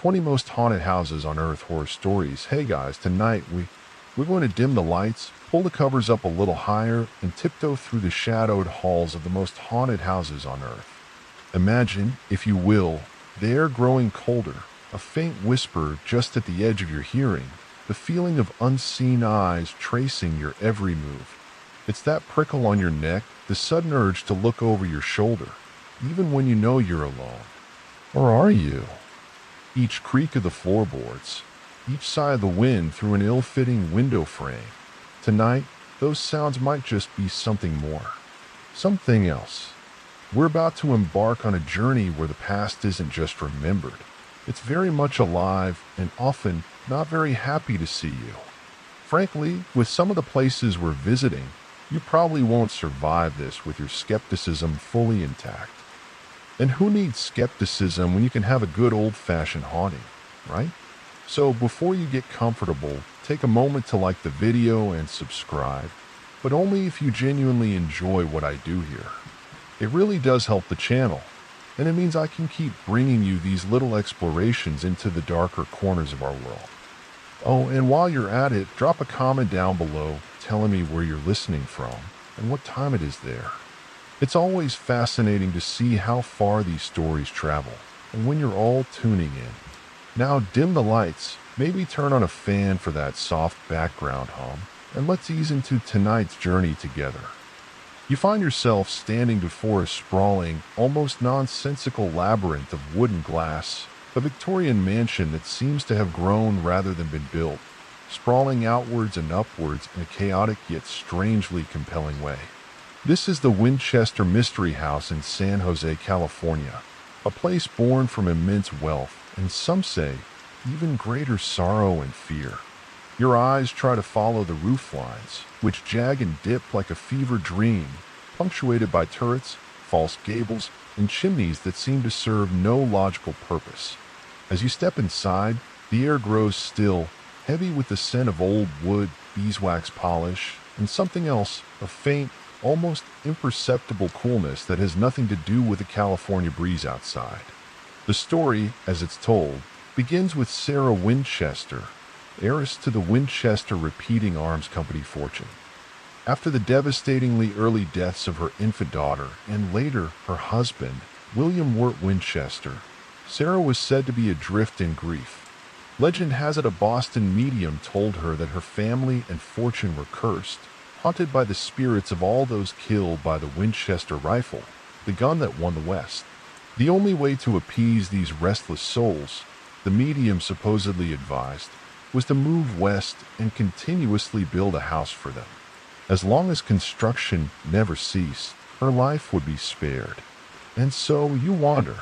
20 most haunted houses on Earth horror stories. Hey guys, tonight we're going to dim the lights, pull the covers up a little higher, and tiptoe through the shadowed halls of the most haunted houses on Earth. Imagine, if you will, the air growing colder, a faint whisper just at the edge of your hearing, the feeling of unseen eyes tracing your every move. It's that prickle on your neck, the sudden urge to look over your shoulder, even when you know you're alone. Or are you? Each creak of the floorboards, each sigh of the wind through an ill-fitting window frame. Tonight, those sounds might just be something more. Something else. We're about to embark on a journey where the past isn't just remembered. It's very much alive and often not very happy to see you. Frankly, with some of the places we're visiting, you probably won't survive this with your skepticism fully intact. And who needs skepticism when you can have a good old-fashioned haunting, right? So before you get comfortable, take a moment to like the video and subscribe, but only if you genuinely enjoy what I do here. It really does help the channel, and it means I can keep bringing you these little explorations into the darker corners of our world. Oh, and while you're at it, drop a comment down below telling me where you're listening from and what time it is there. It's always fascinating to see how far these stories travel, and when you're all tuning in. Now dim the lights, maybe turn on a fan for that soft background hum, and let's ease into tonight's journey together. You find yourself standing before a sprawling, almost nonsensical labyrinth of wood and glass, a Victorian mansion that seems to have grown rather than been built, sprawling outwards and upwards in a chaotic yet strangely compelling way. This is the Winchester Mystery House in San Jose, California, a place born from immense wealth and some say even greater sorrow and fear. Your eyes try to follow the roof lines, which jag and dip like a fever dream, punctuated by turrets, false gables, and chimneys that seem to serve no logical purpose. As you step inside, the air grows still, heavy with the scent of old wood, beeswax polish, and something else, a faint, almost imperceptible coolness that has nothing to do with the California breeze outside. The story, as it's told, begins with Sarah Winchester, heiress to the Winchester Repeating Arms Company fortune. After the devastatingly early deaths of her infant daughter and later her husband, William Wirt Winchester, Sarah was said to be adrift in grief. Legend has it a Boston medium told her that her family and fortune were cursed, haunted by the spirits of all those killed by the Winchester rifle, the gun that won the West. The only way to appease these restless souls, the medium supposedly advised, was to move west and continuously build a house for them. As long as construction never ceased, her life would be spared. And so you wander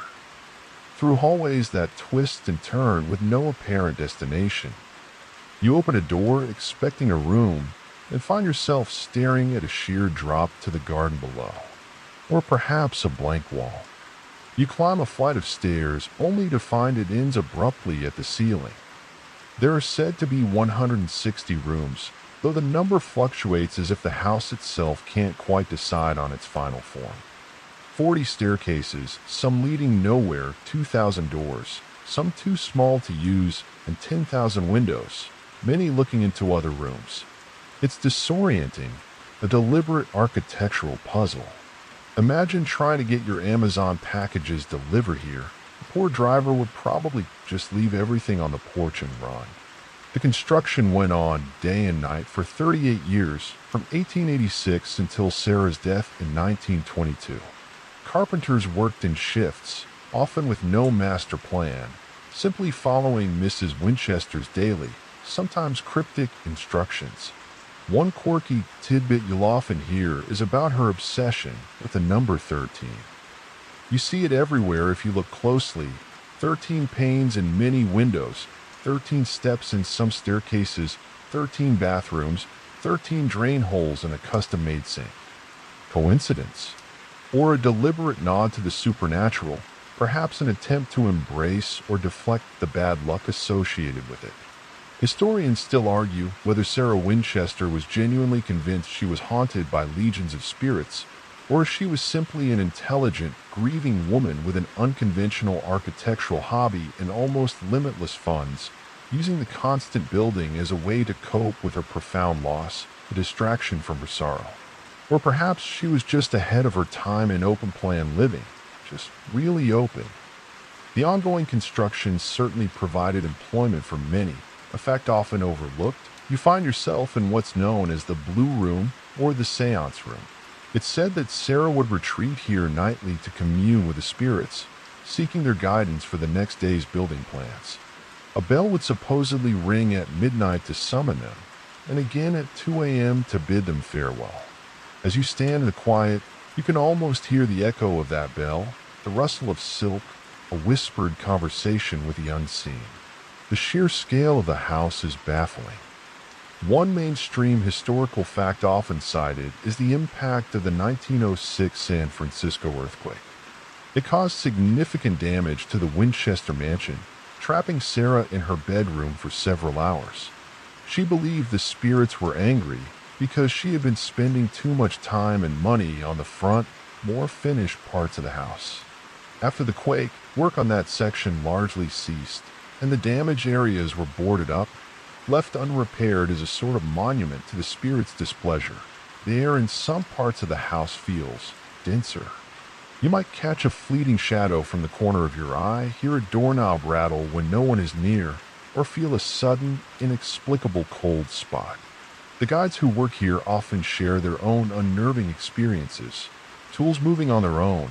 through hallways that twist and turn with no apparent destination. You open a door expecting a room and find yourself staring at a sheer drop to the garden below, or perhaps a blank wall. You climb a flight of stairs only to find it ends abruptly at the ceiling. There are said to be 160 rooms, though the number fluctuates as if the house itself can't quite decide on its final form. 40 staircases, some leading nowhere, 2,000 doors, some too small to use, and 10,000 windows, many looking into other rooms. It's disorienting, a deliberate architectural puzzle. Imagine trying to get your Amazon packages delivered here. The poor driver would probably just leave everything on the porch and run. The construction went on day and night for 38 years, from 1886 until Sarah's death in 1922. Carpenters worked in shifts, often with no master plan, simply following Mrs. Winchester's daily, sometimes cryptic instructions. One quirky tidbit you'll often hear is about her obsession with the number 13. You see it everywhere if you look closely. 13 panes in many windows, 13 steps in some staircases, 13 bathrooms, 13 drain holes in a custom-made sink. Coincidence? Or a deliberate nod to the supernatural, perhaps an attempt to embrace or deflect the bad luck associated with it. Historians still argue whether Sarah Winchester was genuinely convinced she was haunted by legions of spirits, or if she was simply an intelligent, grieving woman with an unconventional architectural hobby and almost limitless funds, using the constant building as a way to cope with her profound loss, a distraction from her sorrow. Or perhaps she was just ahead of her time in open-plan living, just really open. The ongoing construction certainly provided employment for many, a fact often overlooked. You find yourself in what's known as the Blue Room or the Seance Room. It's said that Sarah would retreat here nightly to commune with the spirits, seeking their guidance for the next day's building plans. A bell would supposedly ring at midnight to summon them, and again at 2 a.m. to bid them farewell. As you stand in the quiet, you can almost hear the echo of that bell, the rustle of silk, a whispered conversation with the unseen. The sheer scale of the house is baffling. One mainstream historical fact often cited is the impact of the 1906 San Francisco earthquake. It caused significant damage to the Winchester mansion, trapping Sarah in her bedroom for several hours. She believed the spirits were angry because she had been spending too much time and money on the front, more finished parts of the house. After the quake, work on that section largely ceased, and the damaged areas were boarded up, left unrepaired as a sort of monument to the spirit's displeasure. The air in some parts of the house feels denser. You might catch a fleeting shadow from the corner of your eye, hear a doorknob rattle when no one is near, or feel a sudden, inexplicable cold spot. The guides who work here often share their own unnerving experiences, tools moving on their own,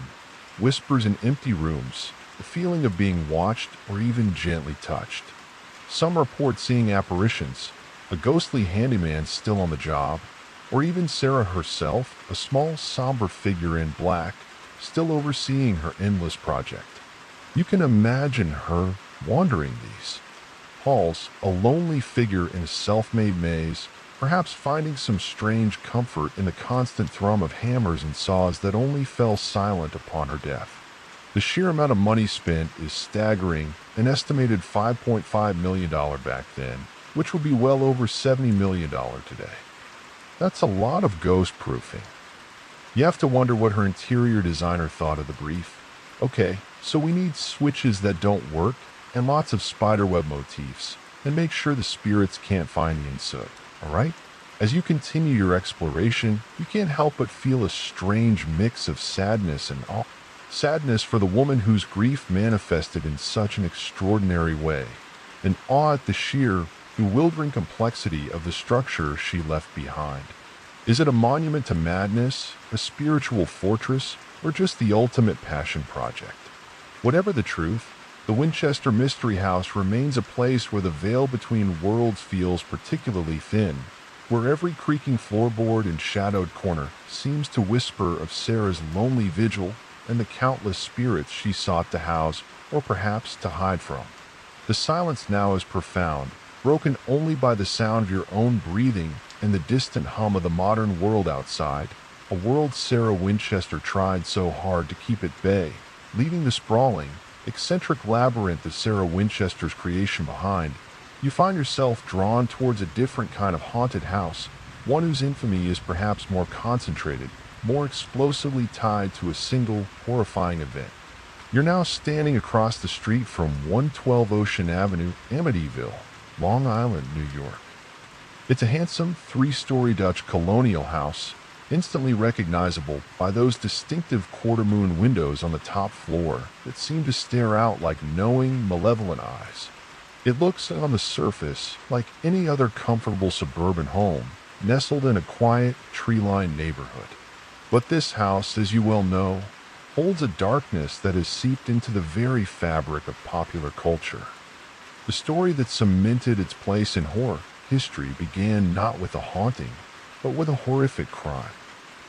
whispers in empty rooms, the feeling of being watched or even gently touched. Some report seeing apparitions, a ghostly handyman still on the job, or even Sarah herself, a small, somber figure in black, still overseeing her endless project. You can imagine her wandering these halls, a lonely figure in a self-made maze, perhaps finding some strange comfort in the constant thrum of hammers and saws that only fell silent upon her death. The sheer amount of money spent is staggering, an estimated $5.5 million back then, which would be well over $70 million today. That's a lot of ghost proofing. You have to wonder what her interior designer thought of the brief. Okay, so we need switches that don't work, and lots of spiderweb motifs, and make sure the spirits can't find the insert, alright? As you continue your exploration, you can't help but feel a strange mix of sadness and awe. Sadness for the woman whose grief manifested in such an extraordinary way, and awe at the sheer, bewildering complexity of the structure she left behind. Is it a monument to madness, a spiritual fortress, or just the ultimate passion project? Whatever the truth, the Winchester Mystery House remains a place where the veil between worlds feels particularly thin, where every creaking floorboard and shadowed corner seems to whisper of Sarah's lonely vigil and the countless spirits she sought to house or perhaps to hide from. The silence now is profound, broken only by the sound of your own breathing and the distant hum of the modern world outside, a world Sarah Winchester tried so hard to keep at bay, leaving the sprawling, eccentric labyrinth of Sarah Winchester's creation behind. You find yourself drawn towards a different kind of haunted house, one whose infamy is perhaps more concentrated, more explosively tied to a single, horrifying event. You're now standing across the street from 112 Ocean Avenue, Amityville, Long Island, New York. It's a handsome, three-story Dutch colonial house, instantly recognizable by those distinctive quarter-moon windows on the top floor that seem to stare out like knowing, malevolent eyes. It looks, on the surface, like any other comfortable suburban home, nestled in a quiet, tree-lined neighborhood. But this house, as you well know, holds a darkness that has seeped into the very fabric of popular culture. The story that cemented its place in horror history began not with a haunting, but with a horrific crime.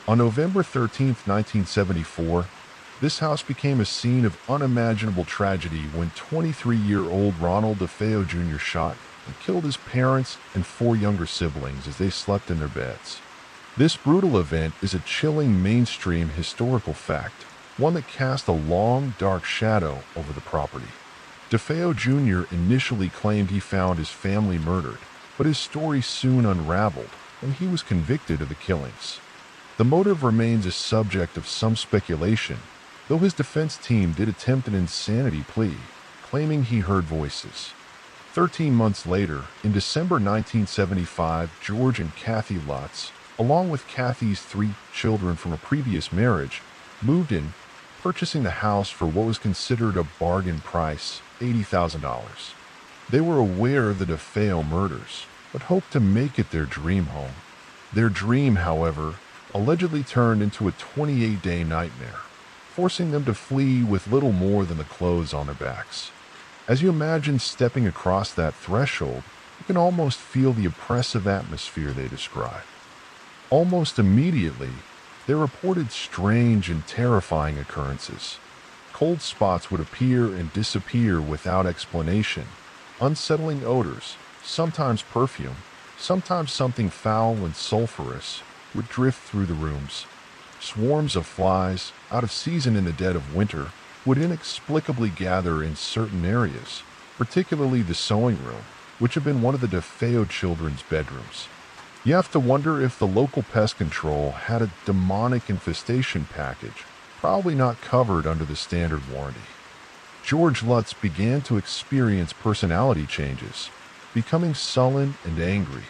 On November 13, 1974, this house became a scene of unimaginable tragedy when 23-year-old Ronald DeFeo Jr. shot and killed his parents and 4 younger siblings as they slept in their beds. This brutal event is a chilling mainstream historical fact, one that cast a long, dark shadow over the property. DeFeo Jr. initially claimed he found his family murdered, but his story soon unraveled, and he was convicted of the killings. The motive remains a subject of some speculation, though his defense team did attempt an insanity plea, claiming he heard voices. 13 months later, in December 1975, George and Kathy Lutz, along with Kathy's 3 children from a previous marriage, moved in, purchasing the house for what was considered a bargain price, $80,000. They were aware of the DeFeo murders, but hoped to make it their dream home. Their dream, however, allegedly turned into a 28-day nightmare, forcing them to flee with little more than the clothes on their backs. As you imagine stepping across that threshold, you can almost feel the oppressive atmosphere they describe. Almost immediately, they reported strange and terrifying occurrences. Cold spots would appear and disappear without explanation. Unsettling odors, sometimes perfume, sometimes something foul and sulfurous, would drift through the rooms. Swarms of flies, out of season in the dead of winter, would inexplicably gather in certain areas, particularly the sewing room, which had been one of the DeFeo children's bedrooms. You have to wonder if the local pest control had a demonic infestation package, probably not covered under the standard warranty. George Lutz began to experience personality changes, becoming sullen and angry.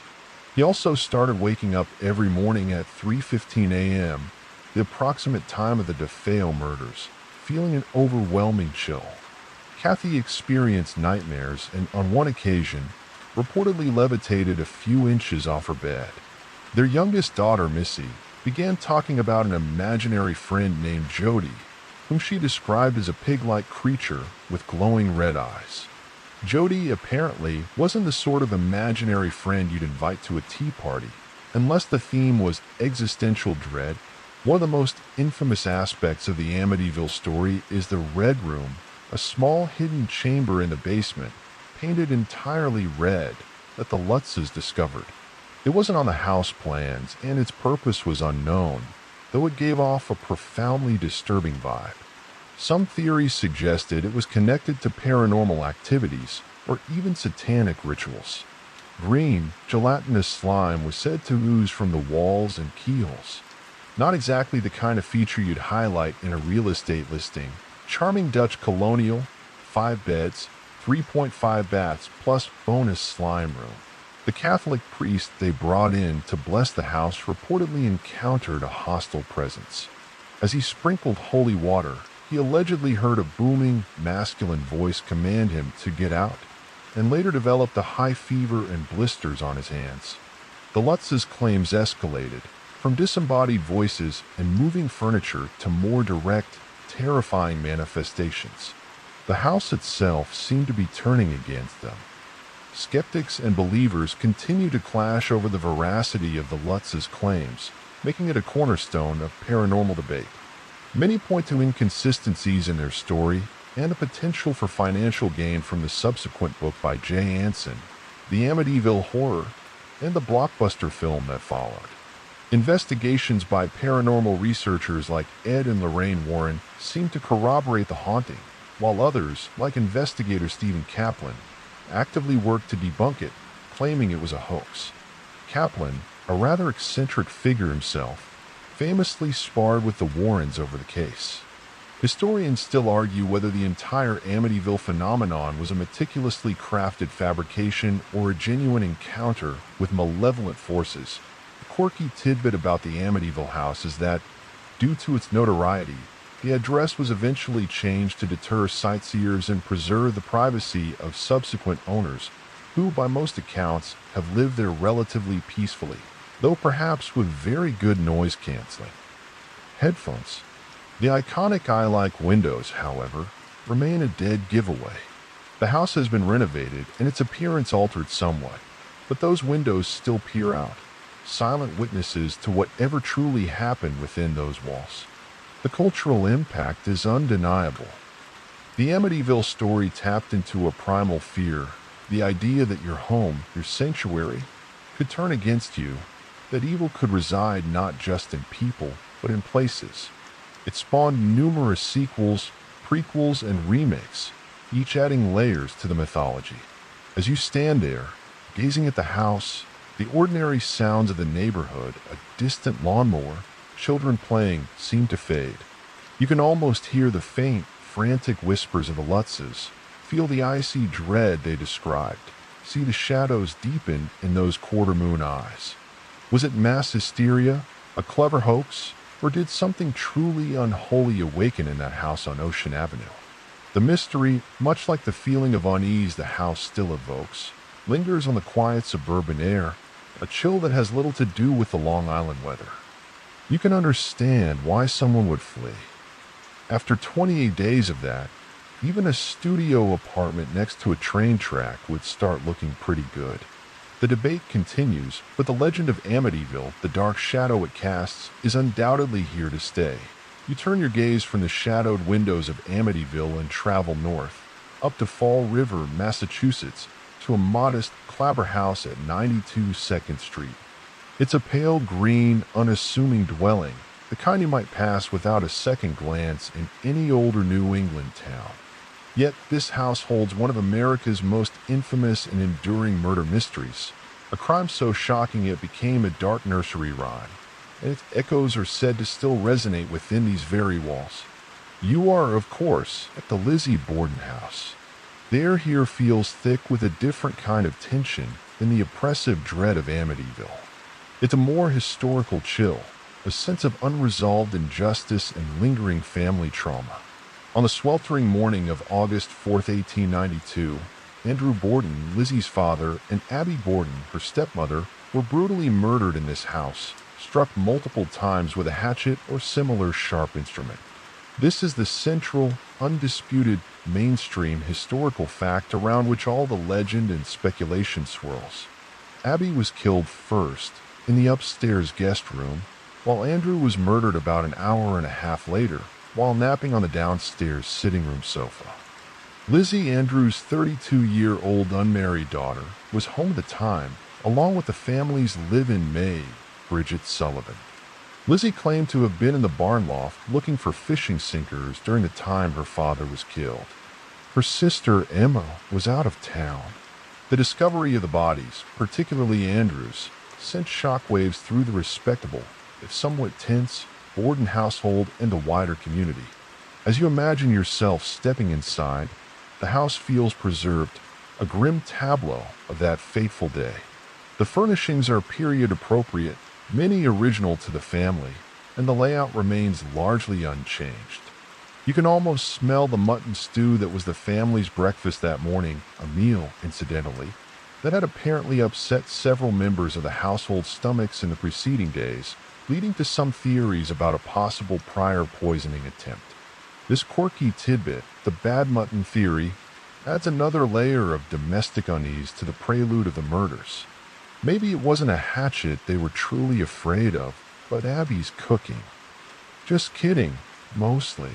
He also started waking up every morning at 3:15 a.m., the approximate time of the DeFeo murders, feeling an overwhelming chill. Kathy experienced nightmares and, on one occasion, reportedly levitated a few inches off her bed. Their youngest daughter, Missy, began talking about an imaginary friend named Jody, whom she described as a pig-like creature with glowing red eyes. Jody apparently wasn't the sort of imaginary friend you'd invite to a tea party, unless the theme was existential dread. One of the most infamous aspects of the Amityville story is the Red Room, a small hidden chamber in the basement, painted entirely red, that the Lutzes discovered. It wasn't on the house plans, and its purpose was unknown, though it gave off a profoundly disturbing vibe. Some theories suggested it was connected to paranormal activities or even satanic rituals. Green, gelatinous slime was said to ooze from the walls and keyholes. Not exactly the kind of feature you'd highlight in a real estate listing. Charming Dutch colonial, 5 beds, 3.5 baths, plus bonus slime room. The Catholic priest they brought in to bless the house reportedly encountered a hostile presence. As he sprinkled holy water, he allegedly heard a booming, masculine voice command him to get out, and later developed a high fever and blisters on his hands. The Lutzes' claims escalated, from disembodied voices and moving furniture to more direct, terrifying manifestations. The house itself seemed to be turning against them. Skeptics and believers continue to clash over the veracity of the Lutzes' claims, making it a cornerstone of paranormal debate. Many point to inconsistencies in their story and a potential for financial gain from the subsequent book by Jay Anson, The Amityville Horror, and the blockbuster film that followed. Investigations by paranormal researchers like Ed and Lorraine Warren seem to corroborate the haunting, while others, like investigator Stephen Kaplan, actively work to debunk it, claiming it was a hoax. Kaplan, a rather eccentric figure himself, famously sparred with the Warrens over the case. Historians still argue whether the entire Amityville phenomenon was a meticulously crafted fabrication or a genuine encounter with malevolent forces. The quirky tidbit about the Amityville house is that, due to its notoriety, the address was eventually changed to deter sightseers and preserve the privacy of subsequent owners, who, by most accounts, have lived there relatively peacefully, though perhaps with very good noise canceling. Headphones. The iconic eye-like windows, however, remain a dead giveaway. The house has been renovated and its appearance altered somewhat, but those windows still peer out, silent witnesses to whatever truly happened within those walls. The cultural impact is undeniable. The Amityville story tapped into a primal fear, the idea that your home, your sanctuary, could turn against you, that evil could reside not just in people, but in places. It spawned numerous sequels, prequels, and remakes, each adding layers to the mythology. As you stand there, gazing at the house, the ordinary sounds of the neighborhood, a distant lawnmower, children playing seemed to fade. You can almost hear the faint, frantic whispers of the Lutzes, feel the icy dread they described, see the shadows deepen in those quarter-moon eyes. Was it mass hysteria, a clever hoax, or did something truly unholy awaken in that house on Ocean Avenue? The mystery, much like the feeling of unease the house still evokes, lingers on the quiet suburban air, a chill that has little to do with the Long Island weather. You can understand why someone would flee. After 28 days of that, even a studio apartment next to a train track would start looking pretty good. The debate continues, but the legend of Amityville, the dark shadow it casts, is undoubtedly here to stay. You turn your gaze from the shadowed windows of Amityville and travel north, up to Fall River, Massachusetts, to a modest clapper house at 92 2nd Street. It's a pale green, unassuming dwelling, the kind you might pass without a second glance in any older New England town. Yet this house holds one of America's most infamous and enduring murder mysteries, a crime so shocking it became a dark nursery rhyme, and its echoes are said to still resonate within these very walls. You are, of course, at the Lizzie Borden house. The air here feels thick with a different kind of tension than the oppressive dread of Amityville. It's a more historical chill, a sense of unresolved injustice and lingering family trauma. On the sweltering morning of August 4th, 1892, Andrew Borden, Lizzie's father, and Abby Borden, her stepmother, were brutally murdered in this house, struck multiple times with a hatchet or similar sharp instrument. This is the central, undisputed, mainstream historical fact around which all the legend and speculation swirls. Abby was killed first, in the upstairs guest room, while Andrew was murdered about an hour and a half later, while napping on the downstairs sitting room sofa. Lizzie, Andrew's 32-year-old unmarried daughter, was home at the time, along with the family's live-in maid, Bridget Sullivan. Lizzie claimed to have been in the barn loft looking for fishing sinkers during the time her father was killed. Her sister, Emma, was out of town. The discovery of the bodies, particularly Andrew's, sent shockwaves through the respectable, if somewhat tense, Borden household and the wider community. As you imagine yourself stepping inside, the house feels preserved, a grim tableau of that fateful day. The furnishings are period appropriate, many original to the family, and the layout remains largely unchanged. You can almost smell the mutton stew that was the family's breakfast that morning, a meal, incidentally, that had apparently upset several members of the household's stomachs in the preceding days, leading to some theories about a possible prior poisoning attempt. This quirky tidbit, the bad mutton theory, adds another layer of domestic unease to the prelude of the murders. Maybe it wasn't a hatchet they were truly afraid of, but Abby's cooking. Just kidding, mostly.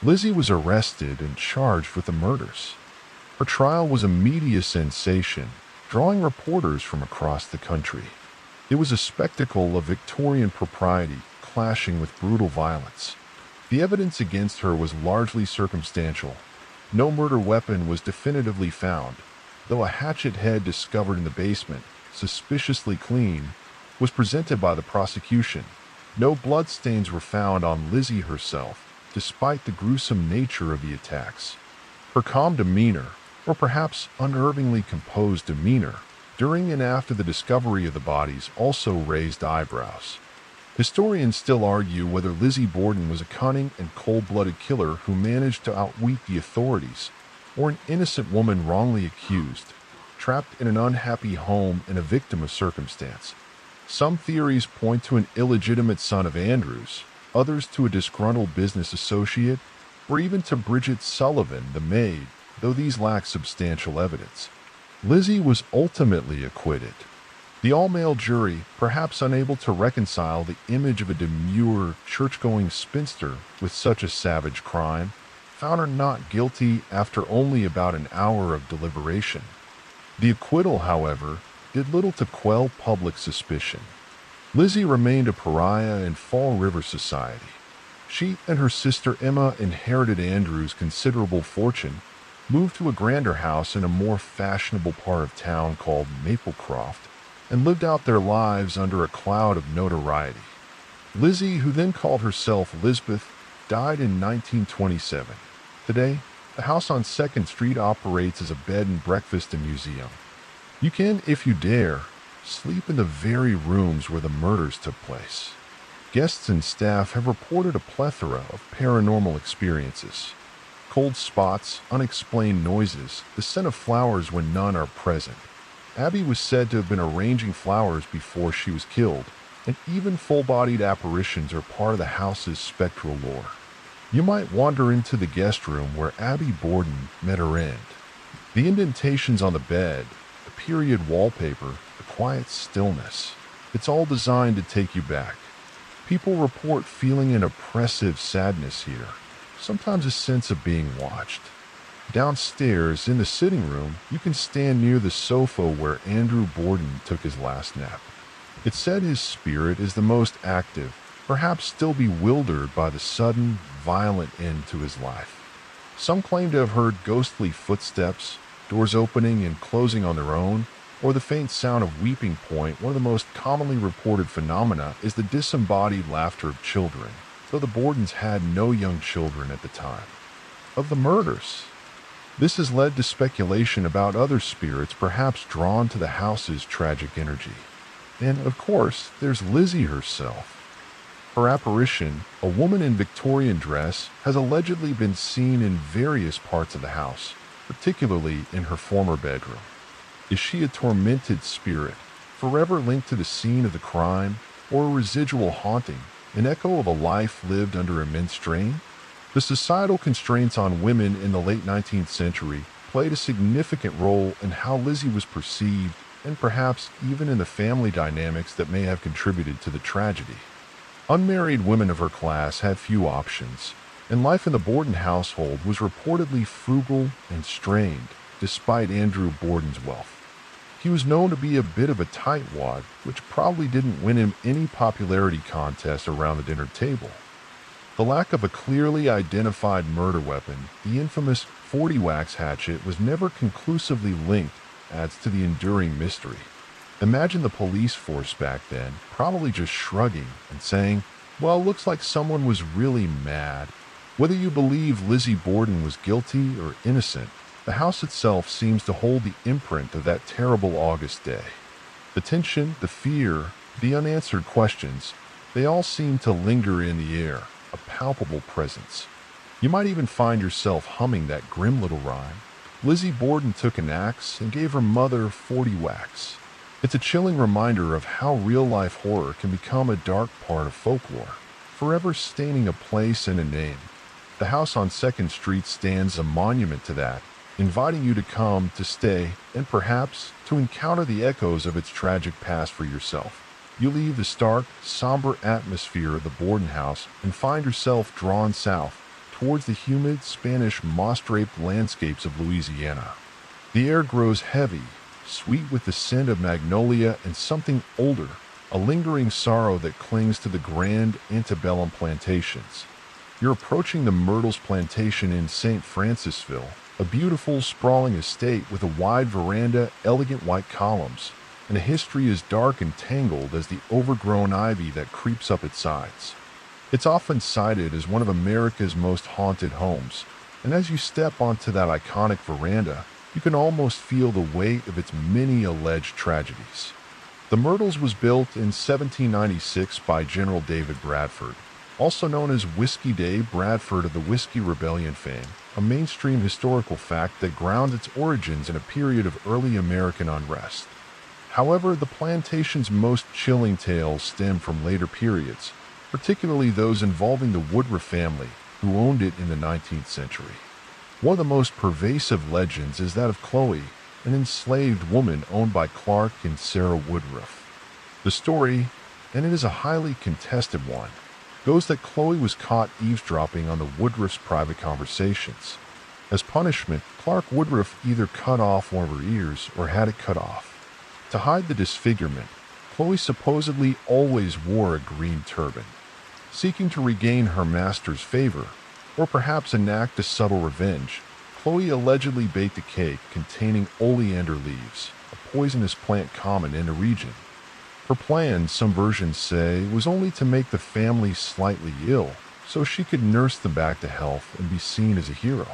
Lizzie was arrested and charged with the murders. Her trial was a media sensation, drawing reporters from across the country. It was a spectacle of Victorian propriety clashing with brutal violence. The evidence against her was largely circumstantial. No murder weapon was definitively found, though a hatchet head discovered in the basement, suspiciously clean, was presented by the prosecution. No bloodstains were found on Lizzie herself, despite the gruesome nature of the attacks. Her calm demeanor, or perhaps unnervingly composed demeanor, during and after the discovery of the bodies also raised eyebrows. Historians still argue whether Lizzie Borden was a cunning and cold-blooded killer who managed to outwit the authorities, or an innocent woman wrongly accused, trapped in an unhappy home and a victim of circumstance. Some theories point to an illegitimate son of Andrew's, others to a disgruntled business associate, or even to Bridget Sullivan, the maid, though these lack substantial evidence. Lizzie was ultimately acquitted. The all-male jury, perhaps unable to reconcile the image of a demure, church-going spinster with such a savage crime, found her not guilty after only about an hour of deliberation. The acquittal, however, did little to quell public suspicion. Lizzie remained a pariah in Fall River society. She and her sister Emma inherited Andrew's considerable fortune, moved to a grander house in a more fashionable part of town called Maplecroft, and lived out their lives under a cloud of notoriety. Lizzie, who then called herself Lisbeth, died in 1927. Today, the house on 2nd Street operates as a bed and breakfast and museum. You can, if you dare, sleep in the very rooms where the murders took place. Guests and staff have reported a plethora of paranormal experiences. Cold spots, unexplained noises, the scent of flowers when none are present. Abby was said to have been arranging flowers before she was killed, and even full-bodied apparitions are part of the house's spectral lore. You might wander into the guest room where Abby Borden met her end. The indentations on the bed, the period wallpaper, the quiet stillness. It's all designed to take you back. People report feeling an oppressive sadness here, sometimes a sense of being watched. Downstairs, in the sitting room, you can stand near the sofa where Andrew Borden took his last nap. It's said his spirit is the most active, perhaps still bewildered by the sudden, violent end to his life. Some claim to have heard ghostly footsteps, doors opening and closing on their own, or the faint sound of weeping point. One of the most commonly reported phenomena is the disembodied laughter of children, though the Bordens had no young children at the time. Of the murders, this has led to speculation about other spirits perhaps drawn to the house's tragic energy. And, of course, there's Lizzie herself. Her apparition, a woman in Victorian dress, has allegedly been seen in various parts of the house, particularly in her former bedroom. Is she a tormented spirit, forever linked to the scene of the crime, or a residual haunting, an echo of a life lived under immense strain? The societal constraints on women in the late 19th century played a significant role in how Lizzie was perceived, and perhaps even in the family dynamics that may have contributed to the tragedy. Unmarried women of her class had few options, and life in the Borden household was reportedly frugal and strained, despite Andrew Borden's wealth. He was known to be a bit of a tightwad, which probably didn't win him any popularity contest around the dinner table. The lack of a clearly identified murder weapon, the infamous 40 wax hatchet, was never conclusively linked, adds to the enduring mystery. Imagine the police force back then, probably just shrugging and saying, well, looks like someone was really mad. Whether you believe Lizzie Borden was guilty or innocent, the house itself seems to hold the imprint of that terrible August day. The tension, the fear, the unanswered questions, they all seem to linger in the air, a palpable presence. You might even find yourself humming that grim little rhyme. Lizzie Borden took an axe and gave her mother 40 whacks. It's a chilling reminder of how real-life horror can become a dark part of folklore, forever staining a place and a name. The house on 2nd Street stands a monument to that, inviting you to come, to stay, and perhaps to encounter the echoes of its tragic past for yourself. You leave the stark, somber atmosphere of the Borden house and find yourself drawn south, towards the humid, Spanish moss-draped landscapes of Louisiana. The air grows heavy, sweet with the scent of magnolia and something older, a lingering sorrow that clings to the grand antebellum plantations. You're approaching the Myrtles plantation in St. Francisville, a beautiful, sprawling estate with a wide veranda, elegant white columns, and a history as dark and tangled as the overgrown ivy that creeps up its sides. It's often cited as one of America's most haunted homes, and as you step onto that iconic veranda, you can almost feel the weight of its many alleged tragedies. The Myrtles was built in 1796 by General David Bradford, also known as Whiskey Dave Bradford of the Whiskey Rebellion fame, a mainstream historical fact that grounds its origins in a period of early American unrest. However, the plantation's most chilling tales stem from later periods, particularly those involving the Woodruff family, who owned it in the 19th century. One of the most pervasive legends is that of Chloe, an enslaved woman owned by Clark and Sarah Woodruff. The story, and it is a highly contested one, goes that Chloe was caught eavesdropping on the Woodruff's private conversations. As punishment, Clark Woodruff either cut off one of her ears or had it cut off. To hide the disfigurement, Chloe supposedly always wore a green turban. Seeking to regain her master's favor, or perhaps enact a subtle revenge, Chloe allegedly baked a cake containing oleander leaves, a poisonous plant common in the region. Her plan, some versions say, was only to make the family slightly ill, so she could nurse them back to health and be seen as a hero.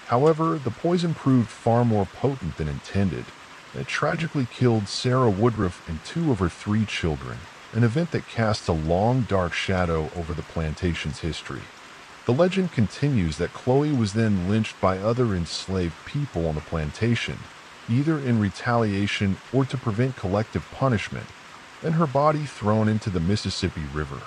However, the poison proved far more potent than intended, and it tragically killed Sarah Woodruff and two of her three children, an event that cast a long, dark shadow over the plantation's history. The legend continues that Chloe was then lynched by other enslaved people on the plantation, either in retaliation or to prevent collective punishment, and her body thrown into the Mississippi River.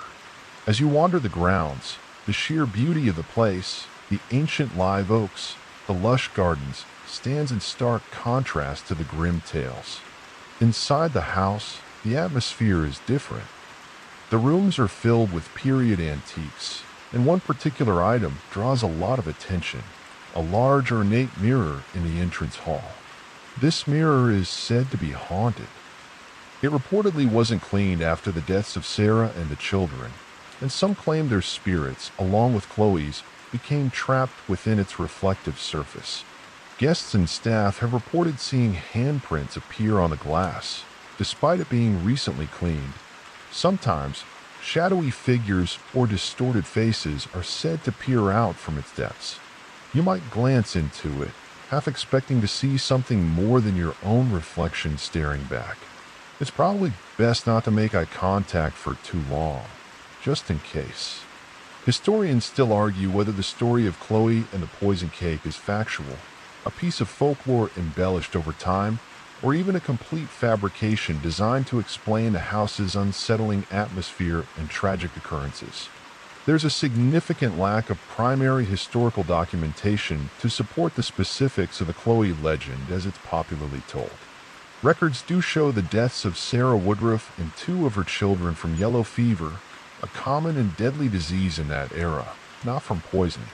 As you wander the grounds, the sheer beauty of the place, the ancient live oaks, the lush gardens, stands in stark contrast to the grim tales. Inside the house, the atmosphere is different. The rooms are filled with period antiques, and one particular item draws a lot of attention: a large ornate mirror in the entrance hall. This mirror is said to be haunted. It reportedly wasn't cleaned after the deaths of Sarah and the children, and some claim their spirits, along with Chloe's, became trapped within its reflective surface. Guests and staff have reported seeing handprints appear on the glass, despite it being recently cleaned. Sometimes, shadowy figures or distorted faces are said to peer out from its depths. You might glance into it, half expecting to see something more than your own reflection staring back. It's probably best not to make eye contact for too long, just in case. Historians still argue whether the story of Chloe and the poison cake is factual, a piece of folklore embellished over time, or even a complete fabrication designed to explain the house's unsettling atmosphere and tragic occurrences. There's a significant lack of primary historical documentation to support the specifics of the Chloe legend as it's popularly told. Records do show the deaths of Sarah Woodruff and two of her children from yellow fever, a common and deadly disease in that era, not from poisoning.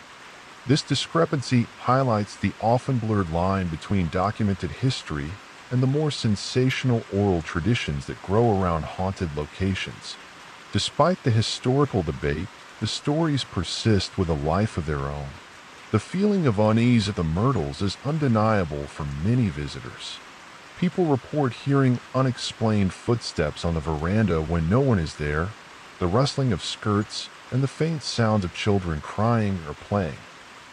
This discrepancy highlights the often blurred line between documented history and the more sensational oral traditions that grow around haunted locations. Despite the historical debate, the stories persist with a life of their own. The feeling of unease at the Myrtles is undeniable for many visitors. People report hearing unexplained footsteps on the veranda when no one is there, the rustling of skirts, and the faint sounds of children crying or playing.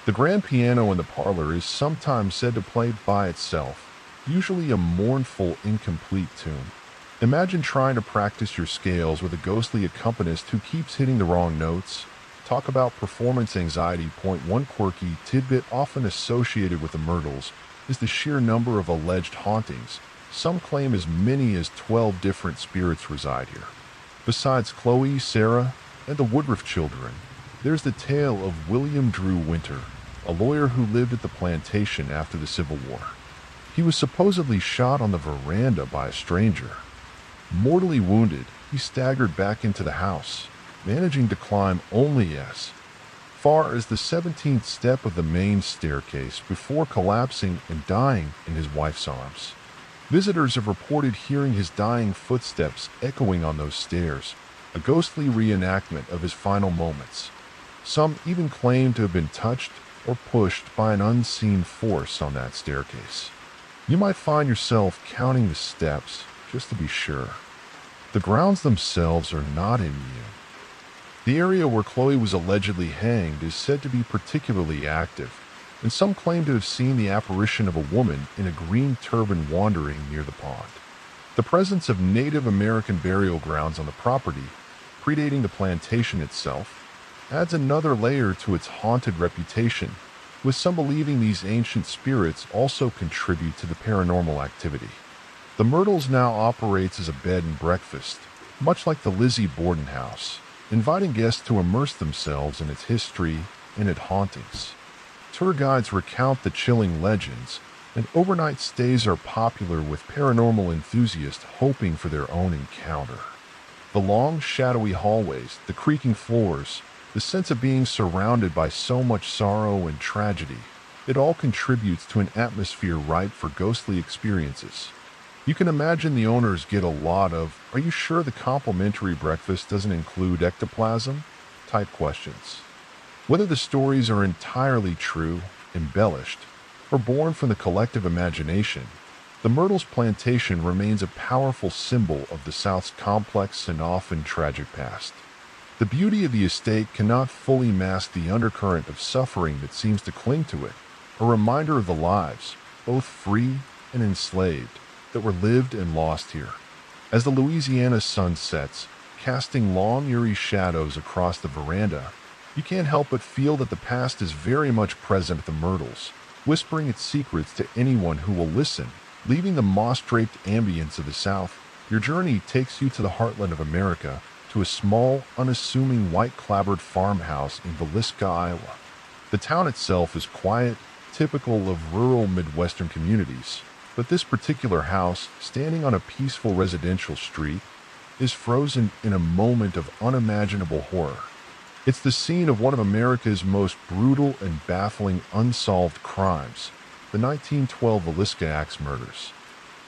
The grand piano in the parlor is sometimes said to play by itself, usually a mournful, incomplete tune. Imagine trying to practice your scales with a ghostly accompanist who keeps hitting the wrong notes. Talk about performance anxiety. One quirky tidbit often associated with the Myrtles is the sheer number of alleged hauntings. Some claim as many as 12 different spirits reside here. Besides Chloe, Sarah, and the Woodruff children, there's the tale of William Drew Winter, a lawyer who lived at the plantation after the Civil War. He was supposedly shot on the veranda by a stranger. Mortally wounded, he staggered back into the house, managing to climb only as far as the 17th step of the main staircase before collapsing and dying in his wife's arms. Visitors have reported hearing his dying footsteps echoing on those stairs, a ghostly reenactment of his final moments. Some even claim to have been touched or pushed by an unseen force on that staircase. You might find yourself counting the steps just to be sure. The grounds themselves are not immune. The area where Chloe was allegedly hanged is said to be particularly active, and some claim to have seen the apparition of a woman in a green turban wandering near the pond. The presence of Native American burial grounds on the property, predating the plantation itself, adds another layer to its haunted reputation, with some believing these ancient spirits also contribute to the paranormal activity. The Myrtles now operates as a bed and breakfast, much like the Lizzie Borden House, inviting guests to immerse themselves in its history and its hauntings. Tour guides recount the chilling legends, and overnight stays are popular with paranormal enthusiasts hoping for their own encounter. The long, shadowy hallways, the creaking floors, the sense of being surrounded by so much sorrow and tragedy, it all contributes to an atmosphere ripe for ghostly experiences. You can imagine the owners get a lot of, "Are you sure the complimentary breakfast doesn't include ectoplasm?" type questions. Whether the stories are entirely true, embellished, or born from the collective imagination, The Myrtles plantation remains a powerful symbol of the South's complex and often tragic past. The beauty of the estate cannot fully mask the undercurrent of suffering that seems to cling to it, a reminder of the lives, both free and enslaved, that were lived and lost here. As the Louisiana sun sets, casting long, eerie shadows across the veranda, you can't help but feel that the past is very much present at the Myrtles, whispering its secrets to anyone who will listen. Leaving the moss-draped ambience of the South, your journey takes you to the heartland of America, to a small, unassuming white-clapboard farmhouse in Villisca, Iowa. The town itself is quiet, typical of rural Midwestern communities, but this particular house, standing on a peaceful residential street, is frozen in a moment of unimaginable horror. It's the scene of one of America's most brutal and baffling unsolved crimes, the 1912 Villisca Axe murders.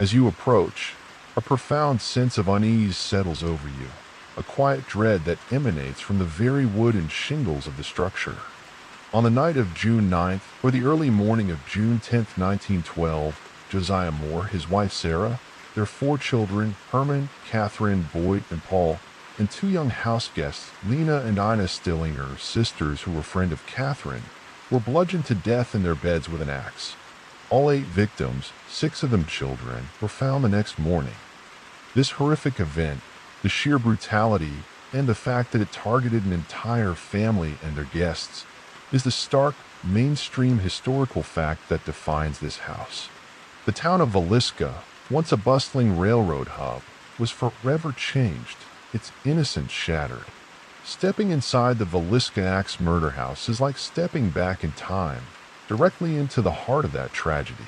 As you approach, a profound sense of unease settles over you, a quiet dread that emanates from the very wood and shingles of the structure. On the night of June 9th, or the early morning of June 10th, 1912, Josiah Moore, his wife Sarah, their 4 children, Herman, Catherine, Boyd, and Paul, and 2 young house guests, Lena and Ina Stillinger, sisters who were friends of Catherine, were bludgeoned to death in their beds with an axe. All 8 victims, 6 of them children, were found the next morning. This horrific event, the sheer brutality, and the fact that it targeted an entire family and their guests, is the stark, mainstream historical fact that defines this house. The town of Villisca, once a bustling railroad hub, was forever changed, its innocence shattered. Stepping inside the Villisca Axe murder house is like stepping back in time, directly into the heart of that tragedy.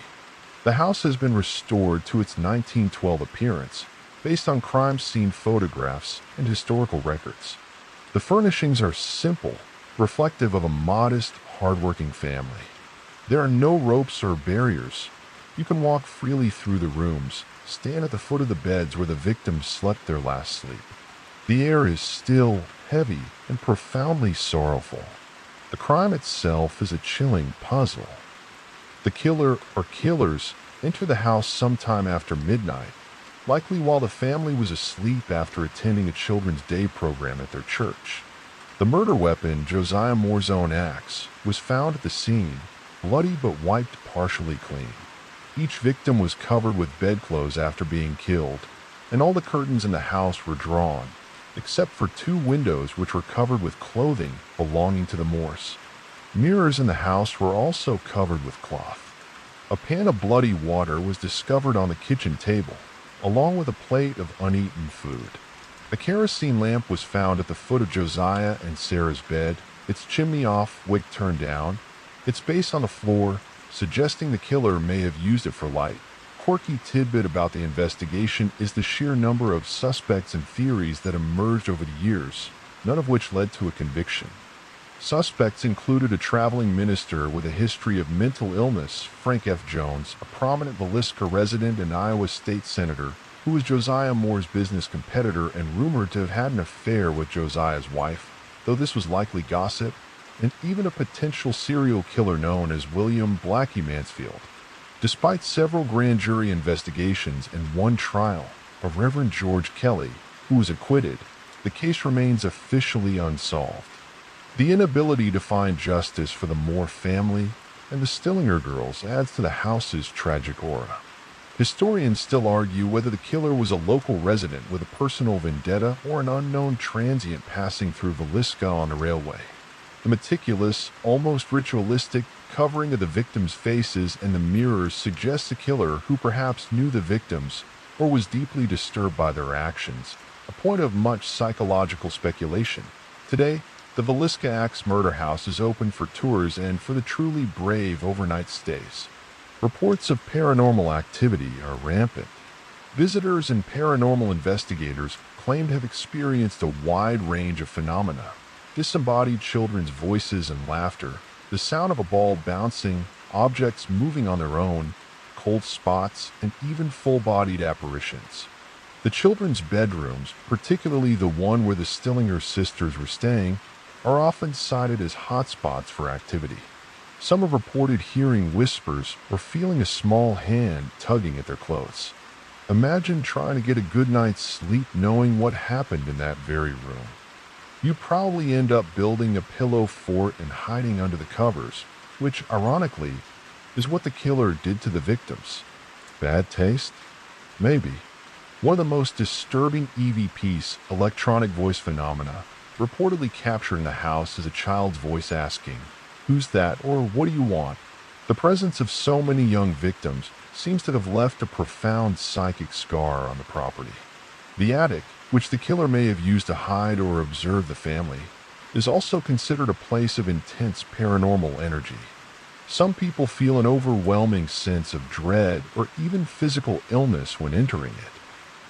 The house has been restored to its 1912 appearance, based on crime scene photographs and historical records. The furnishings are simple, reflective of a modest, hardworking family. There are no ropes or barriers. You can walk freely through the rooms, stand at the foot of the beds where the victims slept their last sleep. The air is still, heavy, and profoundly sorrowful. The crime itself is a chilling puzzle. The killer or killers enter the house sometime after midnight, likely while the family was asleep after attending a children's day program at their church. The murder weapon, Josiah Moore's own axe, was found at the scene, bloody but wiped partially clean. Each victim was covered with bedclothes after being killed, and all the curtains in the house were drawn, except for 2 windows which were covered with clothing belonging to the Moores. Mirrors in the house were also covered with cloth. A pan of bloody water was discovered on the kitchen table, along with a plate of uneaten food. A kerosene lamp was found at the foot of Josiah and Sarah's bed, its chimney off, wick turned down, its base on the floor, suggesting the killer may have used it for light. Quirky tidbit about the investigation is the sheer number of suspects and theories that emerged over the years, none of which led to a conviction. Suspects included a traveling minister with a history of mental illness, Frank F. Jones, a prominent Villisca resident and Iowa state senator, who was Josiah Moore's business competitor and rumored to have had an affair with Josiah's wife, though this was likely gossip, and even a potential serial killer known as William Blackie Mansfield. Despite several grand jury investigations and one trial of Reverend George Kelly, who was acquitted, the case remains officially unsolved. The inability to find justice for the Moore family and the Stillinger girls adds to the house's tragic aura. Historians still argue whether the killer was a local resident with a personal vendetta or an unknown transient passing through Villisca on the railway. The meticulous, almost ritualistic covering of the victims' faces and the mirrors suggests a killer who perhaps knew the victims or was deeply disturbed by their actions, a point of much psychological speculation. Today, the Villisca Axe murder house is open for tours and for the truly brave overnight stays. Reports of paranormal activity are rampant. Visitors and paranormal investigators claim to have experienced a wide range of phenomena: disembodied children's voices and laughter, the sound of a ball bouncing, objects moving on their own, cold spots, and even full-bodied apparitions. The children's bedrooms, particularly the one where the Stillinger sisters were staying, are often cited as hotspots for activity. Some have reported hearing whispers or feeling a small hand tugging at their clothes. Imagine trying to get a good night's sleep knowing what happened in that very room. You probably end up building a pillow fort and hiding under the covers, which, ironically, is what the killer did to the victims. Bad taste? Maybe. One of the most disturbing EVP's electronic voice phenomena reportedly captured in the house is a child's voice asking, "Who's that?" or "What do you want?" The presence of so many young victims seems to have left a profound psychic scar on the property. The attic, which the killer may have used to hide or observe the family, is also considered a place of intense paranormal energy. Some people feel an overwhelming sense of dread or even physical illness when entering it.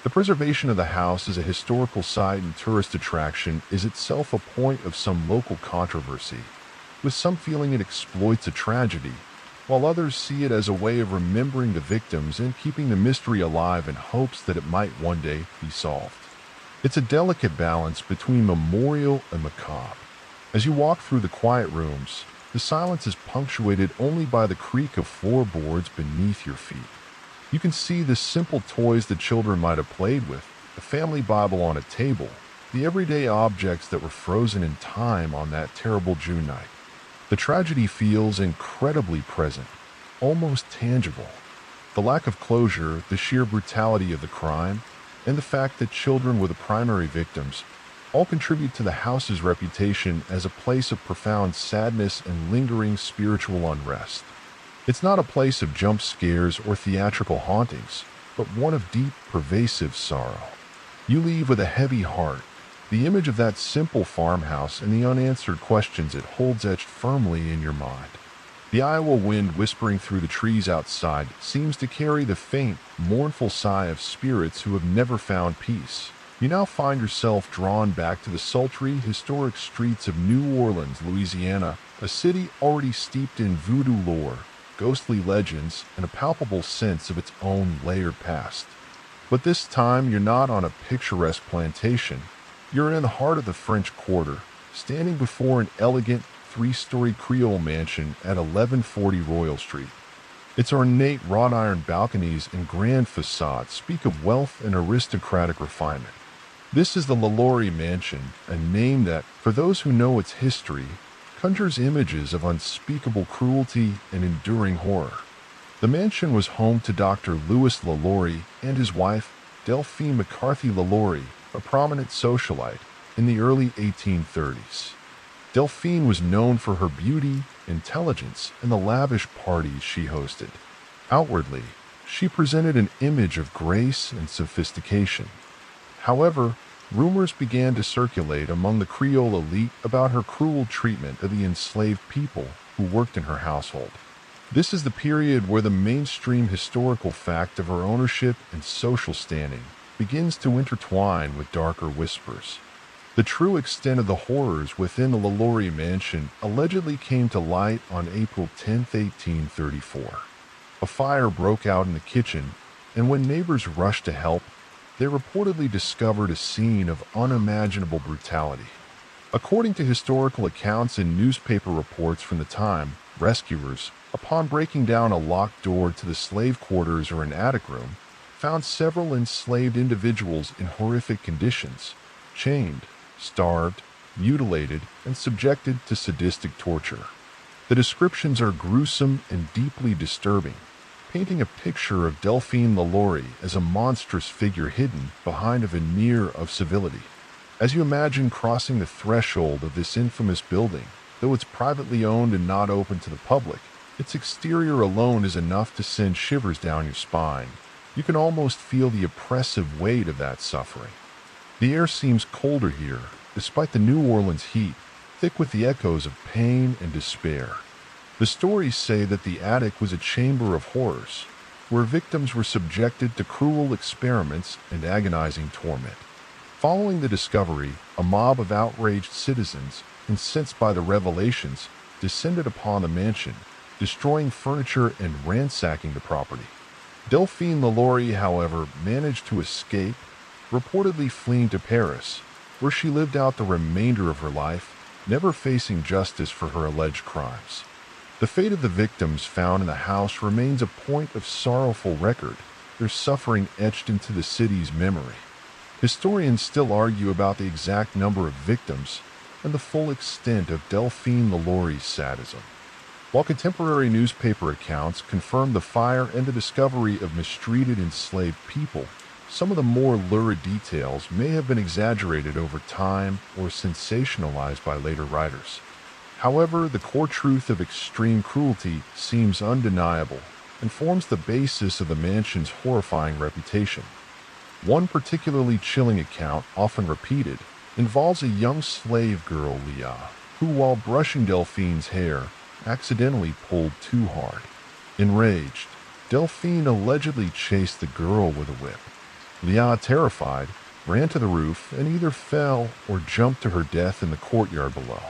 The preservation of the house as a historical site and tourist attraction is itself a point of some local controversy, with some feeling it exploits a tragedy, while others see it as a way of remembering the victims and keeping the mystery alive in hopes that it might one day be solved. It's a delicate balance between memorial and macabre. As you walk through the quiet rooms, the silence is punctuated only by the creak of floorboards beneath your feet. You can see the simple toys that children might have played with, the family Bible on a table, the everyday objects that were frozen in time on that terrible June night. The tragedy feels incredibly present, almost tangible. The lack of closure, the sheer brutality of the crime, and the fact that children were the primary victims all contribute to the house's reputation as a place of profound sadness and lingering spiritual unrest. It's not a place of jump scares or theatrical hauntings, but one of deep, pervasive sorrow. You leave with a heavy heart, the image of that simple farmhouse and the unanswered questions it holds etched firmly in your mind. The Iowa wind whispering through the trees outside seems to carry the faint, mournful sigh of spirits who have never found peace. You now find yourself drawn back to the sultry, historic streets of New Orleans, Louisiana, a city already steeped in voodoo lore, ghostly legends, and a palpable sense of its own layered past. But this time, you're not on a picturesque plantation. You're in the heart of the French Quarter, standing before an elegant, three-story Creole mansion at 1140 Royal Street. Its ornate wrought-iron balconies and grand facade speak of wealth and aristocratic refinement. This is the LaLaurie Mansion, a name that, for those who know its history, conjures images of unspeakable cruelty and enduring horror. The mansion was home to Dr. Louis LaLaurie and his wife, Delphine McCarthy LaLaurie, a prominent socialite, in the early 1830s. Delphine was known for her beauty, intelligence, and the lavish parties she hosted. Outwardly, she presented an image of grace and sophistication. However, rumors began to circulate among the Creole elite about her cruel treatment of the enslaved people who worked in her household. This is the period where the mainstream historical fact of her ownership and social standing begins to intertwine with darker whispers. The true extent of the horrors within the LaLaurie mansion allegedly came to light on April 10, 1834. A fire broke out in the kitchen, and when neighbors rushed to help, they reportedly discovered a scene of unimaginable brutality. According to historical accounts and newspaper reports from the time, rescuers, upon breaking down a locked door to the slave quarters or an attic room, found several enslaved individuals in horrific conditions, chained, starved, mutilated, and subjected to sadistic torture. The descriptions are gruesome and deeply disturbing, painting a picture of Delphine LaLaurie as a monstrous figure hidden behind a veneer of civility. As you imagine crossing the threshold of this infamous building, though it's privately owned and not open to the public, its exterior alone is enough to send shivers down your spine. You can almost feel the oppressive weight of that suffering. The air seems colder here, despite the New Orleans heat, thick with the echoes of pain and despair. The stories say that the attic was a chamber of horrors, where victims were subjected to cruel experiments and agonizing torment. Following the discovery, a mob of outraged citizens, incensed by the revelations, descended upon the mansion, destroying furniture and ransacking the property. Delphine LaLaurie, however, managed to escape, reportedly fleeing to Paris, where she lived out the remainder of her life, never facing justice for her alleged crimes. The fate of the victims found in the house remains a point of sorrowful record, their suffering etched into the city's memory. Historians still argue about the exact number of victims and the full extent of Delphine Lalaury's sadism. While contemporary newspaper accounts confirm the fire and the discovery of mistreated enslaved people, some of the more lurid details may have been exaggerated over time or sensationalized by later writers. However, the core truth of extreme cruelty seems undeniable and forms the basis of the mansion's horrifying reputation. One particularly chilling account, often repeated, involves a young slave girl, Leah, who, while brushing Delphine's hair, accidentally pulled too hard. Enraged, Delphine allegedly chased the girl with a whip. Leah, terrified, ran to the roof and either fell or jumped to her death in the courtyard below.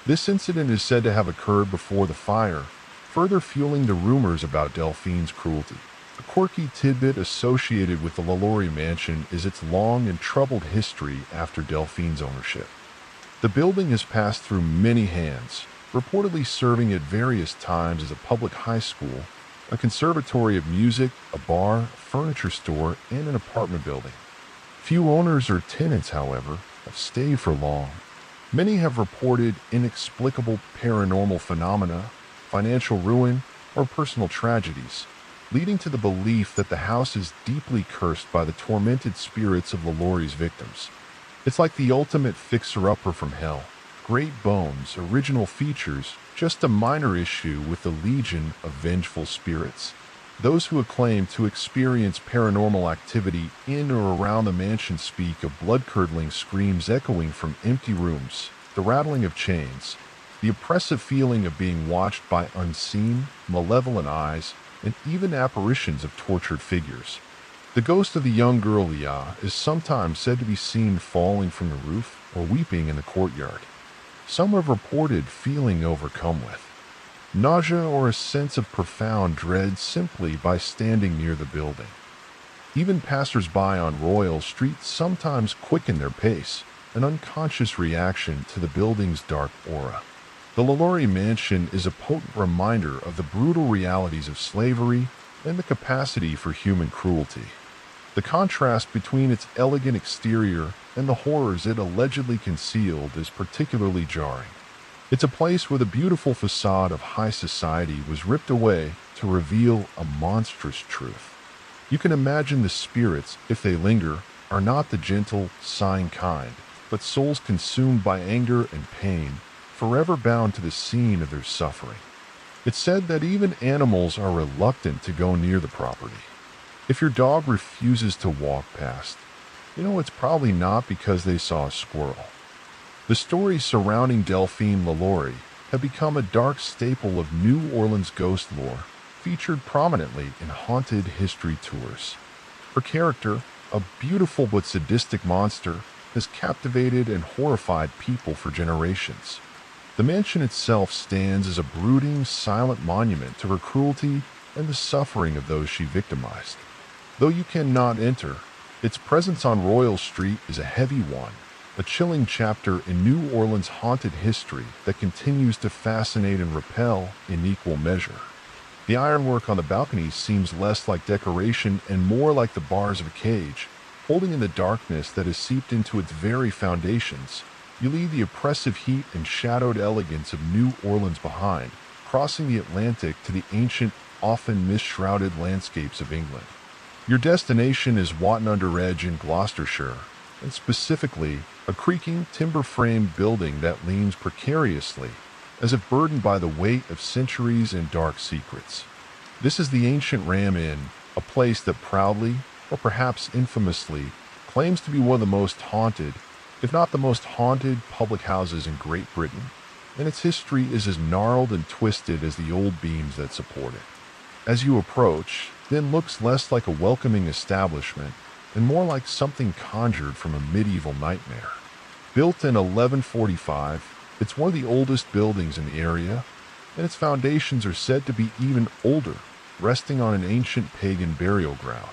This incident is said to have occurred before the fire, further fueling the rumors about Delphine's cruelty. A quirky tidbit associated with the Lalaury mansion is its long and troubled history after Delphine's ownership. The building has passed through many hands, reportedly serving at various times as a public high school, a conservatory of music, a bar, furniture store, and an apartment building. Few owners or tenants, however, have stayed for long. Many have reported inexplicable paranormal phenomena, financial ruin, or personal tragedies, leading to the belief that the house is deeply cursed by the tormented spirits of Lalaury's victims. It's like the ultimate fixer-upper from hell. Great bones, original features, just a minor issue with the legion of vengeful spirits. Those who acclaim to experience paranormal activity in or around the mansion speak of blood-curdling screams echoing from empty rooms, the rattling of chains, the oppressive feeling of being watched by unseen, malevolent eyes, and even apparitions of tortured figures. The ghost of the young girl Leah is sometimes said to be seen falling from the roof or weeping in the courtyard. Some have reported feeling overcome with nausea or a sense of profound dread simply by standing near the building. Even passers-by on Royal Street sometimes quicken their pace, an unconscious reaction to the building's dark aura. The Lalaury mansion is a potent reminder of the brutal realities of slavery and the capacity for human cruelty. The contrast between its elegant exterior and the horrors it allegedly concealed is particularly jarring. It's a place where the beautiful facade of high society was ripped away to reveal a monstrous truth. You can imagine the spirits, if they linger, are not the gentle, sighing kind, but souls consumed by anger and pain, forever bound to the scene of their suffering. It's said that even animals are reluctant to go near the property. If your dog refuses to walk past, it's probably not because they saw a squirrel. The stories surrounding Delphine Lalaury have become a dark staple of New Orleans ghost lore, featured prominently in haunted history tours. Her character, a beautiful but sadistic monster, has captivated and horrified people for generations. The mansion itself stands as a brooding, silent monument to her cruelty and the suffering of those she victimized. Though you cannot enter, its presence on Royal Street is a heavy one, a chilling chapter in New Orleans' haunted history that continues to fascinate and repel in equal measure. The ironwork on the balconies seems less like decoration and more like the bars of a cage, holding in the darkness that has seeped into its very foundations. You leave the oppressive heat and shadowed elegance of New Orleans behind, crossing the Atlantic to the ancient, often mist-shrouded landscapes of England. Your destination is Watton-under-Edge in Gloucestershire, and specifically, a creaking, timber-framed building that leans precariously, as if burdened by the weight of centuries and dark secrets. This is the ancient Ram Inn, a place that proudly, or perhaps infamously, claims to be one of the most haunted, if not the most haunted, public houses in Great Britain, and its history is as gnarled and twisted as the old beams that support it. As you approach, then looks less like a welcoming establishment and more like something conjured from a medieval nightmare. Built in 1145, it's one of the oldest buildings in the area, and its foundations are said to be even older, resting on an ancient pagan burial ground.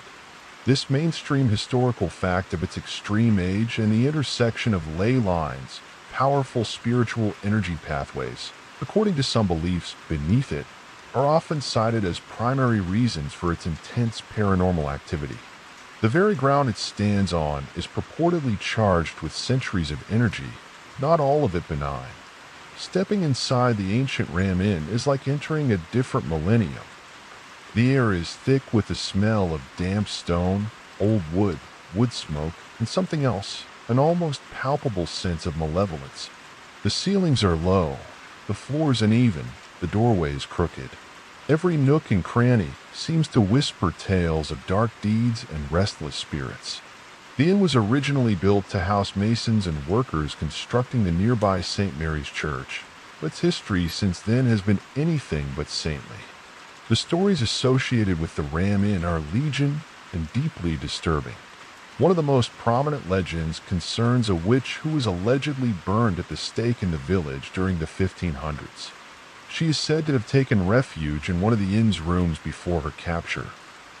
This mainstream historical fact of its extreme age and the intersection of ley lines, powerful spiritual energy pathways, according to some beliefs beneath it, are often cited as primary reasons for its intense paranormal activity. The very ground it stands on is purportedly charged with centuries of energy, not all of it benign. Stepping inside the ancient Ram Inn is like entering a different millennium. The air is thick with the smell of damp stone, old wood, wood smoke, and something else, an almost palpable sense of malevolence. The ceilings are low, the floors uneven, the doorways crooked. Every nook and cranny seems to whisper tales of dark deeds and restless spirits. The inn was originally built to house masons and workers constructing the nearby St. Mary's Church, but its history since then has been anything but saintly. The stories associated with the Ram Inn are legion and deeply disturbing. One of the most prominent legends concerns a witch who was allegedly burned at the stake in the village during the 1500s. She is said to have taken refuge in one of the inn's rooms before her capture,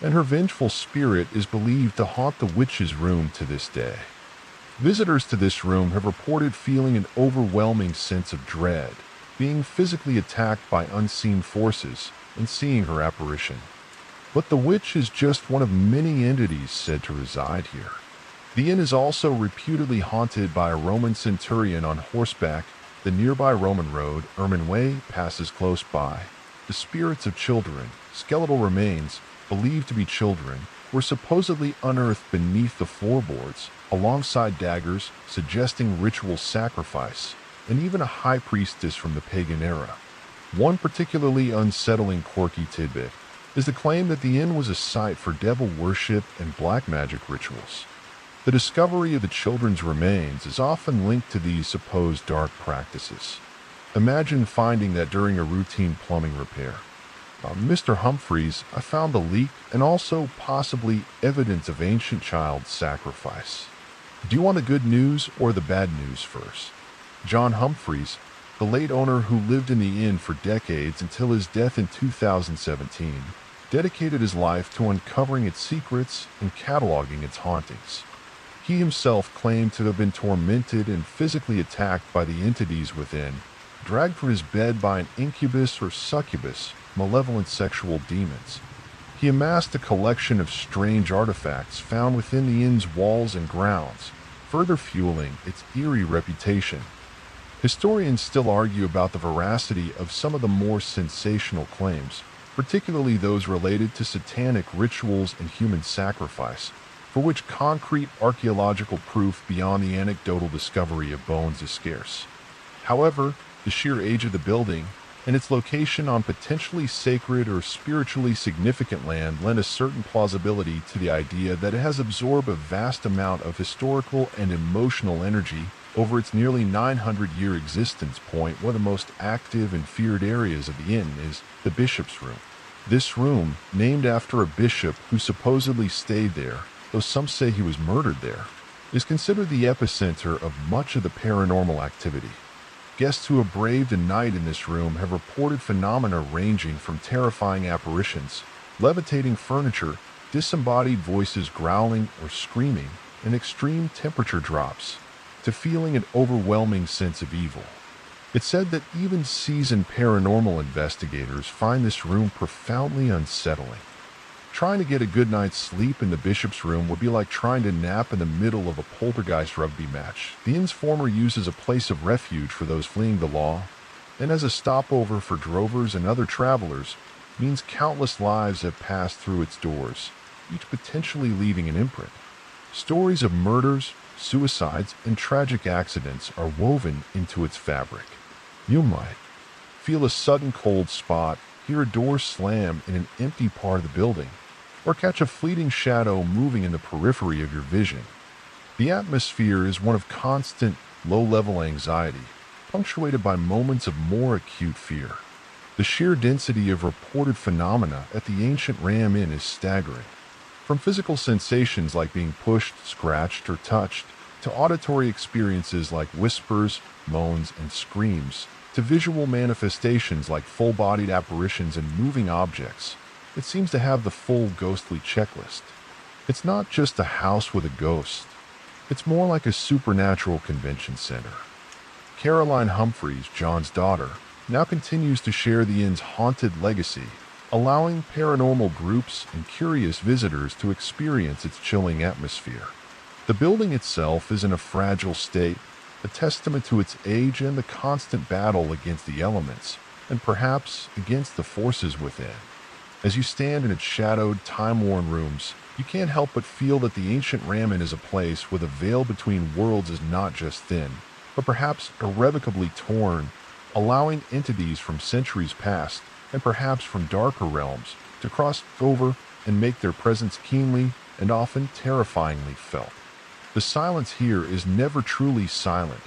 and her vengeful spirit is believed to haunt the witch's room to this day. Visitors to this room have reported feeling an overwhelming sense of dread, being physically attacked by unseen forces, and seeing her apparition. But the witch is just one of many entities said to reside here. The inn is also reputedly haunted by a Roman centurion on horseback. The nearby Roman road, Ermine Way, passes close by. The spirits of children, skeletal remains, believed to be children, were supposedly unearthed beneath the floorboards, alongside daggers suggesting ritual sacrifice, and even a high priestess from the pagan era. One particularly unsettling quirky tidbit is the claim that the inn was a site for devil worship and black magic rituals. The discovery of the children's remains is often linked to these supposed dark practices. Imagine finding that during a routine plumbing repair. Mr. Humphreys, I found a leak and also possibly evidence of ancient child sacrifice. Do you want the good news or the bad news first? John Humphreys, the late owner who lived in the inn for decades until his death in 2017, dedicated his life to uncovering its secrets and cataloging its hauntings. He himself claimed to have been tormented and physically attacked by the entities within, dragged from his bed by an incubus or succubus, malevolent sexual demons. He amassed a collection of strange artifacts found within the inn's walls and grounds, further fueling its eerie reputation. Historians still argue about the veracity of some of the more sensational claims, particularly those related to satanic rituals and human sacrifice, for which concrete archaeological proof beyond the anecdotal discovery of bones is scarce. However, the sheer age of the building and its location on potentially sacred or spiritually significant land lend a certain plausibility to the idea that it has absorbed a vast amount of historical and emotional energy over its nearly 900-year existence. Point. One of the most active and feared areas of the inn is the bishop's room. This room, named after a bishop who supposedly stayed there, though some say he was murdered there, is considered the epicenter of much of the paranormal activity. Guests who have braved a night in this room have reported phenomena ranging from terrifying apparitions, levitating furniture, disembodied voices growling or screaming, and extreme temperature drops, to feeling an overwhelming sense of evil. It's said that even seasoned paranormal investigators find this room profoundly unsettling. Trying to get a good night's sleep in the bishop's room would be like trying to nap in the middle of a poltergeist rugby match. The inn's former use as a place of refuge for those fleeing the law, and as a stopover for drovers and other travelers, means countless lives have passed through its doors, each potentially leaving an imprint. Stories of murders, suicides, and tragic accidents are woven into its fabric. You might feel a sudden cold spot, hear a door slam in an empty part of the building, or catch a fleeting shadow moving in the periphery of your vision. The atmosphere is one of constant, low-level anxiety, punctuated by moments of more acute fear. The sheer density of reported phenomena at the ancient Ram Inn is staggering. From physical sensations like being pushed, scratched, or touched, to auditory experiences like whispers, moans, and screams, to visual manifestations like full-bodied apparitions and moving objects, it seems to have the full ghostly checklist. It's not just a house with a ghost. It's more like a supernatural convention center. Caroline Humphreys, John's daughter, now continues to share the inn's haunted legacy, allowing paranormal groups and curious visitors to experience its chilling atmosphere. The building itself is in a fragile state, a testament to its age and the constant battle against the elements, and perhaps against the forces within. As you stand in its shadowed, time-worn rooms, you can't help but feel that the ancient Ramen is a place where the veil between worlds is not just thin, but perhaps irrevocably torn, allowing entities from centuries past, and perhaps from darker realms, to cross over and make their presence keenly and often terrifyingly felt. The silence here is never truly silent.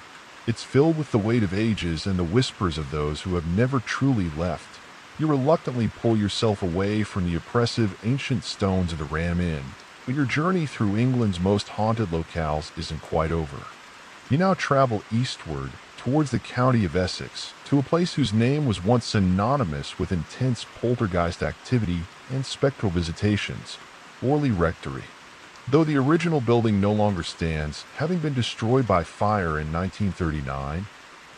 It's filled with the weight of ages and the whispers of those who have never truly left. You reluctantly pull yourself away from the oppressive ancient stones of the Ram Inn, but your journey through England's most haunted locales isn't quite over. You now travel eastward towards the county of Essex, to a place whose name was once synonymous with intense poltergeist activity and spectral visitations, Borley Rectory. Though the original building no longer stands, having been destroyed by fire in 1939,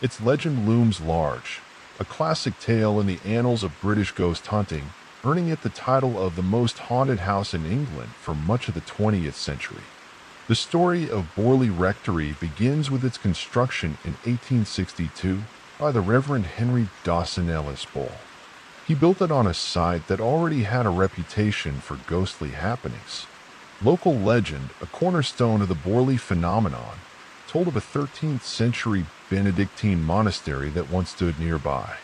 its legend looms large, a classic tale in the annals of British ghost hunting, earning it the title of the most haunted house in England for much of the 20th century. The story of Borley Rectory begins with its construction in 1862 by the Reverend Henry Dawson Ellis Bull. He built it on a site that already had a reputation for ghostly happenings. Local legend, a cornerstone of the Borley phenomenon, told of a 13th century Benedictine monastery that once stood nearby.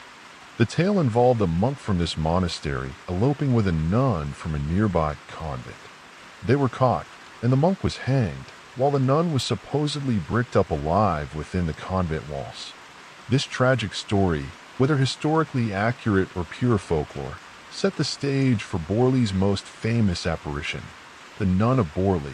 The tale involved a monk from this monastery eloping with a nun from a nearby convent. They were caught, and the monk was hanged, while the nun was supposedly bricked up alive within the convent walls. This tragic story, whether historically accurate or pure folklore, set the stage for Borley's most famous apparition, the Nun of Borley.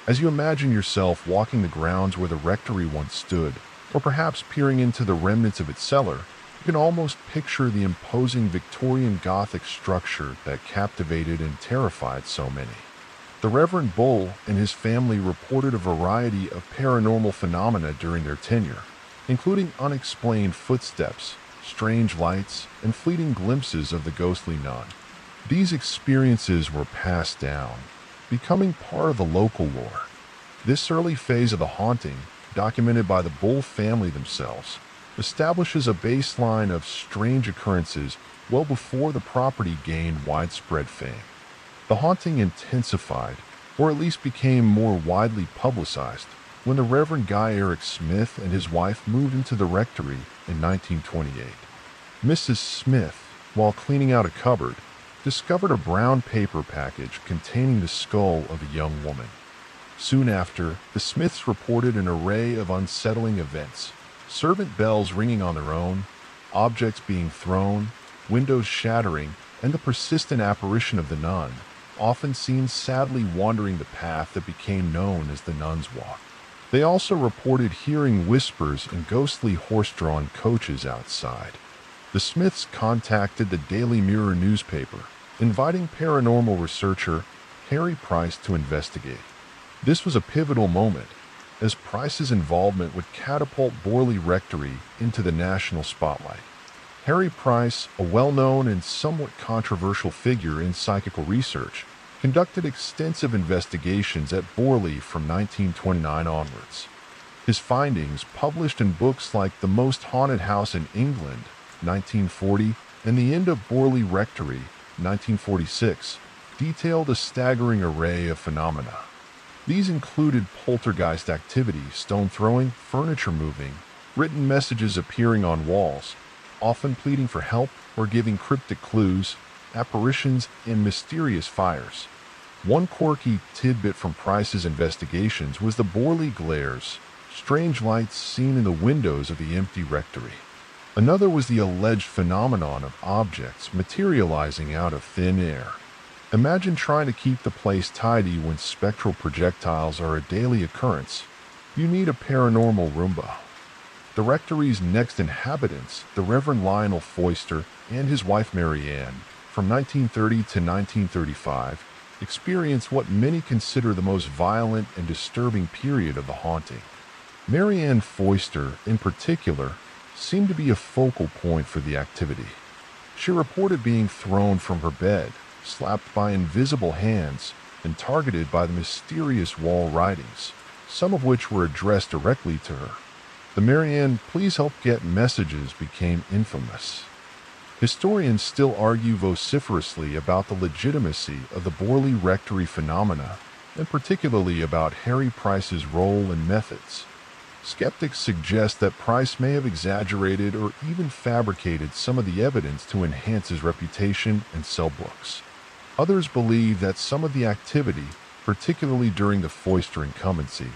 As you imagine yourself walking the grounds where the rectory once stood, or perhaps peering into the remnants of its cellar, you can almost picture the imposing Victorian Gothic structure that captivated and terrified so many. The Reverend Bull and his family reported a variety of paranormal phenomena during their tenure, including unexplained footsteps, strange lights, and fleeting glimpses of the ghostly nun. These experiences were passed down, becoming part of the local lore. This early phase of the haunting, documented by the Bull family themselves, establishes a baseline of strange occurrences well before the property gained widespread fame. The haunting intensified, or at least became more widely publicized, when the Reverend Guy Eric Smith and his wife moved into the rectory in 1928. Mrs. Smith, while cleaning out a cupboard, discovered a brown paper package containing the skull of a young woman. Soon after, the Smiths reported an array of unsettling events, servant bells ringing on their own, objects being thrown, windows shattering, and the persistent apparition of the nun, often seen sadly wandering the path that became known as the Nun's Walk. They also reported hearing whispers and ghostly horse-drawn coaches outside. The Smiths contacted the Daily Mirror newspaper, inviting paranormal researcher Harry Price to investigate. This was a pivotal moment, as Price's involvement would catapult Borley Rectory into the national spotlight. Harry Price, a well-known and somewhat controversial figure in psychical research, conducted extensive investigations at Borley from 1929 onwards. His findings, published in books like The Most Haunted House in England, 1940, and The End of Borley Rectory, 1946, detailed a staggering array of phenomena. These included poltergeist activity, stone throwing, furniture moving, written messages appearing on walls, often pleading for help or giving cryptic clues, apparitions, and mysterious fires. One quirky tidbit from Price's investigations was the Borley glares, strange lights seen in the windows of the empty rectory. Another was the alleged phenomenon of objects materializing out of thin air. Imagine trying to keep the place tidy when spectral projectiles are a daily occurrence. You need a paranormal Roomba. The rectory's next inhabitants, the Reverend Lionel Foister and his wife Mary Ann, from 1930 to 1935, experienced what many consider the most violent and disturbing period of the haunting. Mary Ann Foister, in particular, seemed to be a focal point for the activity. She reported being thrown from her bed, slapped by invisible hands, and targeted by the mysterious wall writings, some of which were addressed directly to her. The Marianne "Please help get" messages became infamous. Historians still argue vociferously about the legitimacy of the Borley Rectory phenomena, and particularly about Harry Price's role and methods. Skeptics suggest that Price may have exaggerated or even fabricated some of the evidence to enhance his reputation and sell books. Others believe that some of the activity, particularly during the Foister incumbency,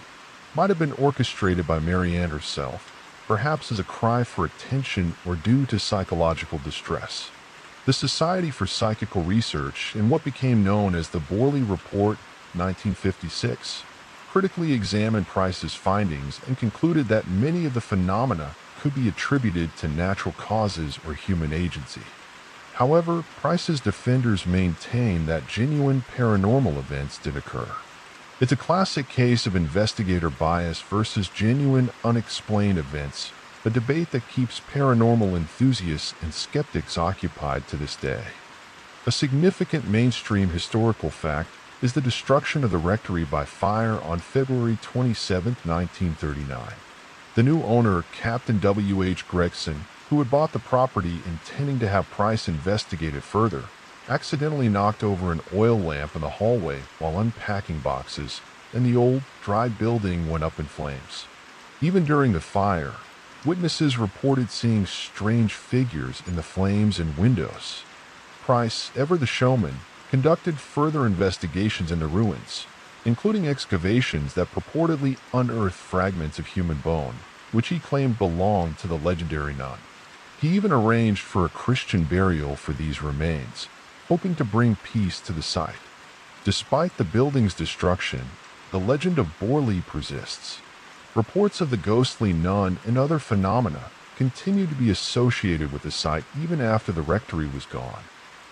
might have been orchestrated by Marianne herself, perhaps as a cry for attention or due to psychological distress. The Society for Psychical Research, in what became known as the Borley Report 1956, critically examined Price's findings and concluded that many of the phenomena could be attributed to natural causes or human agency. However, Price's defenders maintain that genuine paranormal events did occur. It's a classic case of investigator bias versus genuine unexplained events, a debate that keeps paranormal enthusiasts and skeptics occupied to this day. A significant mainstream historical fact is the destruction of the rectory by fire on February 27, 1939. The new owner, Captain W.H. Gregson, who had bought the property intending to have Price investigate it further, accidentally knocked over an oil lamp in the hallway while unpacking boxes, and the old, dry building went up in flames. Even during the fire, witnesses reported seeing strange figures in the flames and windows. Price, ever the showman, conducted further investigations in the ruins, including excavations that purportedly unearthed fragments of human bone, which he claimed belonged to the legendary nun. He even arranged for a Christian burial for these remains, hoping to bring peace to the site. Despite the building's destruction, the legend of Borley persists. Reports of the ghostly nun and other phenomena continue to be associated with the site even after the rectory was gone.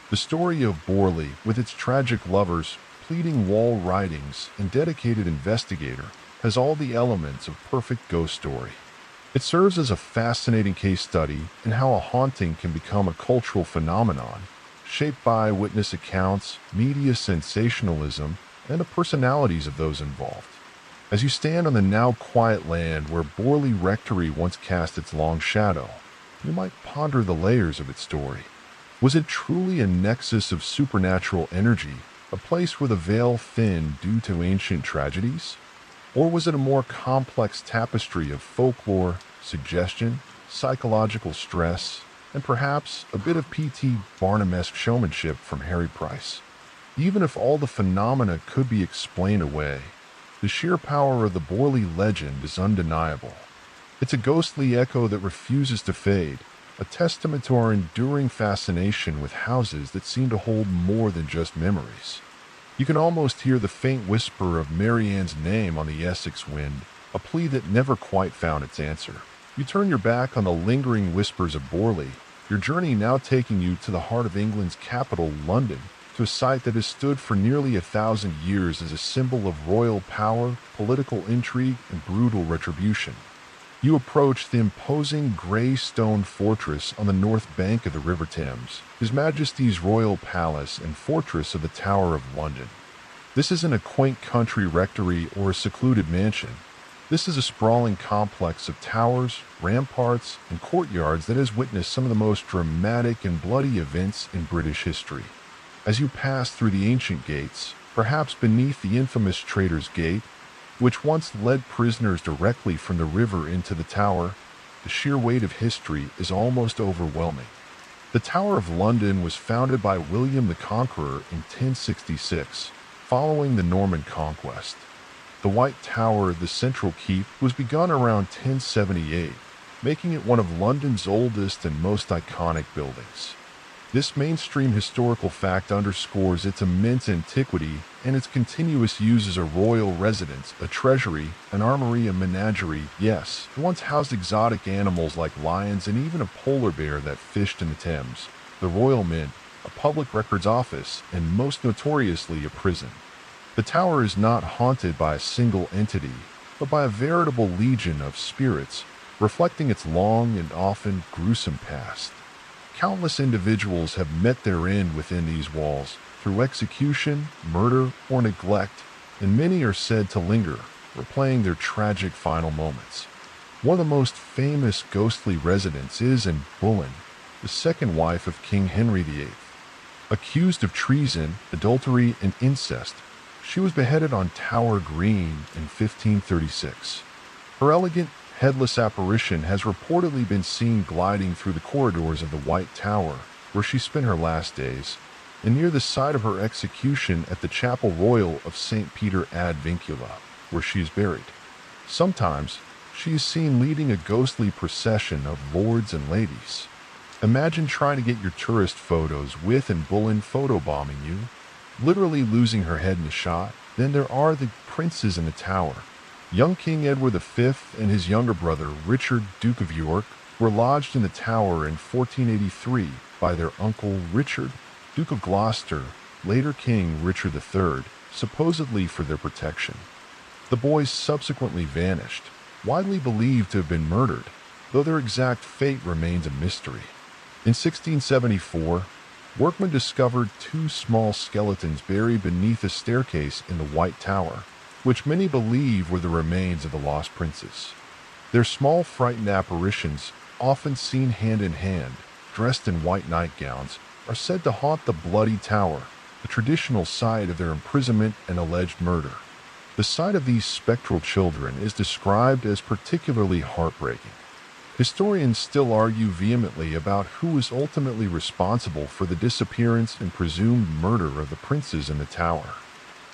The story of Borley, with its tragic lovers, pleading wall writings, and dedicated investigator, has all the elements of perfect ghost story. It serves as a fascinating case study in how a haunting can become a cultural phenomenon, shaped by witness accounts, media sensationalism, and the personalities of those involved. As you stand on the now quiet land where Borley Rectory once cast its long shadow, you might ponder the layers of its story. Was it truly a nexus of supernatural energy, a place where the veil thinned due to ancient tragedies? Or was it a more complex tapestry of folklore, suggestion, psychological stress, and perhaps a bit of P.T. Barnum-esque showmanship from Harry Price? Even if all the phenomena could be explained away, the sheer power of the Borley legend is undeniable. It's a ghostly echo that refuses to fade, a testament to our enduring fascination with houses that seem to hold more than just memories. You can almost hear the faint whisper of Marianne's name on the Essex wind, a plea that never quite found its answer. You turn your back on the lingering whispers of Borley, your journey now taking you to the heart of England's capital, London, to a site that has stood for nearly 1,000 years as a symbol of royal power, political intrigue, and brutal retribution. You approach the imposing grey stone fortress on the north bank of the River Thames, His Majesty's royal palace and fortress of the Tower of London. This isn't a quaint country rectory or a secluded mansion. This is a sprawling complex of towers, ramparts, and courtyards that has witnessed some of the most dramatic and bloody events in British history. As you pass through the ancient gates, perhaps beneath the infamous Traitor's Gate, which once led prisoners directly from the river into the tower, the sheer weight of history is almost overwhelming. The Tower of London was founded by William the Conqueror in 1066, following the Norman conquest. The White Tower, the central keep, was begun around 1078, making it one of London's oldest and most iconic buildings. This mainstream historical fact underscores its immense antiquity and its continuous use as a royal residence, a treasury, an armory, a menagerie. Yes, it once housed exotic animals like lions and even a polar bear that fished in the Thames, the Royal Mint, a public records office, and most notoriously a prison. The tower is not haunted by a single entity, but by a veritable legion of spirits, reflecting its long and often gruesome past. Countless individuals have met their end within these walls through execution, murder, or neglect, and many are said to linger, replaying their tragic final moments. One of the most famous ghostly residents is in Boleyn, the second wife of King Henry VIII. Accused of treason, adultery, and incest, she was beheaded on Tower Green in 1536. Her elegant, headless apparition has reportedly been seen gliding through the corridors of the White Tower, where she spent her last days, and near the site of her execution at the Chapel Royal of St. Peter ad Vincula, where she is buried. Sometimes, she is seen leading a ghostly procession of lords and ladies. Imagine trying to get your tourist photos with and Boleyn photobombing you, literally losing her head in the shot. Then there are the princes in the tower. Young King Edward V and his younger brother Richard, Duke of York, were lodged in the tower in 1483 by their uncle Richard, Duke of Gloucester, later King Richard III, supposedly for their protection. The boys subsequently vanished, widely believed to have been murdered, though their exact fate remains a mystery. In 1674, workmen discovered two small skeletons buried beneath a staircase in the White Tower, which many believe were the remains of the lost princes. Their small, frightened apparitions, often seen hand in hand, dressed in white nightgowns, are said to haunt the Bloody Tower, the traditional site of their imprisonment and alleged murder. The sight of these spectral children is described as particularly heartbreaking. Historians still argue vehemently about who is ultimately responsible for the disappearance and presumed murder of the princes in the tower.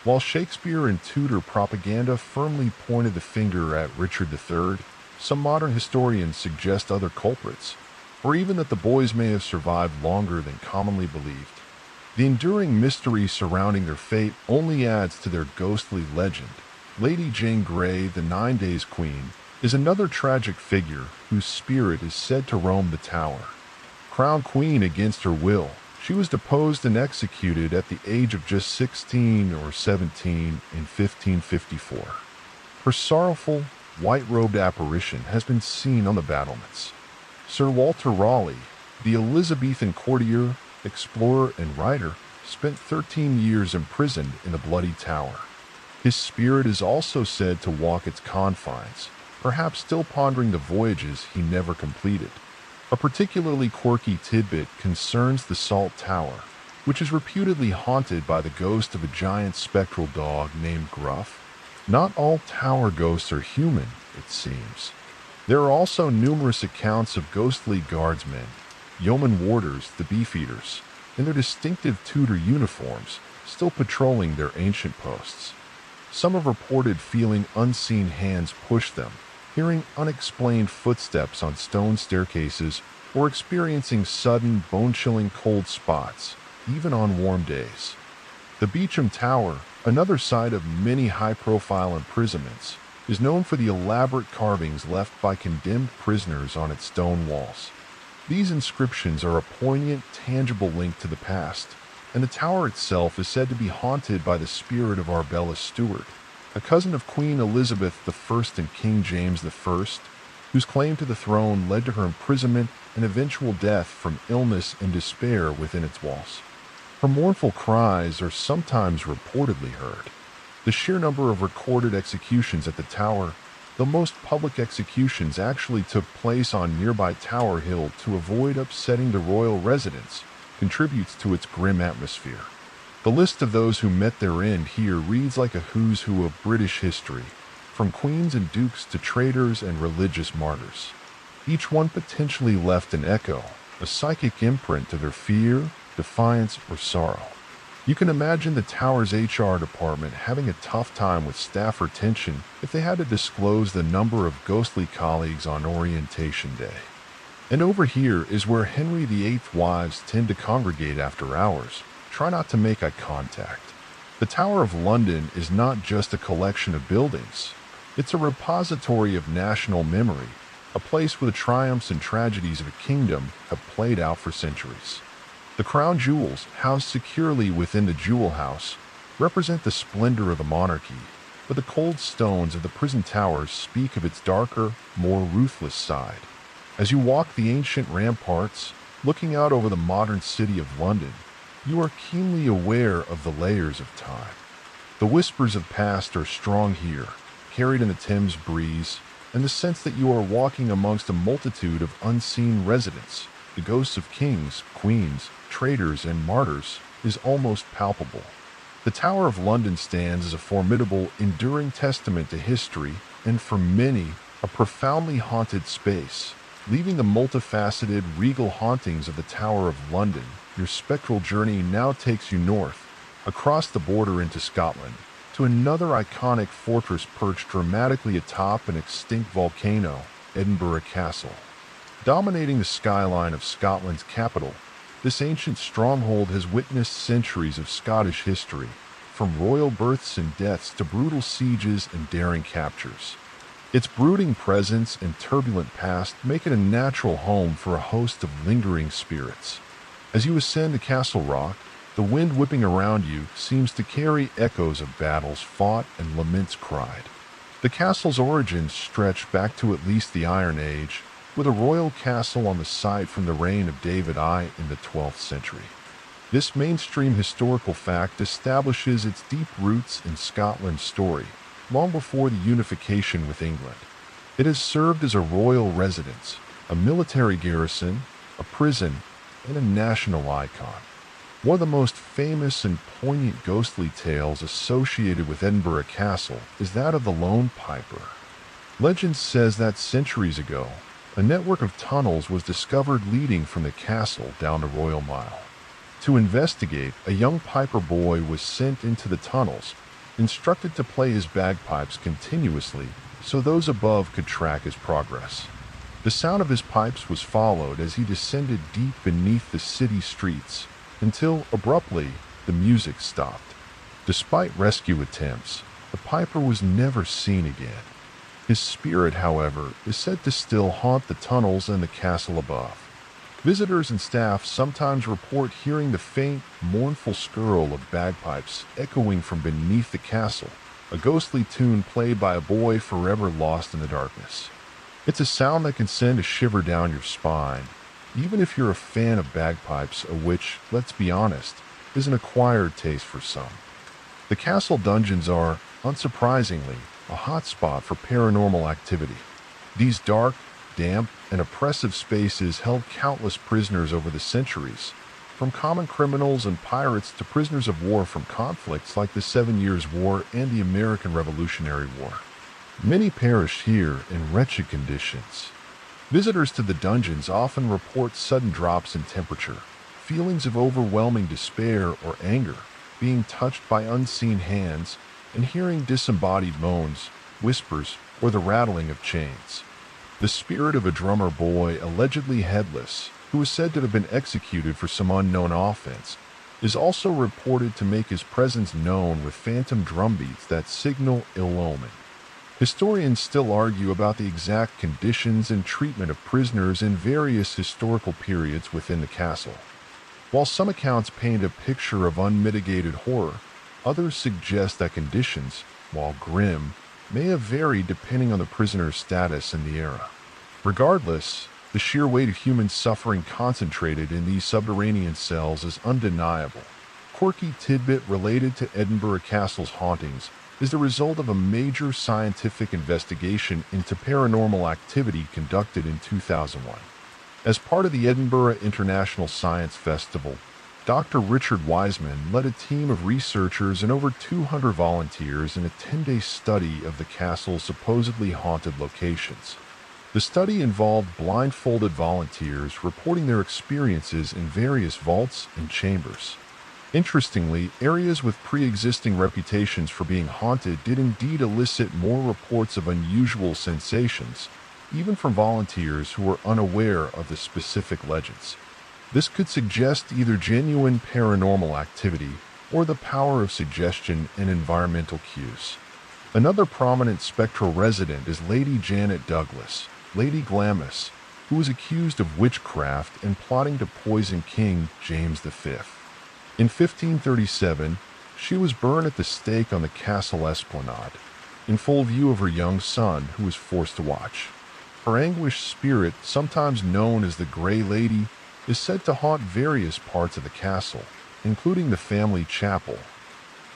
While Shakespeare and Tudor propaganda firmly pointed the finger at Richard III, some modern historians suggest other culprits, or even that the boys may have survived longer than commonly believed. The enduring mystery surrounding their fate only adds to their ghostly legend. Lady Jane Grey, the 9 Days Queen, is another tragic figure whose spirit is said to roam the tower. Crowned queen against her will, she was deposed and executed at the age of just 16 or 17 in 1554. Her sorrowful, white-robed apparition has been seen on the battlements. Sir Walter Raleigh, the Elizabethan courtier, explorer, and writer, spent 13 years imprisoned in the Bloody Tower. His spirit is also said to walk its confines, perhaps still pondering the voyages he never completed. A particularly quirky tidbit concerns the Salt Tower, which is reputedly haunted by the ghost of a giant spectral dog named Gruff. Not all tower ghosts are human, it seems. There are also numerous accounts of ghostly guardsmen, yeoman warders, the Beefeaters, in their distinctive Tudor uniforms, still patrolling their ancient posts. Some have reported feeling unseen hands push them, hearing unexplained footsteps on stone staircases, or experiencing sudden, bone-chilling cold spots, even on warm days. The Beauchamp Tower, another site of many high-profile imprisonments, is known for the elaborate carvings left by condemned prisoners on its stone walls. These inscriptions are a poignant, tangible link to the past, and the tower itself is said to be haunted by the spirit of Arbella Stewart, a cousin of Queen Elizabeth I and King James I, whose claim to the throne led to her imprisonment and eventual death from illness and despair within its walls. Her mournful cries are sometimes reportedly heard. The sheer number of recorded executions at the tower, though most public executions actually took place on nearby Tower Hill to avoid upsetting the royal residence, contributes to its grim atmosphere. The list of those who met their end here reads like a who's who of British history, from queens and dukes to traitors and religious martyrs. Each one potentially left an echo, a psychic imprint of their fear, defiance, or sorrow. You can imagine the tower's HR department having a tough time with staff retention if they had to disclose the number of ghostly colleagues on orientation day. And over here is where Henry VIII's wives tend to congregate after hours. Try not to make eye contact. The Tower of London is not just a collection of buildings. It's a repository of national memory, a place where the triumphs and tragedies of a kingdom have played out for centuries. The crown jewels, housed securely within the jewel house, represent the splendor of the monarchy, but the cold stones of the prison towers speak of its darker, more ruthless side. As you walk the ancient ramparts, looking out over the modern city of London, you are keenly aware of the layers of time. The whispers of past are strong here, carried in the Thames breeze, and the sense that you are walking amongst a multitude of unseen residents, the ghosts of kings, queens, traitors, and martyrs, is almost palpable. The Tower of London stands as a formidable, enduring testament to history and, for many, a profoundly haunted space. Leaving the multifaceted, regal hauntings of the Tower of London, your spectral journey now takes you north, across the border into Scotland, to another iconic fortress perched dramatically atop an extinct volcano, Edinburgh Castle. Dominating the skyline of Scotland's capital, this ancient stronghold has witnessed centuries of Scottish history, from royal births and deaths to brutal sieges and daring captures. Its brooding presence and turbulent past make it a natural home for a host of lingering spirits. As you ascend to Castle Rock, the wind whipping around you seems to carry echoes of battles fought and laments cried. The castle's origins stretch back to at least the Iron Age, with a royal castle on the site from the reign of David I in the 12th century. This mainstream historical fact establishes its deep roots in Scotland's story, long before the unification with England. It has served as a royal residence, a military garrison, a prison, and a national icon. One of the most famous and poignant ghostly tales associated with Edinburgh Castle is that of the Lone Piper. Legend says that centuries ago, a network of tunnels was discovered leading from the castle down to Royal Mile. To investigate, a young piper boy was sent into the tunnels, instructed to play his bagpipes continuously so those above could track his progress. The sound of his pipes was followed as he descended deep beneath the city streets until, abruptly, the music stopped. Despite rescue attempts, the piper was never seen again. His spirit, however, is said to still haunt the tunnels and the castle above. Visitors and staff sometimes report hearing the faint, mournful skirl of bagpipes echoing from beneath the castle, a ghostly tune played by a boy forever lost in the darkness. It's a sound that can send a shiver down your spine, even if you're a fan of bagpipes, which, let's be honest, is an acquired taste for some. The castle dungeons are, unsurprisingly, a hotspot for paranormal activity. These dark, damp, and oppressive spaces held countless prisoners over the centuries, from common criminals and pirates to prisoners of war from conflicts like the 7 Years' War and the American Revolutionary War. Many perished here in wretched conditions. Visitors to the dungeons often report sudden drops in temperature, feelings of overwhelming despair or anger, being touched by unseen hands, and hearing disembodied moans, whispers, or the rattling of chains. The spirit of a drummer boy, allegedly headless, who is said to have been executed for some unknown offense, is also reported to make his presence known with phantom drumbeats that signal ill omen. Historians still argue about the exact conditions and treatment of prisoners in various historical periods within the castle. While some accounts paint a picture of unmitigated horror, others suggest that conditions, while grim, may have varied depending on the prisoner's status in the era. Regardless, the sheer weight of human suffering concentrated in these subterranean cells is undeniable. Quirky tidbit related to Edinburgh Castle's hauntings is the result of a major scientific investigation into paranormal activity conducted in 2001. As part of the Edinburgh International Science Festival, Dr. Richard Wiseman led a team of researchers and over 200 volunteers in a 10-day study of the castle's supposedly haunted locations. The study involved blindfolded volunteers reporting their experiences in various vaults and chambers. Interestingly, areas with pre-existing reputations for being haunted did indeed elicit more reports of unusual sensations, even from volunteers who were unaware of the specific legends. This could suggest either genuine paranormal activity or the power of suggestion and environmental cues. Another prominent spectral resident is Lady Janet Douglas, Lady Glamis, who was accused of witchcraft and plotting to poison King James V. In 1537, she was burned at the stake on the castle esplanade, in full view of her young son, who was forced to watch. Her anguished spirit, sometimes known as the Grey Lady, is said to haunt various parts of the castle, including the family chapel.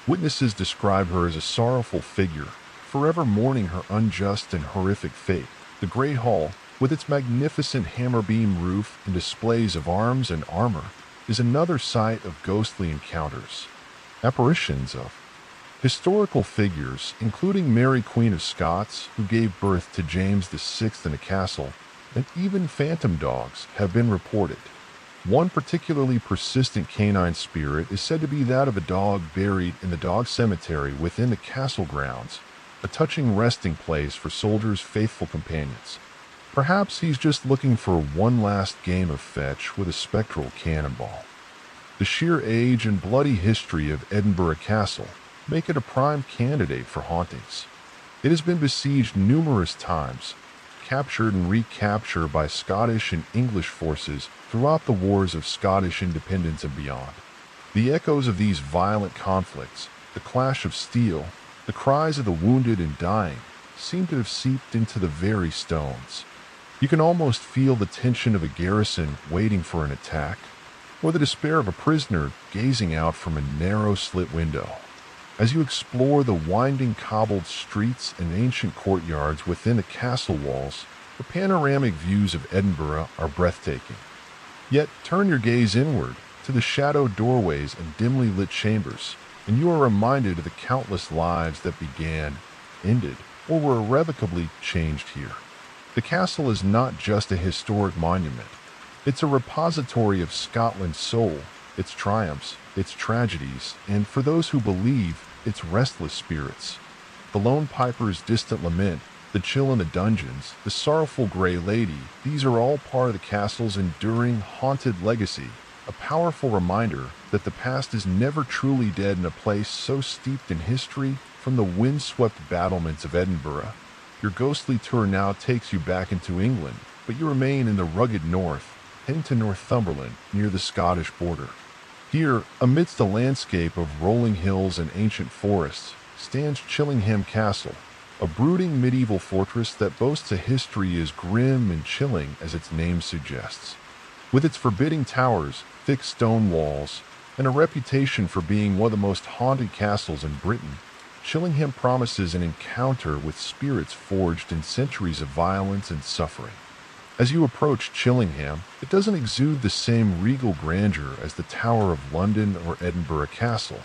Witnesses describe her as a sorrowful figure, forever mourning her unjust and horrific fate. The Great Hall, with its magnificent hammer-beam roof and displays of arms and armor, is another site of ghostly encounters. Apparitions of historical figures, including Mary Queen of Scots, who gave birth to James VI in a castle, and even phantom dogs have been reported. One particularly persistent canine spirit is said to be that of a dog buried in the dog cemetery within the castle grounds, a touching resting place for soldiers' faithful companions. Perhaps he's just looking for one last game of fetch with a spectral cannonball. The sheer age and bloody history of Edinburgh Castle make it a prime candidate for hauntings. It has been besieged numerous times, captured and recaptured by Scottish and English forces throughout the wars of Scottish independence and beyond. The echoes of these violent conflicts, the clash of steel, the cries of the wounded and dying, seem to have seeped into the very stones. You can almost feel the tension of a garrison waiting for an attack, or the despair of a prisoner gazing out from a narrow slit window. As you explore the winding cobbled streets and ancient courtyards within the castle walls, the panoramic views of Edinburgh are breathtaking. Yet turn your gaze inward to the shadowed doorways and dimly lit chambers, and you are reminded of the countless lives that began, ended, or were irrevocably changed here. The castle is not just a historic monument. It's a repository of Scotland's soul, its triumphs, its tragedies, and for those who believe, its restless spirits. The lone piper's distant lament, the chill in the dungeons, the sorrowful Grey Lady, these are all part of the castle's enduring, haunted legacy, a powerful reminder that the past is never truly dead in a place so steeped in history. From the windswept battlements of Edinburgh, your ghostly tour now takes you back into England, but you remain in the rugged north, heading to Northumberland, near the Scottish border. Here, amidst a landscape of rolling hills and ancient forests, stands Chillingham Castle, a brooding medieval fortress that boasts a history as grim and chilling as its name suggests. With its forbidding towers, thick stone walls, and a reputation for being one of the most haunted castles in Britain, Chillingham promises an encounter with spirits forged in centuries of violence and suffering. As you approach Chillingham, it doesn't exude the same regal grandeur as the Tower of London or Edinburgh Castle.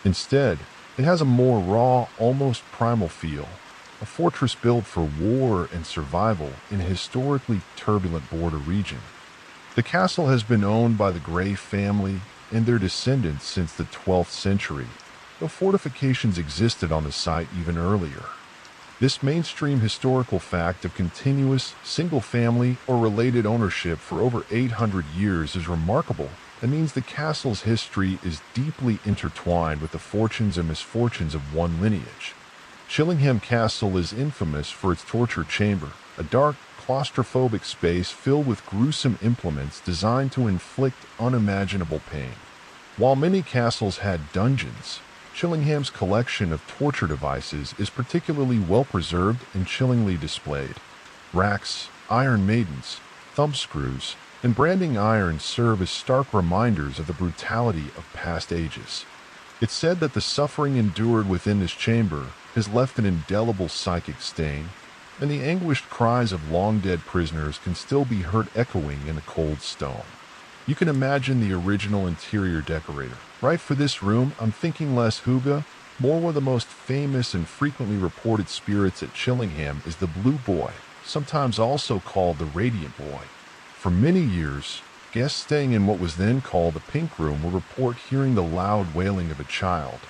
Instead, it has a more raw, almost primal feel, a fortress built for war and survival in a historically turbulent border region. The castle has been owned by the Grey family and their descendants since the 12th century, though fortifications existed on the site even earlier. This mainstream historical fact of continuous, single-family or related ownership for over 800 years is remarkable and means the castle's history is deeply intertwined with the fortunes and misfortunes of one lineage. Chillingham Castle is infamous for its torture chamber, a dark, claustrophobic space filled with gruesome implements designed to inflict unimaginable pain. While many castles had dungeons, Chillingham's collection of torture devices is particularly well preserved and chillingly displayed. Racks, iron maidens, thumbscrews, and branding irons serve as stark reminders of the brutality of past ages. It's said that the suffering endured within this chamber has left an indelible psychic stain, and the anguished cries of long-dead prisoners can still be heard echoing in the cold stone. You can imagine the original interior decorator. Right for this room, I'm thinking less Huga, more one of the most famous and frequently reported spirits at Chillingham is the Blue Boy, sometimes also called the Radiant Boy. For many years, guests staying in what was then called the Pink Room will report hearing the loud wailing of a child,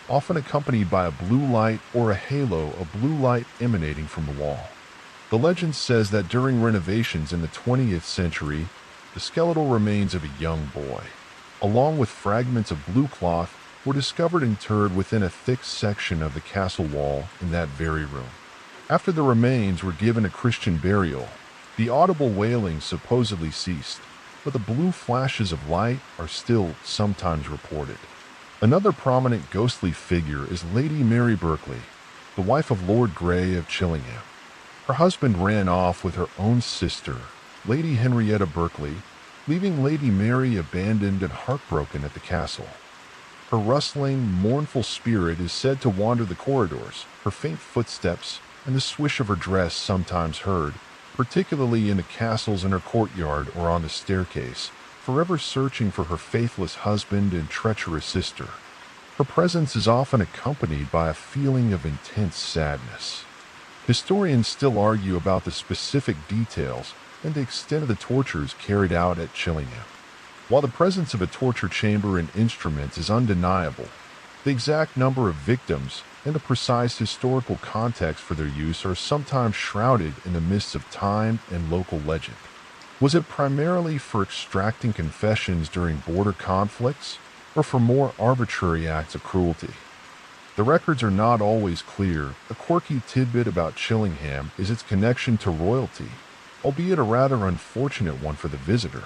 often accompanied by a blue light or a halo of blue light emanating from the wall. The legend says that during renovations in the 20th century, the skeletal remains of a young boy, along with fragments of blue cloth, were discovered interred within a thick section of the castle wall in that very room. After the remains were given a Christian burial, the audible wailing supposedly ceased, but the blue flashes of light are still sometimes reported. Another prominent ghostly figure is Lady Mary Berkeley, the wife of Lord Grey of Chillingham. Her husband ran off with her own sister, Lady Henrietta Berkeley, leaving Lady Mary abandoned and heartbroken at the castle. Her rustling, mournful spirit is said to wander the corridors, her faint footsteps and the swish of her dress sometimes heard, particularly in the castle's inner courtyard or on the staircase, forever searching for her faithless husband and treacherous sister. Her presence is often accompanied by a feeling of intense sadness. Historians still argue about the specific details and the extent of the tortures carried out at Chillingham. While the presence of a torture chamber and instruments is undeniable, the exact number of victims and the precise historical context for their use are sometimes shrouded in the mists of time and local legend. Was it primarily for extracting confessions during border conflicts, or for more arbitrary acts of cruelty? The records are not always clear. A quirky tidbit about Chillingham is its connection to royalty, albeit a rather unfortunate one for the visitor.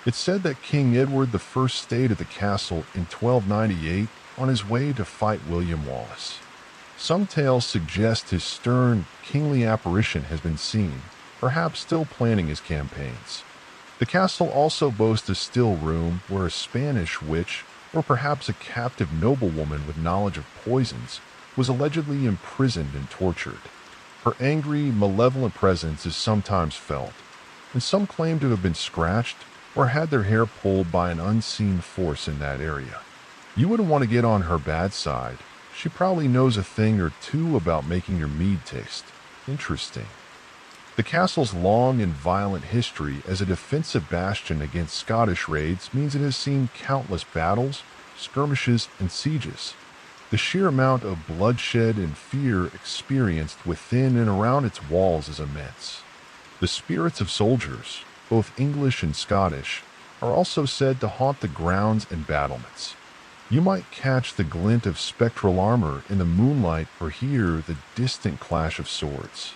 It's said that King Edward I stayed at the castle in 1298 on his way to fight William Wallace. Some tales suggest his stern, kingly apparition has been seen, perhaps still planning his campaigns. The castle also boasts a still room where a Spanish witch, or perhaps a captive noblewoman with knowledge of poisons, was allegedly imprisoned and tortured. Her angry, malevolent presence is sometimes felt, and some claim to have been scratched or had their hair pulled by an unseen force in that area. You wouldn't want to get on her bad side. She probably knows a thing or two about making your mead taste. Interesting. The castle's long and violent history as a defensive bastion against Scottish raids means it has seen countless battles, skirmishes, and sieges. The sheer amount of bloodshed and fear experienced within and around its walls is immense. The spirits of soldiers, both English and Scottish, are also said to haunt the grounds and battlements. You might catch the glint of spectral armor in the moonlight or hear the distant clash of swords.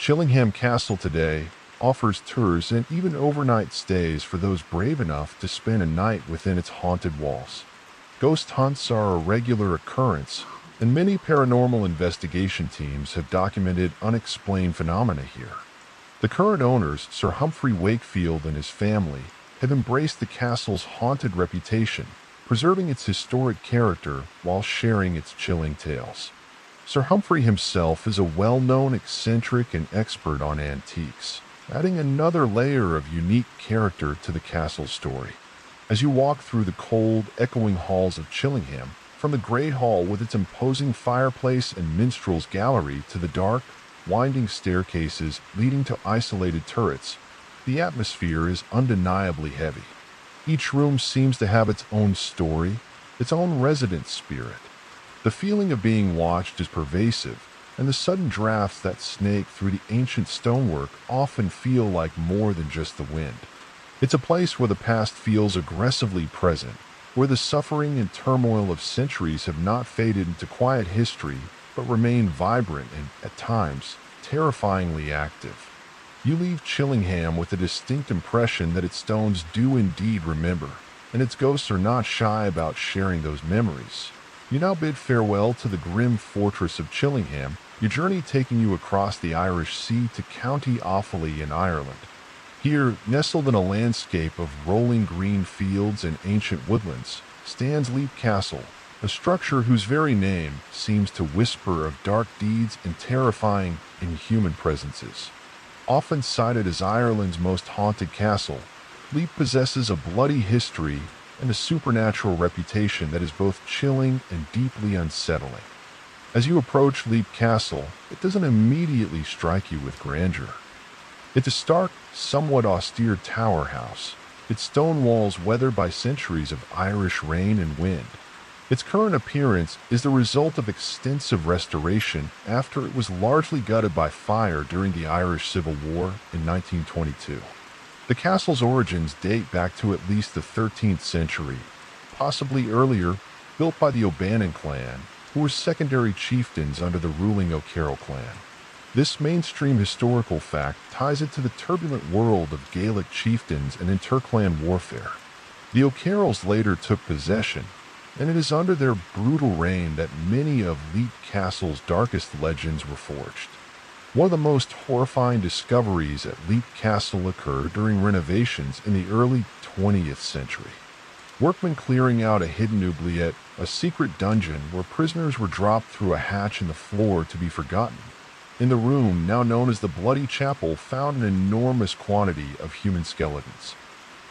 Chillingham Castle today offers tours and even overnight stays for those brave enough to spend a night within its haunted walls. Ghost hunts are a regular occurrence, and many paranormal investigation teams have documented unexplained phenomena here. The current owners, Sir Humphrey Wakefield and his family, have embraced the castle's haunted reputation, preserving its historic character while sharing its chilling tales. Sir Humphrey himself is a well-known eccentric and expert on antiques, adding another layer of unique character to the castle's story. As you walk through the cold, echoing halls of Chillingham, from the Great Hall with its imposing fireplace and minstrel's gallery to the dark, winding staircases leading to isolated turrets, the atmosphere is undeniably heavy. Each room seems to have its own story, its own resident spirit. The feeling of being watched is pervasive, and the sudden drafts that snake through the ancient stonework often feel like more than just the wind. It's a place where the past feels aggressively present, where the suffering and turmoil of centuries have not faded into quiet history, but remain vibrant and, at times, terrifyingly active. You leave Chillingham with a distinct impression that its stones do indeed remember, and its ghosts are not shy about sharing those memories. You now bid farewell to the grim fortress of Chillingham, your journey taking you across the Irish Sea to County Offaly in Ireland. Here, nestled in a landscape of rolling green fields and ancient woodlands, stands Leap Castle, a structure whose very name seems to whisper of dark deeds and terrifying, inhuman presences. Often cited as Ireland's most haunted castle, Leap possesses a bloody history and a supernatural reputation that is both chilling and deeply unsettling. As you approach Leap Castle, it doesn't immediately strike you with grandeur. It's a stark, somewhat austere tower house, its stone walls weathered by centuries of Irish rain and wind. Its current appearance is the result of extensive restoration after it was largely gutted by fire during the Irish Civil War in 1922. The castle's origins date back to at least the 13th century, possibly earlier, built by the O'Bannon clan, who were secondary chieftains under the ruling O'Carroll clan. This mainstream historical fact ties it to the turbulent world of Gaelic chieftains and interclan warfare. The O'Carrolls later took possession, and it is under their brutal reign that many of Leap Castle's darkest legends were forged. One of the most horrifying discoveries at Leap Castle occurred during renovations in the early 20th century. Workmen clearing out a hidden oubliette, a secret dungeon where prisoners were dropped through a hatch in the floor to be forgotten. In the room, now known as the Bloody Chapel, found an enormous quantity of human skeletons.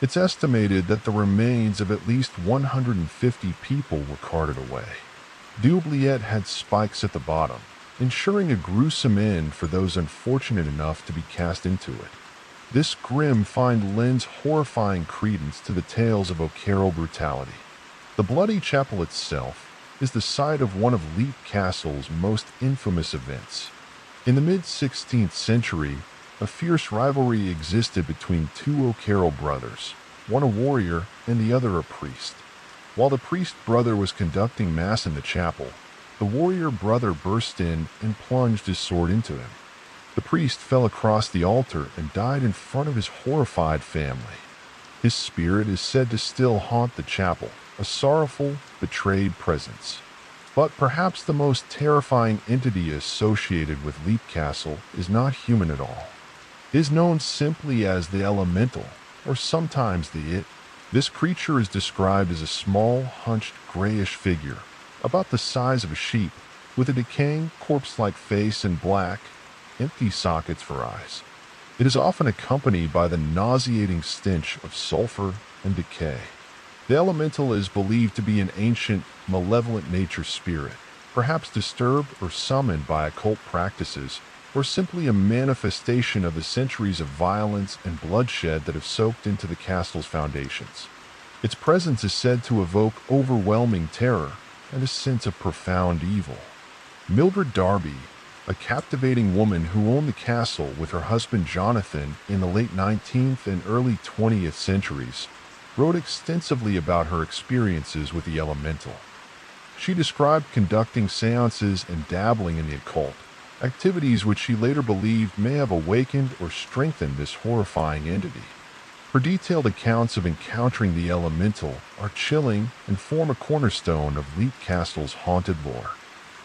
It's estimated that the remains of at least 150 people were carted away. The oubliette had spikes at the bottom, ensuring a gruesome end for those unfortunate enough to be cast into it. This grim find lends horrifying credence to the tales of O'Carroll brutality. The Bloody Chapel itself is the site of one of Leap Castle's most infamous events. In the mid-16th century, a fierce rivalry existed between two O'Carroll brothers, one a warrior and the other a priest. While the priest brother was conducting mass in the chapel, the warrior brother burst in and plunged his sword into him. The priest fell across the altar and died in front of his horrified family. His spirit is said to still haunt the chapel, a sorrowful, betrayed presence. But perhaps the most terrifying entity associated with Leap Castle is not human at all. It is known simply as the Elemental, or sometimes the It. This creature is described as a small, hunched, grayish figure, about the size of a sheep, with a decaying, corpse-like face and black, empty sockets for eyes. It is often accompanied by the nauseating stench of sulfur and decay. The elemental is believed to be an ancient, malevolent nature spirit, perhaps disturbed or summoned by occult practices, or simply a manifestation of the centuries of violence and bloodshed that have soaked into the castle's foundations. Its presence is said to evoke overwhelming terror and a sense of profound evil. Mildred Darby, a captivating woman who owned the castle with her husband Jonathan in the late 19th and early 20th centuries, wrote extensively about her experiences with the elemental. She described conducting seances and dabbling in the occult, activities which she later believed may have awakened or strengthened this horrifying entity. Her detailed accounts of encountering the elemental are chilling and form a cornerstone of Leap Castle's haunted lore.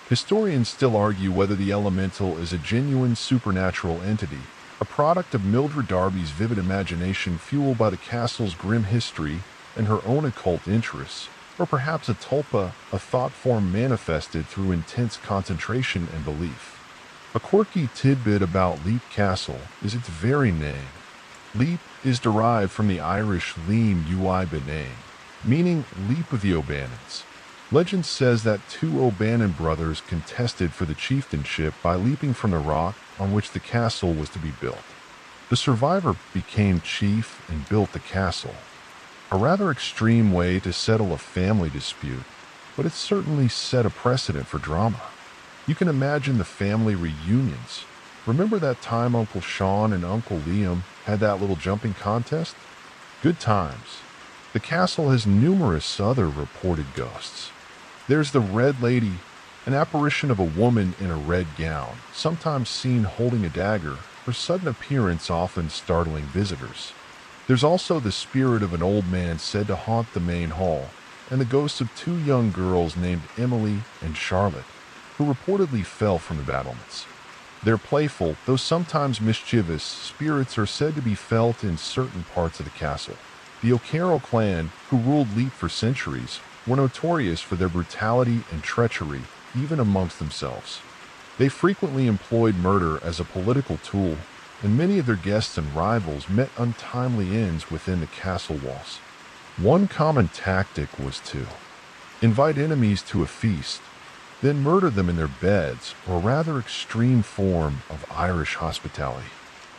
Historians still argue whether the elemental is a genuine supernatural entity, a product of Mildred Darby's vivid imagination fueled by the castle's grim history and her own occult interests, or perhaps a tulpa, a thought form manifested through intense concentration and belief. A quirky tidbit about Leap Castle is its very name. Leap is derived from the Irish Lean Ui Benaim, meaning Leap of the O'Bannons. Legend says that two O'Bannon brothers contested for the chieftainship by leaping from the rock on which the castle was to be built. The survivor became chief and built the castle. A rather extreme way to settle a family dispute, but it certainly set a precedent for drama. You can imagine the family reunions. Remember that time Uncle Sean and Uncle Liam had that little jumping contest? Good times. The castle has numerous other reported ghosts. There's the Red Lady, an apparition of a woman in a red gown, sometimes seen holding a dagger, her sudden appearance often startling visitors. There's also the spirit of an old man said to haunt the main hall, and the ghosts of two young girls named Emily and Charlotte, who reportedly fell from the battlements. Their playful, though sometimes mischievous, spirits are said to be felt in certain parts of the castle. The O'Carroll clan, who ruled Leap for centuries, were notorious for their brutality and treachery, even amongst themselves. They frequently employed murder as a political tool, and many of their guests and rivals met untimely ends within the castle walls. One common tactic was to invite enemies to a feast, then murder them in their beds, or a rather extreme form of Irish hospitality.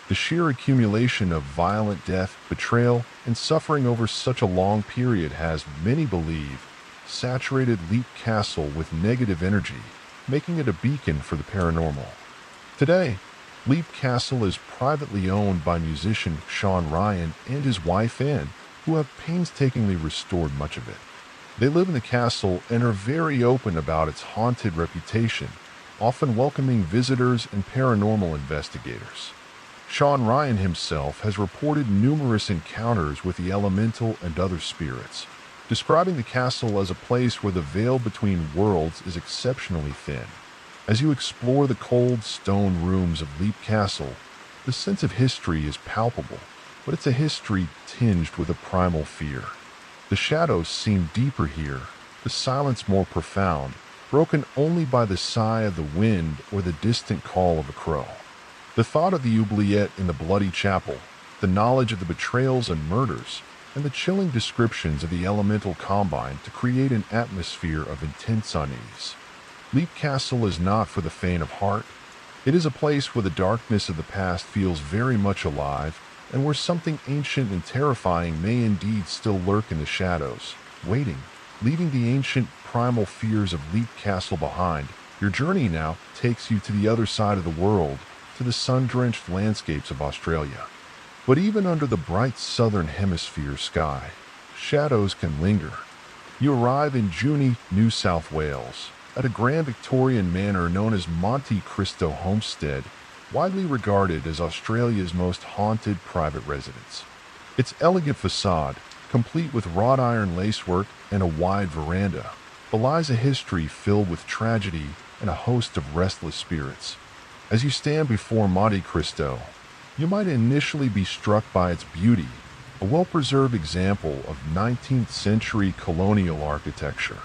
The sheer accumulation of violent death, betrayal, and suffering over such a long period has, many believe, saturated Leap Castle with negative energy, making it a beacon for the paranormal. Today, Leap Castle is privately owned by musician Sean Ryan and his wife Anne, who have painstakingly restored much of it. They live in the castle and are very open about its haunted reputation, often welcoming visitors and paranormal investigators. Sean Ryan himself has reported numerous encounters with the elemental and other spirits, describing the castle as a place where the veil between worlds is exceptionally thin. As you explore the cold stone rooms of Leap Castle, the sense of history is palpable, but it's a history tinged with a primal fear. The shadows seem deeper here, the silence more profound, broken only by the sigh of the wind or the distant call of a crow. The thought of the oubliette in the bloody chapel, the knowledge of the betrayals and murders, and the chilling descriptions of the elemental combine to create an atmosphere of intense unease. Leap Castle is not for the faint of heart. It is a place where the darkness of the past feels very much alive, and where something ancient and terrifying may indeed still lurk in the shadows, waiting. Leaving the ancient, primal fears of Leap Castle behind, your journey now takes you to the other side of the world, to the sun-drenched landscapes of Australia. But even under the bright southern hemisphere sky, shadows can linger. You arrive in Junee, New South Wales, at a grand Victorian manor known as Monte Cristo Homestead, widely regarded as Australia's most haunted private residence. Its elegant facade, complete with wrought iron lacework and a wide veranda, belies a history filled with tragedy and a host of restless spirits. As you stand before Monte Cristo, you might initially be struck by its beauty, a well-preserved example of 19th century colonial architecture.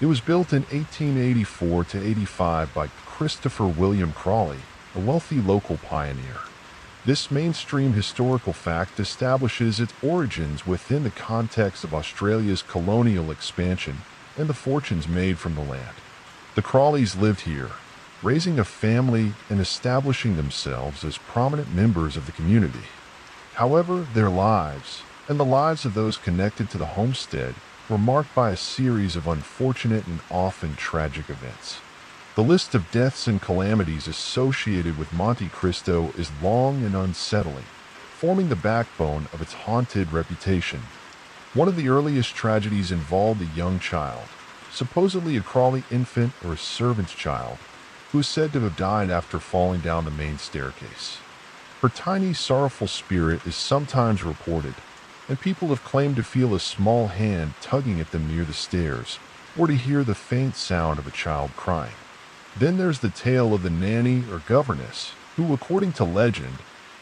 It was built in 1884 to 85 by Christopher William Crawley, a wealthy local pioneer. This mainstream historical fact establishes its origins within the context of Australia's colonial expansion and the fortunes made from the land. The Crawleys lived here, raising a family and establishing themselves as prominent members of the community. However, their lives, and the lives of those connected to the homestead, were marked by a series of unfortunate and often tragic events. The list of deaths and calamities associated with Monte Cristo is long and unsettling, forming the backbone of its haunted reputation. One of the earliest tragedies involved a young child, supposedly a Crawley infant or a servant's child, who is said to have died after falling down the main staircase. Her tiny, sorrowful spirit is sometimes reported, and people have claimed to feel a small hand tugging at them near the stairs, or to hear the faint sound of a child crying. Then there's the tale of the nanny or governess, who, according to legend,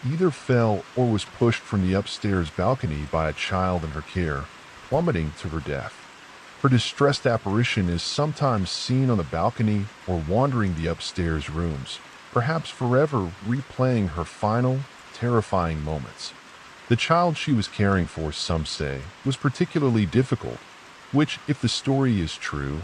either fell or was pushed from the upstairs balcony by a child in her care, plummeting to her death. Her distressed apparition is sometimes seen on the balcony or wandering the upstairs rooms, perhaps forever replaying her final, terrifying moments. The child she was caring for, some say, was particularly difficult, which, if the story is true,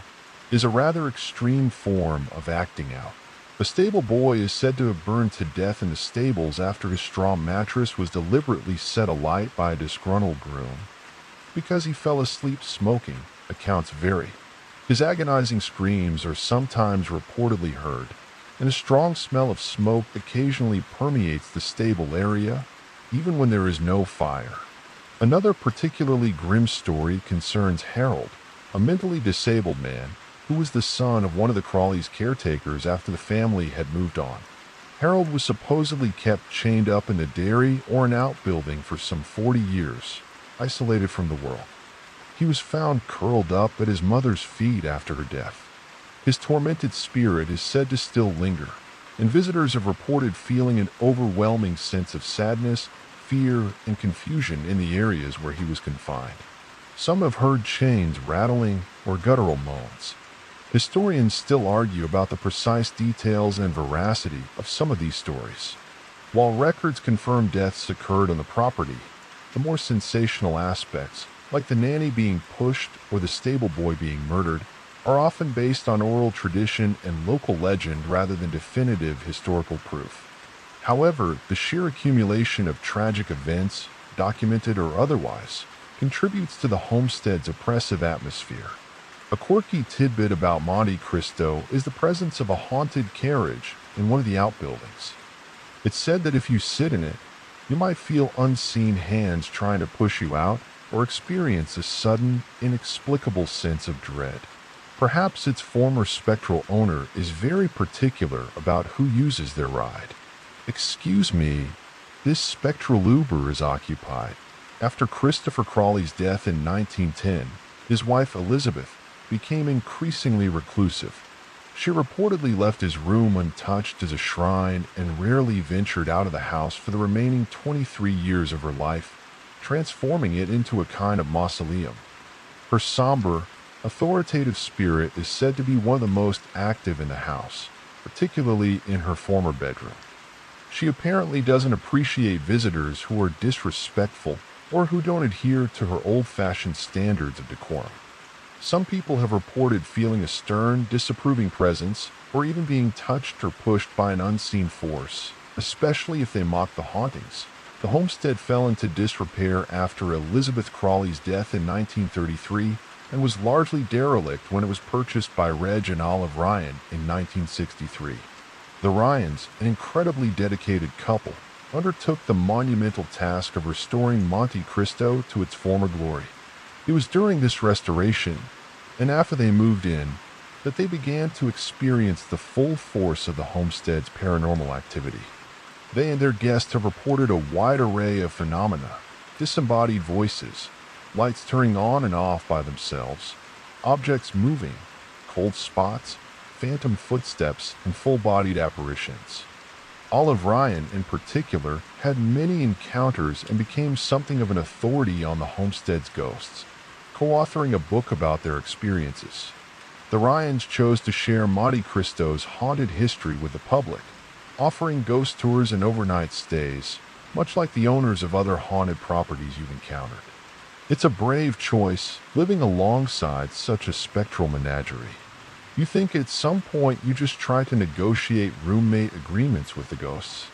is a rather extreme form of acting out. A stable boy is said to have burned to death in the stables after his straw mattress was deliberately set alight by a disgruntled groom. Because he fell asleep smoking, accounts vary. His agonizing screams are sometimes reportedly heard, and a strong smell of smoke occasionally permeates the stable area, even when there is no fire. Another particularly grim story concerns Harold, a mentally disabled man who was the son of one of the Crawleys' caretakers after the family had moved on. Harold was supposedly kept chained up in the dairy or an outbuilding for some 40 years, isolated from the world. He was found curled up at his mother's feet after her death. His tormented spirit is said to still linger, and visitors have reported feeling an overwhelming sense of sadness, fear, and confusion in the areas where he was confined. Some have heard chains rattling or guttural moans. Historians still argue about the precise details and veracity of some of these stories. While records confirm deaths occurred on the property, the more sensational aspects, like the nanny being pushed or the stable boy being murdered, are often based on oral tradition and local legend rather than definitive historical proof. However, the sheer accumulation of tragic events, documented or otherwise, contributes to the homestead's oppressive atmosphere. A quirky tidbit about Monte Cristo is the presence of a haunted carriage in one of the outbuildings. It's said that if you sit in it, you might feel unseen hands trying to push you out or experience a sudden, inexplicable sense of dread. Perhaps its former spectral owner is very particular about who uses their ride. "Excuse me, this spectral Uber is occupied." After Christopher Crawley's death in 1910, His wife, Elizabeth, became increasingly reclusive. She reportedly left his room untouched as a shrine and rarely ventured out of the house for the remaining 23 years of her life, transforming it into a kind of mausoleum. Her somber, authoritative spirit is said to be one of the most active in the house, particularly in her former bedroom. She apparently doesn't appreciate visitors who are disrespectful or who don't adhere to her old-fashioned standards of decorum. Some people have reported feeling a stern, disapproving presence, or even being touched or pushed by an unseen force, especially if they mock the hauntings. The homestead fell into disrepair after Elizabeth Crawley's death in 1933 and was largely derelict when it was purchased by Reg and Olive Ryan in 1963. The Ryans, an incredibly dedicated couple, undertook the monumental task of restoring Monte Cristo to its former glory. It was during this restoration, and after they moved in, that they began to experience the full force of the homestead's paranormal activity. They and their guests have reported a wide array of phenomena: disembodied voices, lights turning on and off by themselves, objects moving, cold spots, phantom footsteps, and full-bodied apparitions. Olive Ryan, in particular, had many encounters and became something of an authority on the homestead's ghosts, co-authoring a book about their experiences. The Ryans chose to share Monte Cristo's haunted history with the public, offering ghost tours and overnight stays, much like the owners of other haunted properties you've encountered. It's a brave choice, living alongside such a spectral menagerie. You think at some point you just try to negotiate roommate agreements with the ghosts.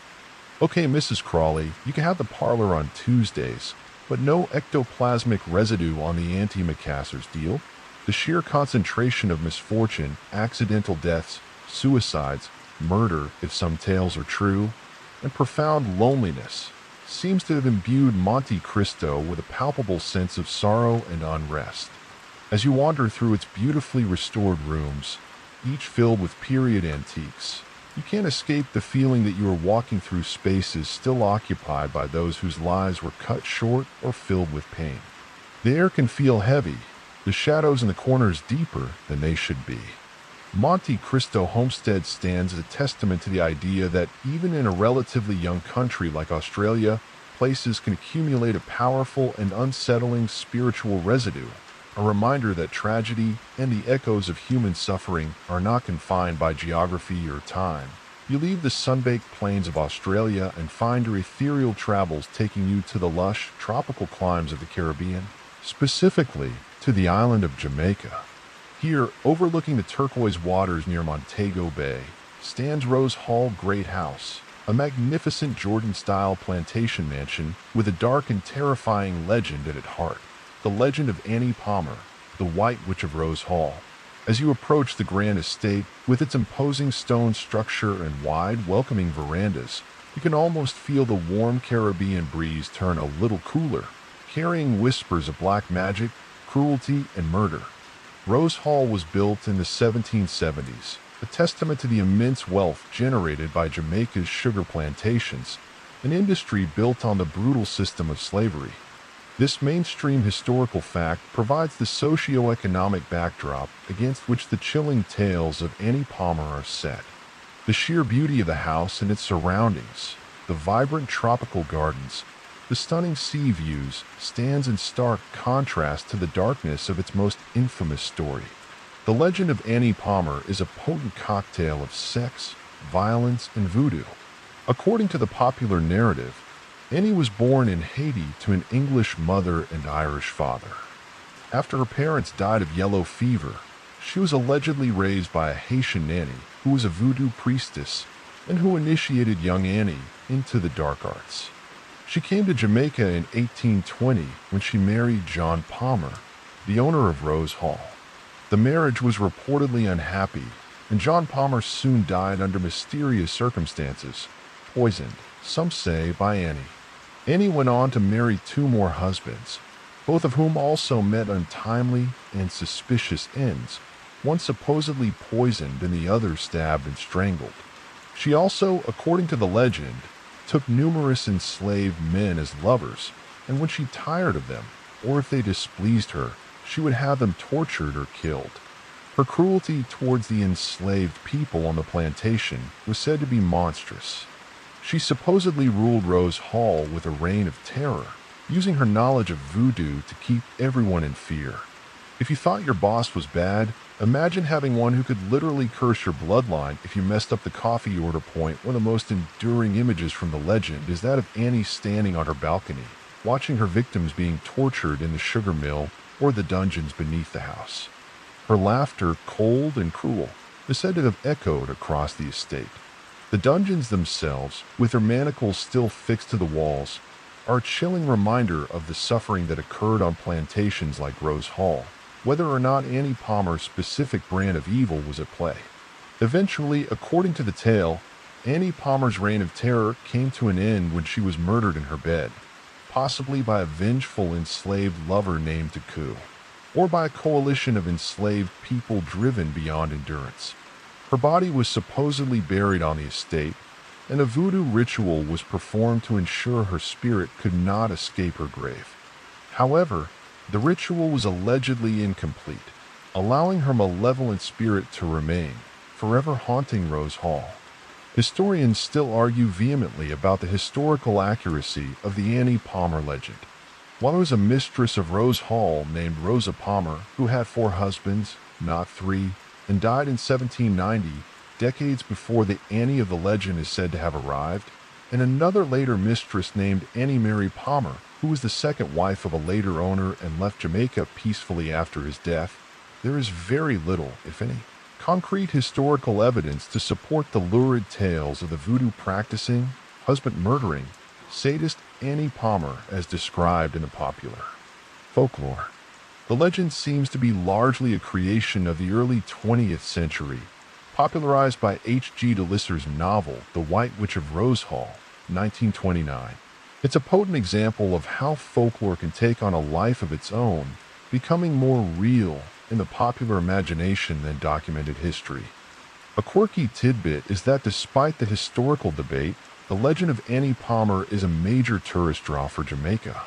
Okay, Mrs. Crawley, you can have the parlor on Tuesdays, but no ectoplasmic residue on the antimacassars, deal? The sheer concentration of misfortune, accidental deaths, suicides, murder, if some tales are true, and profound loneliness seems to have imbued Monte Cristo with a palpable sense of sorrow and unrest. As you wander through its beautifully restored rooms, each filled with period antiques, you can't escape the feeling that you are walking through spaces still occupied by those whose lives were cut short or filled with pain. The air can feel heavy, the shadows in the corners deeper than they should be. Monte Cristo Homestead stands as a testament to the idea that even in a relatively young country like Australia, places can accumulate a powerful and unsettling spiritual residue, a reminder that tragedy and the echoes of human suffering are not confined by geography or time. You leave the sun-baked plains of Australia and find your ethereal travels taking you to the lush, tropical climes of the Caribbean, specifically to the island of Jamaica. Here, overlooking the turquoise waters near Montego Bay, stands Rose Hall Great House, a magnificent Georgian-style plantation mansion with a dark and terrifying legend at its heart. The legend of Annie Palmer, the White Witch of Rose Hall. As you approach the grand estate, with its imposing stone structure and wide, welcoming verandas, you can almost feel the warm Caribbean breeze turn a little cooler, carrying whispers of black magic, cruelty, and murder. Rose Hall was built in the 1770s, a testament to the immense wealth generated by Jamaica's sugar plantations, an industry built on the brutal system of slavery. This mainstream historical fact provides the socio-economic backdrop against which the chilling tales of Annie Palmer are set. The sheer beauty of the house and its surroundings, the vibrant tropical gardens, the stunning sea views, stands in stark contrast to the darkness of its most infamous story. The legend of Annie Palmer is a potent cocktail of sex, violence, and voodoo. According to the popular narrative, Annie was born in Haiti to an English mother and Irish father. After her parents died of yellow fever, she was allegedly raised by a Haitian nanny who was a voodoo priestess and who initiated young Annie into the dark arts. She came to Jamaica in 1820 when she married John Palmer, the owner of Rose Hall. The marriage was reportedly unhappy, and John Palmer soon died under mysterious circumstances, poisoned, some say, by Annie. Annie went on to marry 2 more husbands, both of whom also met untimely and suspicious ends, one supposedly poisoned and the other stabbed and strangled. She also, according to the legend, took numerous enslaved men as lovers, and when she tired of them, or if they displeased her, she would have them tortured or killed. Her cruelty towards the enslaved people on the plantation was said to be monstrous. She supposedly ruled Rose Hall with a reign of terror, using her knowledge of voodoo to keep everyone in fear. If you thought your boss was bad, imagine having one who could literally curse your bloodline if you messed up the coffee order point. One of the most enduring images from the legend is that of Annie standing on her balcony, watching her victims being tortured in the sugar mill or the dungeons beneath the house. Her laughter, cold and cruel, is said to have echoed across the estate. The dungeons themselves, with their manacles still fixed to the walls, are a chilling reminder of the suffering that occurred on plantations like Rose Hall, whether or not Annie Palmer's specific brand of evil was at play. Eventually, according to the tale, Annie Palmer's reign of terror came to an end when she was murdered in her bed, possibly by a vengeful enslaved lover named Taku, or by a coalition of enslaved people driven beyond endurance. Her body was supposedly buried on the estate, and a voodoo ritual was performed to ensure her spirit could not escape her grave. However, the ritual was allegedly incomplete, allowing her malevolent spirit to remain, forever haunting Rose Hall. Historians still argue vehemently about the historical accuracy of the Annie Palmer legend. While there was a mistress of Rose Hall named Rosa Palmer who had 4 husbands, not 3, and died in 1790, decades before the Annie of the legend is said to have arrived, and another later mistress named Annie Mary Palmer, who was the second wife of a later owner and left Jamaica peacefully after his death, there is very little, if any, concrete historical evidence to support the lurid tales of the voodoo-practicing, husband-murdering, sadist Annie Palmer as described in the popular folklore. The legend seems to be largely a creation of the early 20th century, popularized by H.G. Delisler's novel The White Witch of Rose Hall, 1929. It's a potent example of how folklore can take on a life of its own, becoming more real in the popular imagination than documented history. A quirky tidbit is that despite the historical debate, the legend of Annie Palmer is a major tourist draw for Jamaica.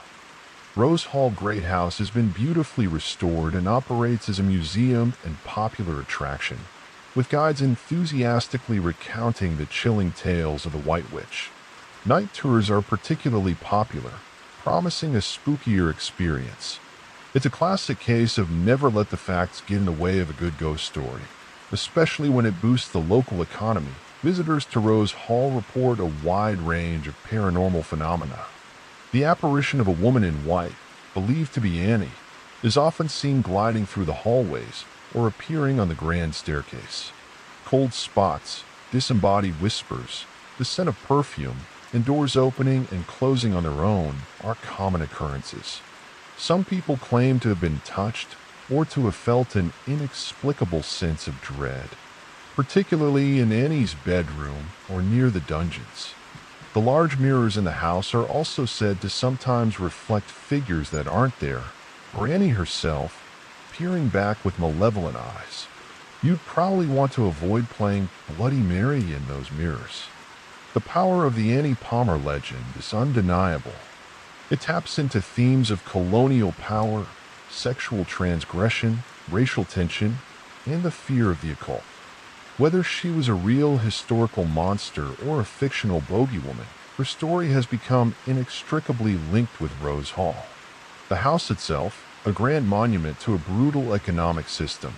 Rose Hall Great House has been beautifully restored and operates as a museum and popular attraction, with guides enthusiastically recounting the chilling tales of the White Witch. Night tours are particularly popular, promising a spookier experience. It's a classic case of never let the facts get in the way of a good ghost story, especially when it boosts the local economy. Visitors to Rose Hall report a wide range of paranormal phenomena. The apparition of a woman in white, believed to be Annie, is often seen gliding through the hallways or appearing on the grand staircase. Cold spots, disembodied whispers, the scent of perfume, and doors opening and closing on their own are common occurrences. Some people claim to have been touched or to have felt an inexplicable sense of dread, particularly in Annie's bedroom or near the dungeons. The large mirrors in the house are also said to sometimes reflect figures that aren't there, or Annie herself, peering back with malevolent eyes. You'd probably want to avoid playing Bloody Mary in those mirrors. The power of the Annie Palmer legend is undeniable. It taps into themes of colonial power, sexual transgression, racial tension, and the fear of the occult. Whether she was a real historical monster or a fictional bogey woman, her story has become inextricably linked with Rose Hall. The house itself, a grand monument to a brutal economic system,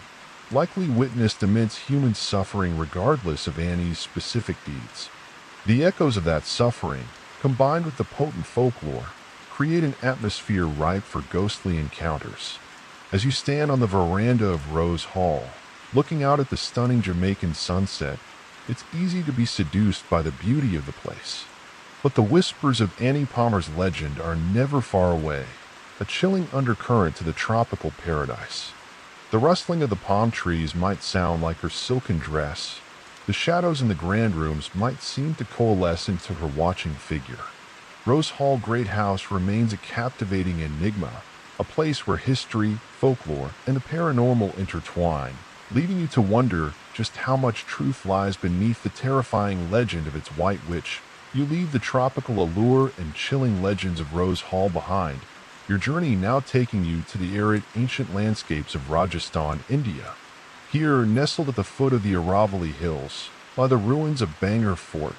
likely witnessed immense human suffering regardless of Annie's specific deeds. The echoes of that suffering, combined with the potent folklore, create an atmosphere ripe for ghostly encounters. As you stand on the veranda of Rose Hall, looking out at the stunning Jamaican sunset, it's easy to be seduced by the beauty of the place. But the whispers of Annie Palmer's legend are never far away, a chilling undercurrent to the tropical paradise. The rustling of the palm trees might sound like her silken dress. The shadows in the grand rooms might seem to coalesce into her watching figure. Rose Hall Great House remains a captivating enigma, a place where history, folklore, and the paranormal intertwine, leaving you to wonder just how much truth lies beneath the terrifying legend of its White Witch. You leave the tropical allure and chilling legends of Rose Hall behind, Your journey now taking you to the arid, ancient landscapes of Rajasthan, India. Here, nestled at the foot of the Aravalli Hills, lie the ruins of Bangor Fort,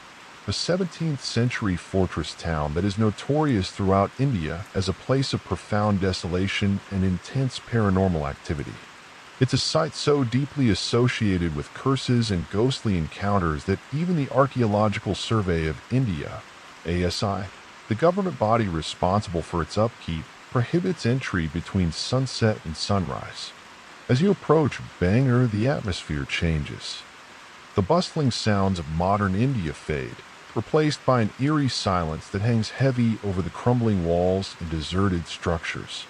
a 17th century fortress town that is notorious throughout India as a place of profound desolation and intense paranormal activity. It's a site so deeply associated with curses and ghostly encounters that even the Archaeological Survey of India, ASI, the government body responsible for its upkeep, prohibits entry between sunset and sunrise. As you approach Bangor, the atmosphere changes. The bustling sounds of modern India fade, replaced by an eerie silence that hangs heavy over the crumbling walls and deserted structures.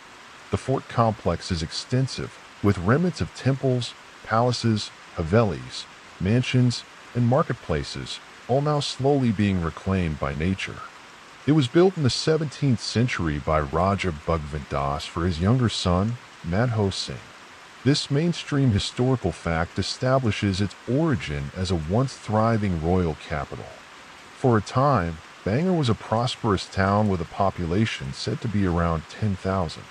The fort complex is extensive, with remnants of temples, palaces, havelis, mansions, and marketplaces, all now slowly being reclaimed by nature. It was built in the 17th century by Raja Bhagwant Das for his younger son, Madho Singh. This mainstream historical fact establishes its origin as a once thriving royal capital. For a time, Bangor was a prosperous town with a population said to be around 10,000.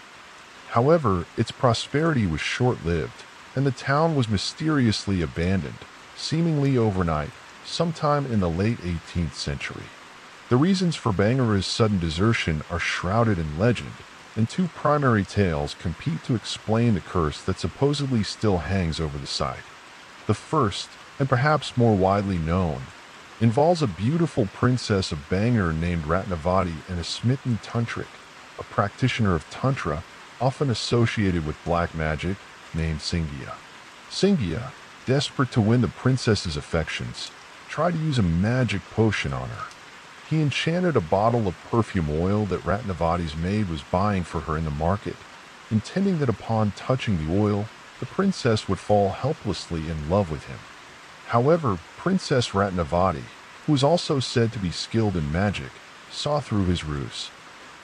However, its prosperity was short-lived, and the town was mysteriously abandoned, seemingly overnight, sometime in the late 18th century. The reasons for Bangor's sudden desertion are shrouded in legend, and two primary tales compete to explain the curse that supposedly still hangs over the site. The first, and perhaps more widely known, involves a beautiful princess of Bangor named Ratnavati and a smitten tantric, a practitioner of Tantra often associated with black magic, named Singya. Singya, desperate to win the princess's affections, tried to use a magic potion on her. He enchanted a bottle of perfume oil that Ratnavati's maid was buying for her in the market, intending that upon touching the oil, the princess would fall helplessly in love with him. However, Princess Ratnavati, who was also said to be skilled in magic, saw through his ruse.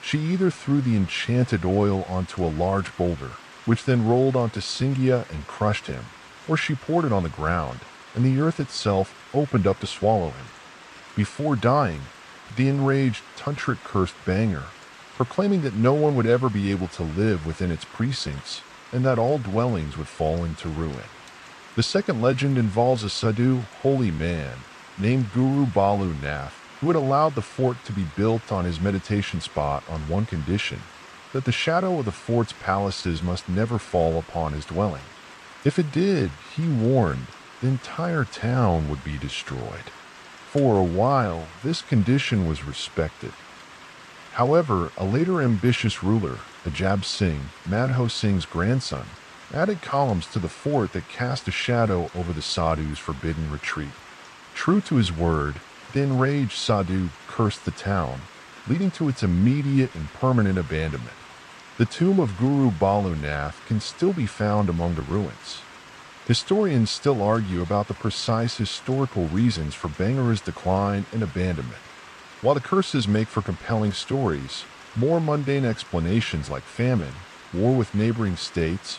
She either threw the enchanted oil onto a large boulder, which then rolled onto Singya and crushed him, or she poured it on the ground, and the earth itself opened up to swallow him. Before dying, the enraged tantric cursed Bangor, proclaiming that no one would ever be able to live within its precincts, and that all dwellings would fall into ruin. The second legend involves a sadhu, holy man, named Guru Balu Nath, who had allowed the fort to be built on his meditation spot on one condition, that the shadow of the fort's palaces must never fall upon his dwelling. If it did, he warned, the entire town would be destroyed. For a while, this condition was respected. However, a later ambitious ruler, Ajab Singh, Madho Singh's grandson, added columns to the fort that cast a shadow over the sadhu's forbidden retreat. True to his word, the enraged sadhu cursed the town, leading to its immediate and permanent abandonment. The tomb of Guru Balu Nath can still be found among the ruins. Historians still argue about the precise historical reasons for Bangor's decline and abandonment. While the curses make for compelling stories, more mundane explanations like famine, war with neighboring states,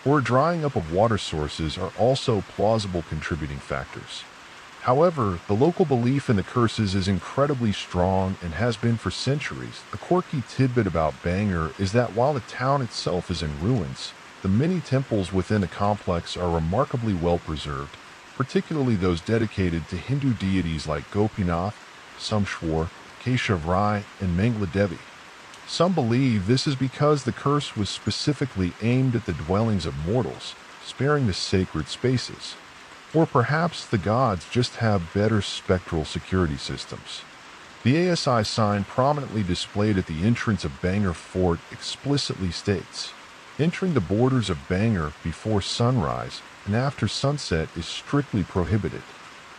or a drying up of water sources are also plausible contributing factors. However, the local belief in the curses is incredibly strong and has been for centuries. A quirky tidbit about Bangor is that while the town itself is in ruins, the many temples within the complex are remarkably well preserved, particularly those dedicated to Hindu deities like Gopinath, Someshwar, Keshav Rai, and Mangla Devi. Some believe this is because the curse was specifically aimed at the dwellings of mortals, sparing the sacred spaces. Or perhaps the gods just have better spectral security systems. The ASI sign prominently displayed at the entrance of Bangor Fort explicitly states, "Entering the borders of Bangor before sunrise and after sunset is strictly prohibited.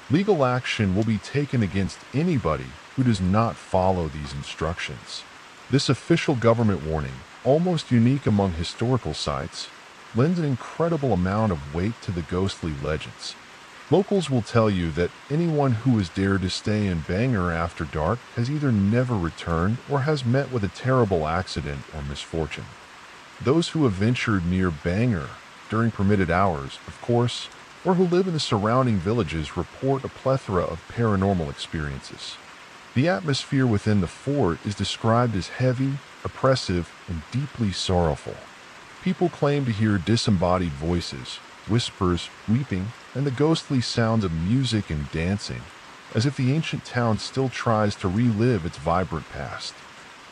Legal action will be taken against anybody who does not follow these instructions." This official government warning, almost unique among historical sites, lends an incredible amount of weight to the ghostly legends. Locals will tell you that anyone who has dared to stay in Bangor after dark has either never returned or has met with a terrible accident or misfortune. Those who have ventured near Bangor during permitted hours, of course, or who live in the surrounding villages report a plethora of paranormal experiences. The atmosphere within the fort is described as heavy, oppressive, and deeply sorrowful. People claim to hear disembodied voices, whispers, weeping, and the ghostly sounds of music and dancing, as if the ancient town still tries to relive its vibrant past.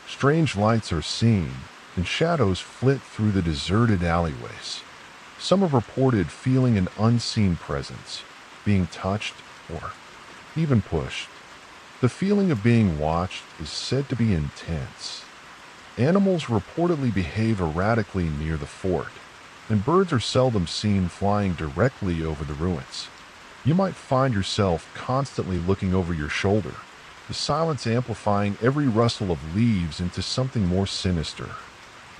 Strange lights are seen, and shadows flit through the deserted alleyways. Some have reported feeling an unseen presence, being touched, or even pushed. The feeling of being watched is said to be intense. Animals reportedly behave erratically near the fort, and birds are seldom seen flying directly over the ruins. You might find yourself constantly looking over your shoulder, the silence amplifying every rustle of leaves into something more sinister.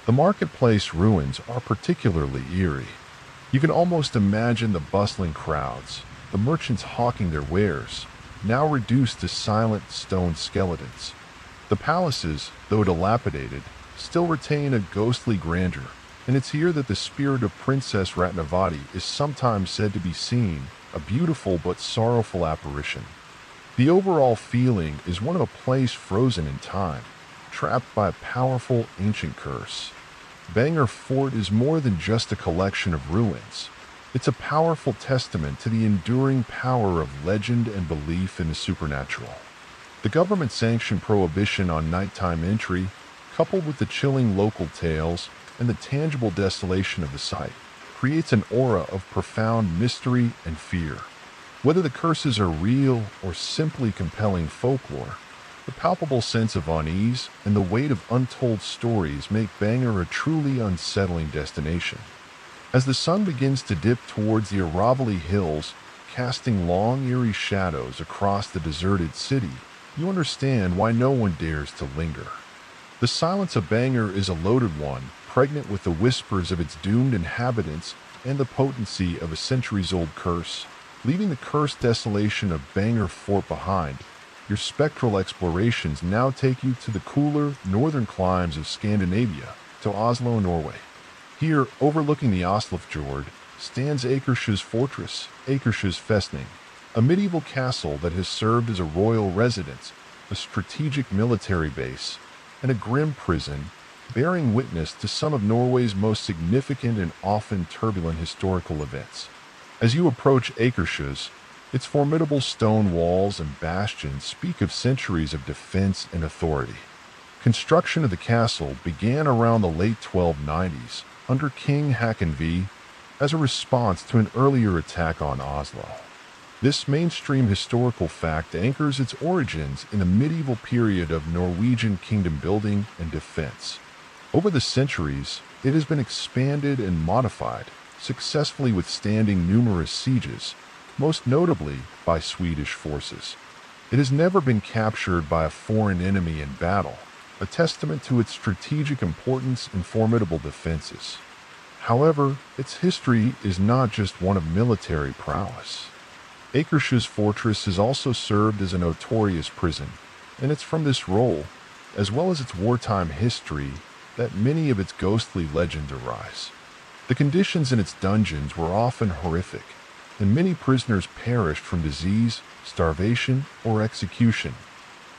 The marketplace ruins are particularly eerie. You can almost imagine the bustling crowds, the merchants hawking their wares, now reduced to silent stone skeletons. The palaces, though dilapidated, still retain a ghostly grandeur, and it's here that the spirit of Princess Ratnavati is sometimes said to be seen, a beautiful but sorrowful apparition. The overall feeling is one of a place frozen in time, trapped by a powerful ancient curse. Bangor Fort is more than just a collection of ruins. It's a powerful testament to the enduring power of legend and belief in the supernatural. The government-sanctioned prohibition on nighttime entry, coupled with the chilling local tales and the tangible desolation of the site, creates an aura of profound mystery and fear. Whether the curses are real or simply compelling folklore, the palpable sense of unease and the weight of untold stories make Bangor a truly unsettling destination. As the sun begins to dip towards the Aravalli Hills, casting long, eerie shadows across the deserted city, you understand why no one dares to linger. The silence of Bangor is a loaded one, pregnant with the whispers of its doomed inhabitants and the potency of a centuries-old curse. Leaving the cursed desolation of Bangor Fort behind, your spectral explorations now take you to the cooler, northern climes of Scandinavia, to Oslo, Norway. Here, overlooking the Oslofjord, stands Akersha's fortress, Akersha's Festning, a medieval castle that has served as a royal residence, a strategic military base, and a grim prison, bearing witness to some of Norway's most significant and often turbulent historical events. As you approach Akersha's, its formidable stone walls and bastions speak of centuries of defense and authority. Construction of the castle began around the late 1290s under King Haakon V as a response to an earlier attack on Oslo. This mainstream historical fact anchors its origins in the medieval period of Norwegian kingdom building and defense. Over the centuries, it has been expanded and modified, successfully withstanding numerous sieges, most notably by Swedish forces. It has never been captured by a foreign enemy in battle, a testament to its strategic importance and formidable defenses. However, its history is not just one of military prowess. Akersha's fortress has also served as a notorious prison, and it's from this role, as well as its wartime history, that many of its ghostly legends arise. The conditions in its dungeons were often horrific, and many prisoners perished from disease, starvation, or execution.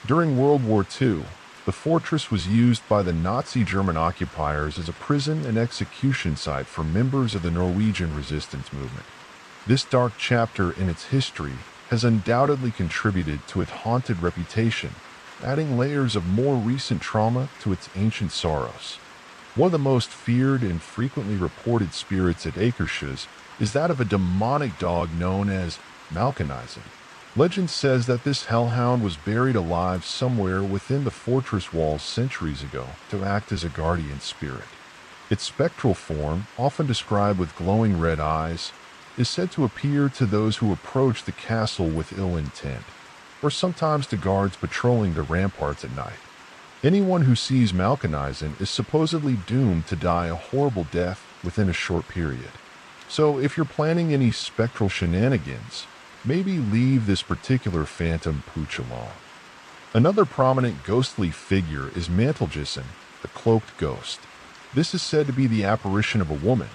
During World War II, the fortress was used by the Nazi German occupiers as a prison and execution site for members of the Norwegian resistance movement. This dark chapter in its history has undoubtedly contributed to its haunted reputation, adding layers of more recent trauma to its ancient sorrows. One of the most feared and frequently reported spirits at Akersha's is that of a demonic dog known as Malkinisen. Legend says that this hellhound was buried alive somewhere within the fortress walls centuries ago to act as a guardian spirit. Its spectral form, often described with glowing red eyes, is said to appear to those who approach the castle with ill intent, or sometimes to guards patrolling the ramparts at night. Anyone who sees Malkinisen is supposedly doomed to die a horrible death within a short period. So if you're planning any spectral shenanigans, maybe leave this particular phantom pooch alone. Another prominent ghostly figure is Mantelgessen, the cloaked ghost. This is said to be the apparition of a woman,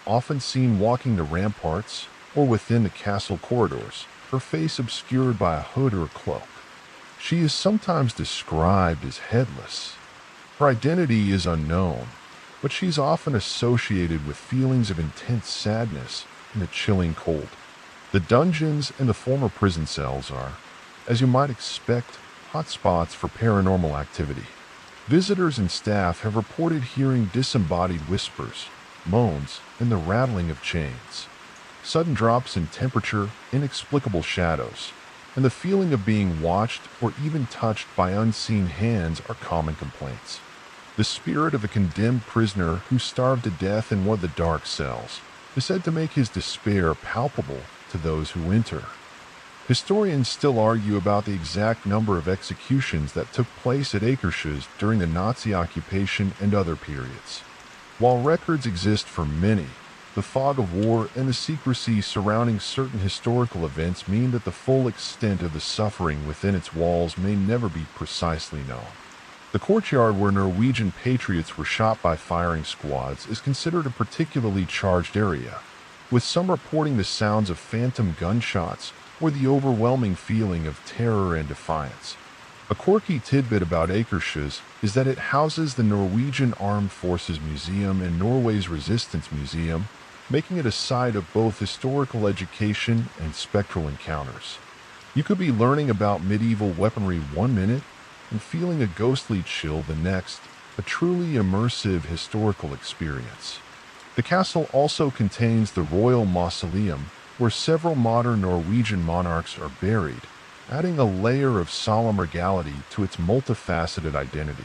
often seen walking the ramparts or within the castle corridors, her face obscured by a hood or cloak. She is sometimes described as headless, Her identity is unknown, but she's often associated with feelings of intense sadness and a chilling cold. The dungeons and the former prison cells are, as you might expect, hotspots for paranormal activity. Visitors and staff have reported hearing disembodied whispers, moans, and the rattling of chains. Sudden drops in temperature, inexplicable shadows, and the feeling of being watched or even touched by unseen hands are common complaints. The spirit of a condemned prisoner who starved to death in one of the dark cells is said to make his despair palpable to those who enter. Historians still argue about the exact number of executions that took place at Akershus during the Nazi occupation and other periods. While records exist for many, the fog of war and the secrecy surrounding certain historical events mean that the full extent of the suffering within its walls may never be precisely known. The courtyard where Norwegian patriots were shot by firing squads is considered a particularly charged area, with some reporting the sounds of phantom gunshots or the overwhelming feeling of terror and defiance. A quirky tidbit about Akershus is that it houses the Norwegian Armed Forces Museum and Norway's Resistance Museum, making it a site of both historical education and spectral encounters. You could be learning about medieval weaponry one minute and feeling a ghostly chill the next, a truly immersive historical experience. The castle also contains the Royal Mausoleum, where several modern Norwegian monarchs are buried, adding a layer of solemn regality to its multifaceted identity.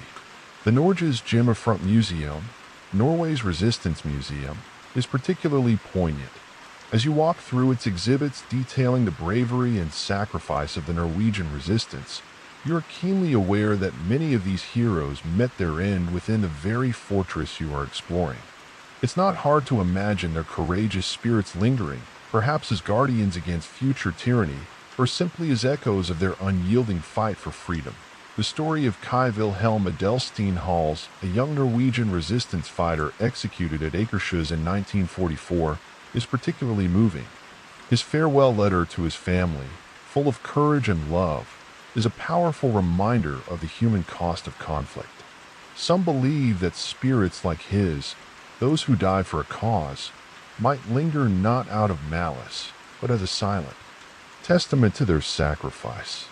The Norges Hjemmefront Museum, Norway's Resistance Museum, is particularly poignant. As you walk through its exhibits detailing the bravery and sacrifice of the Norwegian resistance, you are keenly aware that many of these heroes met their end within the very fortress you are exploring. It's not hard to imagine their courageous spirits lingering, perhaps as guardians against future tyranny, or simply as echoes of their unyielding fight for freedom. The story of Kai Wilhelm Adelstein Hals, a young Norwegian resistance fighter executed at Akershus in 1944, is particularly moving. His farewell letter to his family, full of courage and love, is a powerful reminder of the human cost of conflict. Some believe that spirits like his, those who die for a cause, might linger not out of malice, but as a silent testament to their sacrifice.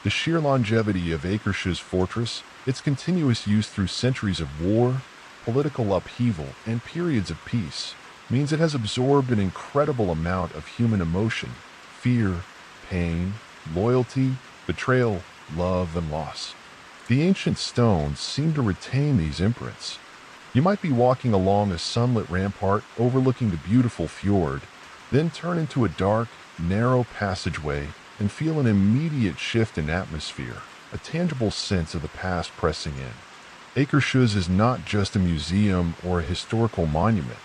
The sheer longevity of Akershus Fortress, its continuous use through centuries of war, political upheaval, and periods of peace, means it has absorbed an incredible amount of human emotion, fear, pain, loyalty, betrayal, love, and loss. The ancient stones seem to retain these imprints. You might be walking along a sunlit rampart overlooking the beautiful fjord, then turn into a dark, narrow passageway and feel an immediate shift in atmosphere, a tangible sense of the past pressing in. Akershus is not just a museum or a historical monument.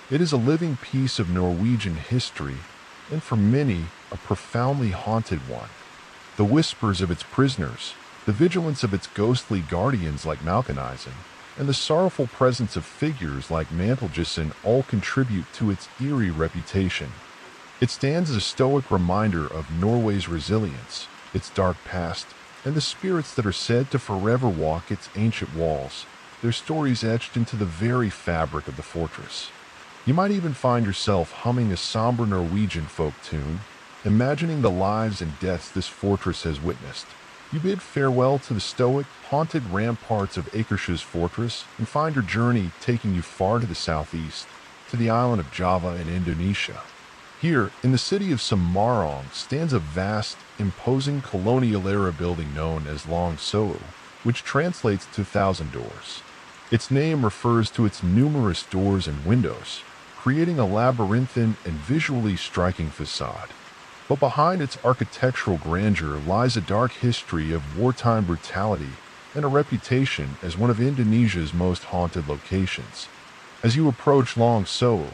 It is a living piece of Norwegian history, and for many, a profoundly haunted one. The whispers of its prisoners, the vigilance of its ghostly guardians like Malkinisen, and the sorrowful presence of figures like Manteljussen all contribute to its eerie reputation. It stands as a stoic reminder of Norway's resilience, its dark past, and the spirits that are said to forever walk its ancient walls, their stories etched into the very fabric of the fortress. You might even find yourself humming a somber Norwegian folk tune, imagining the lives and deaths this fortress has witnessed. You bid farewell to the stoic, haunted ramparts of Akershus Fortress and find your journey taking you far to the southeast, to the island of Java in Indonesia. Here, in the city of Semarang, stands a vast, imposing colonial-era building known as Long Solo, which translates to Thousand Doors. Its name refers to its numerous doors and windows, creating a labyrinthine and visually striking facade. But behind its architectural grandeur lies a dark history of wartime brutality and a reputation as one of Indonesia's most haunted locations. As you approach Long Solo,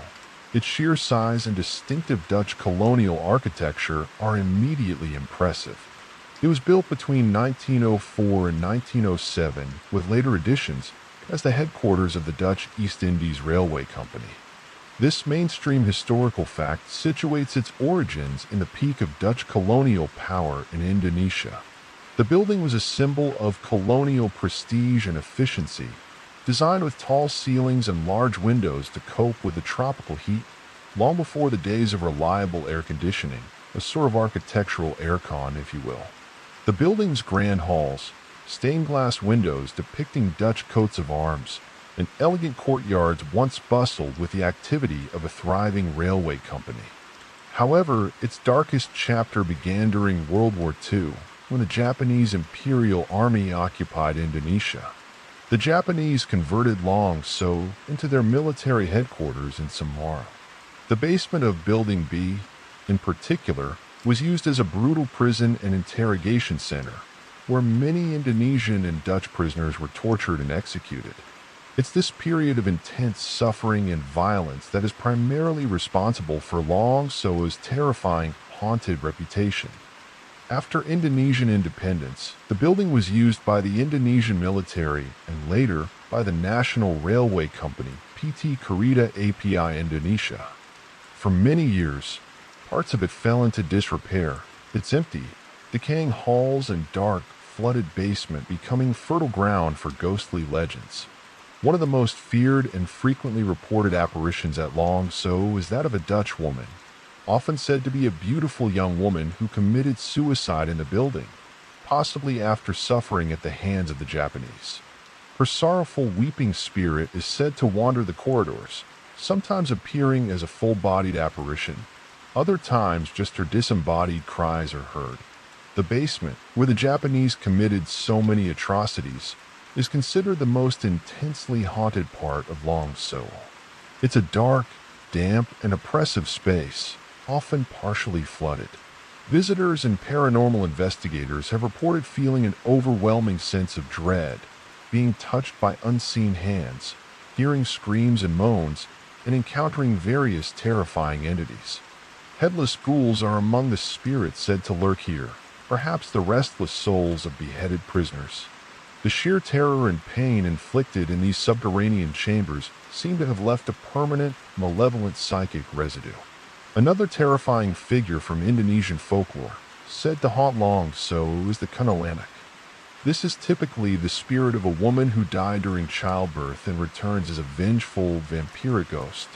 its sheer size and distinctive Dutch colonial architecture are immediately impressive. It was built between 1904 and 1907, with later additions, as the headquarters of the Dutch East Indies Railway Company. This mainstream historical fact situates its origins in the peak of Dutch colonial power in Indonesia. The building was a symbol of colonial prestige and efficiency, designed with tall ceilings and large windows to cope with the tropical heat, long before the days of reliable air conditioning, a sort of architectural aircon, if you will. The building's grand halls, stained glass windows depicting Dutch coats of arms, and elegant courtyards once bustled with the activity of a thriving railway company. However, its darkest chapter began during World War II, when the Japanese Imperial Army occupied Indonesia. The Japanese converted Long So into their military headquarters in Samara. The basement of Building B, in particular, was used as a brutal prison and interrogation center, where many Indonesian and Dutch prisoners were tortured and executed. It's this period of intense suffering and violence that is primarily responsible for Long So's terrifying, haunted reputation. After Indonesian independence, the building was used by the Indonesian military and later by the National Railway Company, PT Kereta Api Indonesia. For many years, parts of it fell into disrepair, its empty, decaying halls and dark, flooded basement becoming fertile ground for ghostly legends. One of the most feared and frequently reported apparitions at Long So is that of a Dutch woman, often said to be a beautiful young woman who committed suicide in the building, possibly after suffering at the hands of the Japanese. Her sorrowful, weeping spirit is said to wander the corridors, sometimes appearing as a full-bodied apparition. Other times, just her disembodied cries are heard. The basement, where the Japanese committed so many atrocities, is considered the most intensely haunted part of Long So. It's a dark, damp, and oppressive space, often partially flooded. Visitors and paranormal investigators have reported feeling an overwhelming sense of dread, being touched by unseen hands, hearing screams and moans, and encountering various terrifying entities. Headless ghouls are among the spirits said to lurk here, perhaps the restless souls of beheaded prisoners. The sheer terror and pain inflicted in these subterranean chambers seem to have left a permanent, malevolent psychic residue. Another terrifying figure from Indonesian folklore, said to haunt Long So, is the kuntilanak. This is typically the spirit of a woman who died during childbirth and returns as a vengeful, vampiric ghost,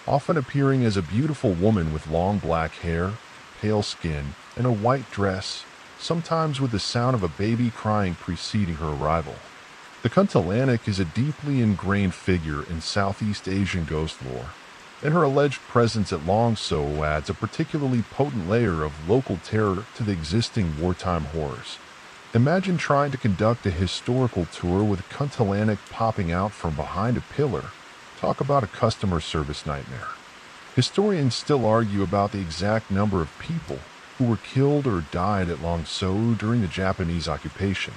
often appearing as a beautiful woman with long black hair, pale skin, and a white dress, sometimes with the sound of a baby crying preceding her arrival. The kuntilanak is a deeply ingrained figure in Southeast Asian ghost lore, and her alleged presence at Long So adds a particularly potent layer of local terror to the existing wartime horrors. Imagine trying to conduct a historical tour with a kuntilanak popping out from behind a pillar. Talk about a customer service nightmare. Historians still argue about the exact number of people who were killed or died at Long So during the Japanese occupation.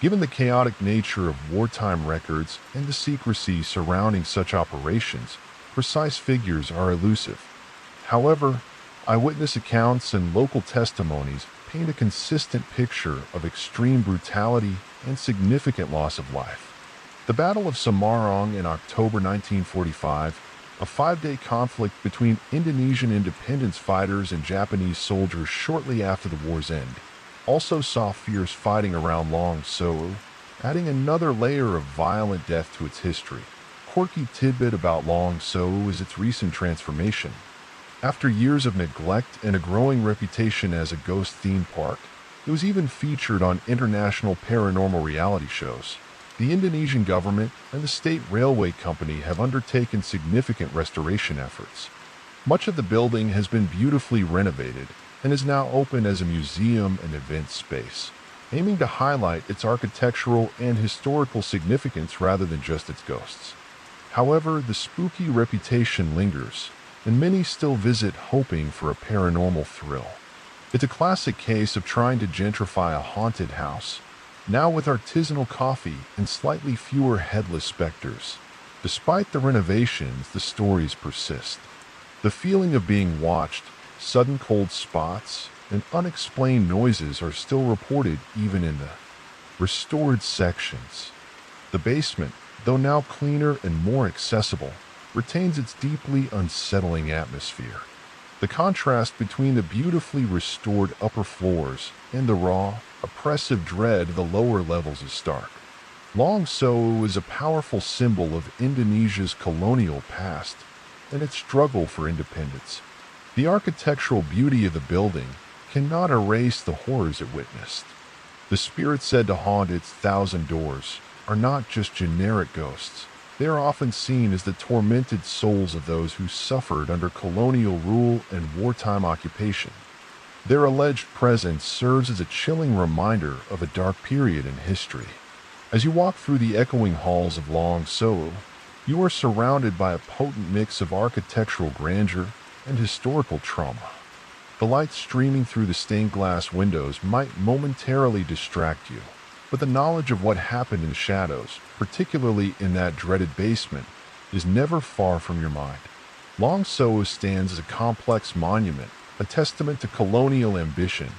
Given the chaotic nature of wartime records and the secrecy surrounding such operations, precise figures are elusive. However, eyewitness accounts and local testimonies paint a consistent picture of extreme brutality and significant loss of life. The Battle of Semarang in October 1945, a 5-day conflict between Indonesian independence fighters and Japanese soldiers shortly after the war's end, also saw fierce fighting around Long So, adding another layer of violent death to its history. Quirky tidbit about Long So is its recent transformation. After years of neglect and a growing reputation as a ghost theme park, it was even featured on international paranormal reality shows. The Indonesian government and the state railway company have undertaken significant restoration efforts. Much of the building has been beautifully renovated and is now open as a museum and event space, aiming to highlight its architectural and historical significance rather than just its ghosts. However, the spooky reputation lingers, and many still visit hoping for a paranormal thrill. It's a classic case of trying to gentrify a haunted house, now with artisanal coffee and slightly fewer headless specters. Despite the renovations, the stories persist. The feeling of being watched, sudden cold spots, and unexplained noises are still reported even in the restored sections. The basement, though now cleaner and more accessible, retains its deeply unsettling atmosphere. The contrast between the beautifully restored upper floors and the raw, oppressive dread of the lower levels is stark. Long So'u is a powerful symbol of Indonesia's colonial past and its struggle for independence. The architectural beauty of the building cannot erase the horrors it witnessed. The spirits said to haunt its 1,000 doors are not just generic ghosts. They are often seen as the tormented souls of those who suffered under colonial rule and wartime occupation. Their alleged presence serves as a chilling reminder of a dark period in history. As you walk through the echoing halls of Long So'u, you are surrounded by a potent mix of architectural grandeur and historical trauma. The light streaming through the stained glass windows might momentarily distract you, but the knowledge of what happened in the shadows, particularly in that dreaded basement, is never far from your mind. Long So'u stands as a complex monument, a testament to colonial ambition,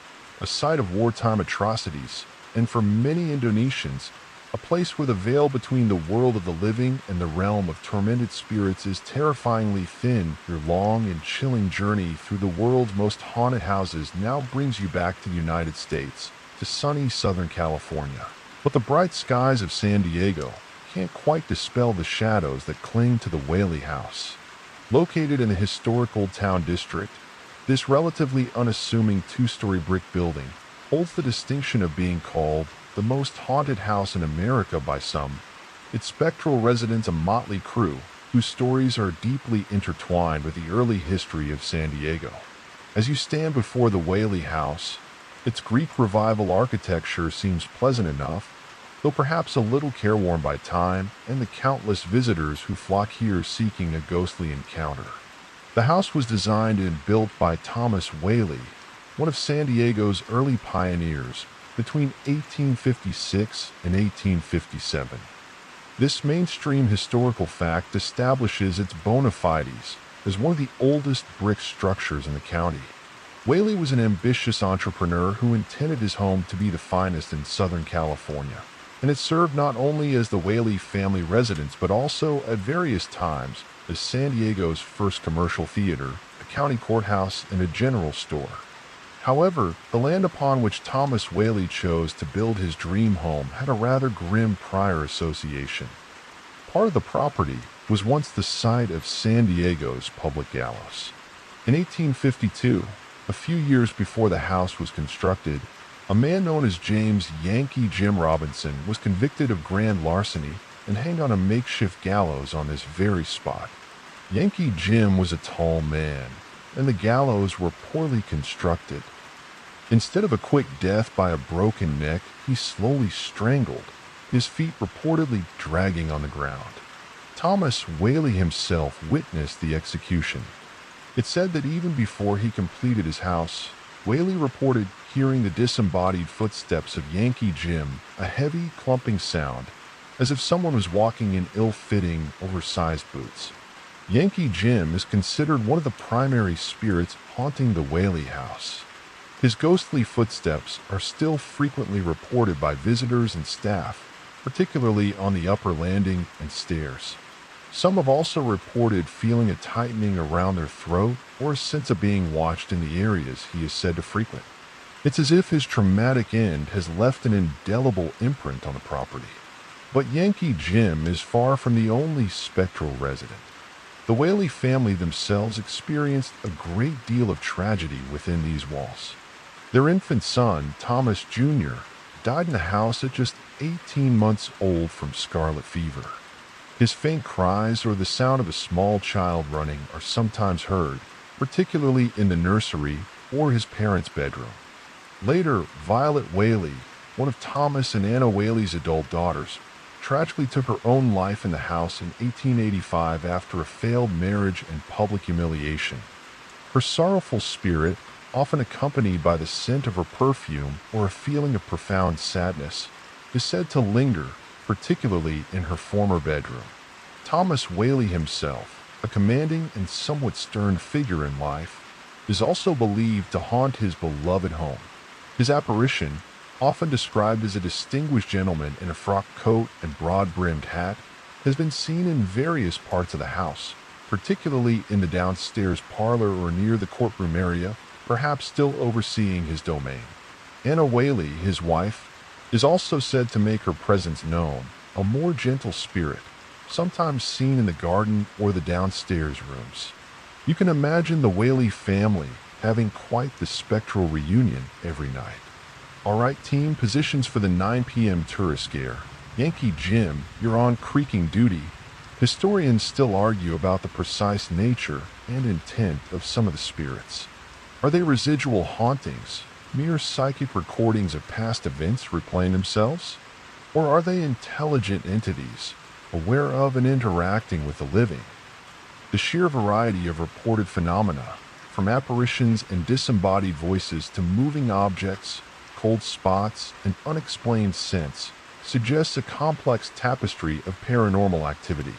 a site of wartime atrocities, and for many Indonesians, a place where the veil between the world of the living and the realm of tormented spirits is terrifyingly thin. Your long and chilling journey through the world's most haunted houses now brings you back to the United States, to sunny Southern California. But the bright skies of San Diego can't quite dispel the shadows that cling to the Whaley House. Located in the historic Old Town District, this relatively unassuming two-story brick building holds the distinction of being called the most haunted house in America by some. Its spectral residents a motley crew whose stories are deeply intertwined with the early history of San Diego. As you stand before the Whaley House, its Greek Revival architecture seems pleasant enough, though perhaps a little careworn by time and the countless visitors who flock here seeking a ghostly encounter. The house was designed and built by Thomas Whaley, one of San Diego's early pioneers, between 1856 and 1857. This mainstream historical fact establishes its bona fides as one of the oldest brick structures in the county. Whaley was an ambitious entrepreneur who intended his home to be the finest in Southern California, and it served not only as the Whaley family residence but also, at various times, as San Diego's first commercial theater, a county courthouse, and a general store. However, the land upon which Thomas Whaley chose to build his dream home had a rather grim prior association. Part of the property was once the site of San Diego's public gallows. In 1852, a few years before the house was constructed, a man known as James Yankee Jim Robinson was convicted of grand larceny and hanged on a makeshift gallows on this very spot. Yankee Jim was a tall man, and the gallows were poorly constructed. Instead of a quick death by a broken neck, he slowly strangled, his feet reportedly dragging on the ground. Thomas Whaley himself witnessed the execution. It said that even before he completed his house, Whaley reported hearing the disembodied footsteps of Yankee Jim, a heavy, clumping sound, as if someone was walking in ill-fitting, oversized boots. Yankee Jim is considered one of the primary spirits haunting the Whaley House. His ghostly footsteps are still frequently reported by visitors and staff, particularly on the upper landing and stairs. Some have also reported feeling a tightening around their throat or a sense of being watched in the areas he is said to frequent. It's as if his traumatic end has left an indelible imprint on the property. But Yankee Jim is far from the only spectral resident. The Whaley family themselves experienced a great deal of tragedy within these walls. Their infant son, Thomas Jr., died in the house at just 18 months old from scarlet fever. His faint cries or the sound of a small child running are sometimes heard, particularly in the nursery or his parents' bedroom. Later, Violet Whaley, one of Thomas and Anna Whaley's adult daughters, tragically took her own life in the house in 1885 after a failed marriage and public humiliation. Her sorrowful spirit, often accompanied by the scent of her perfume or a feeling of profound sadness, is said to linger, particularly in her former bedroom. Thomas Whaley himself, a commanding and somewhat stern figure in life, is also believed to haunt his beloved home. His apparition, often described as a distinguished gentleman in a frock coat and broad-brimmed hat, has been seen in various parts of the house, particularly in the downstairs parlor or near the courtroom area, perhaps still overseeing his domain. Anna Whaley, his wife, is also said to make her presence known, a more gentle spirit, sometimes seen in the garden or the downstairs rooms. You can imagine the Whaley family having quite the spectral reunion every night. Alright team, positions for the 9 p.m. tourist scare. Yankee Jim, you're on creaking duty. Historians still argue about the precise nature and intent of some of the spirits. Are they residual hauntings, mere psychic recordings of past events replaying themselves? Or are they intelligent entities, aware of and interacting with the living? The sheer variety of reported phenomena, from apparitions and disembodied voices to moving objects, cold spots, and unexplained scents, suggests a complex tapestry of paranormal activity.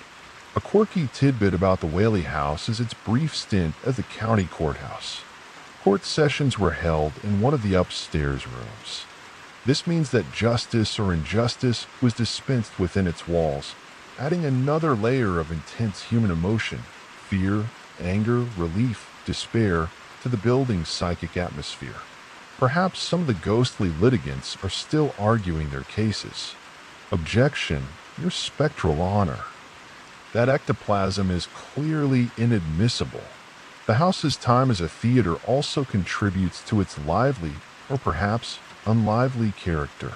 A quirky tidbit about the Whaley house is its brief stint as the county courthouse. Court sessions were held in one of the upstairs rooms. This means that justice or injustice was dispensed within its walls, adding another layer of intense human emotion, fear, anger, relief, despair, to the building's psychic atmosphere. Perhaps some of the ghostly litigants are still arguing their cases. Objection, your spectral honor. That ectoplasm is clearly inadmissible. The house's time as a theater also contributes to its lively, or perhaps unlively character.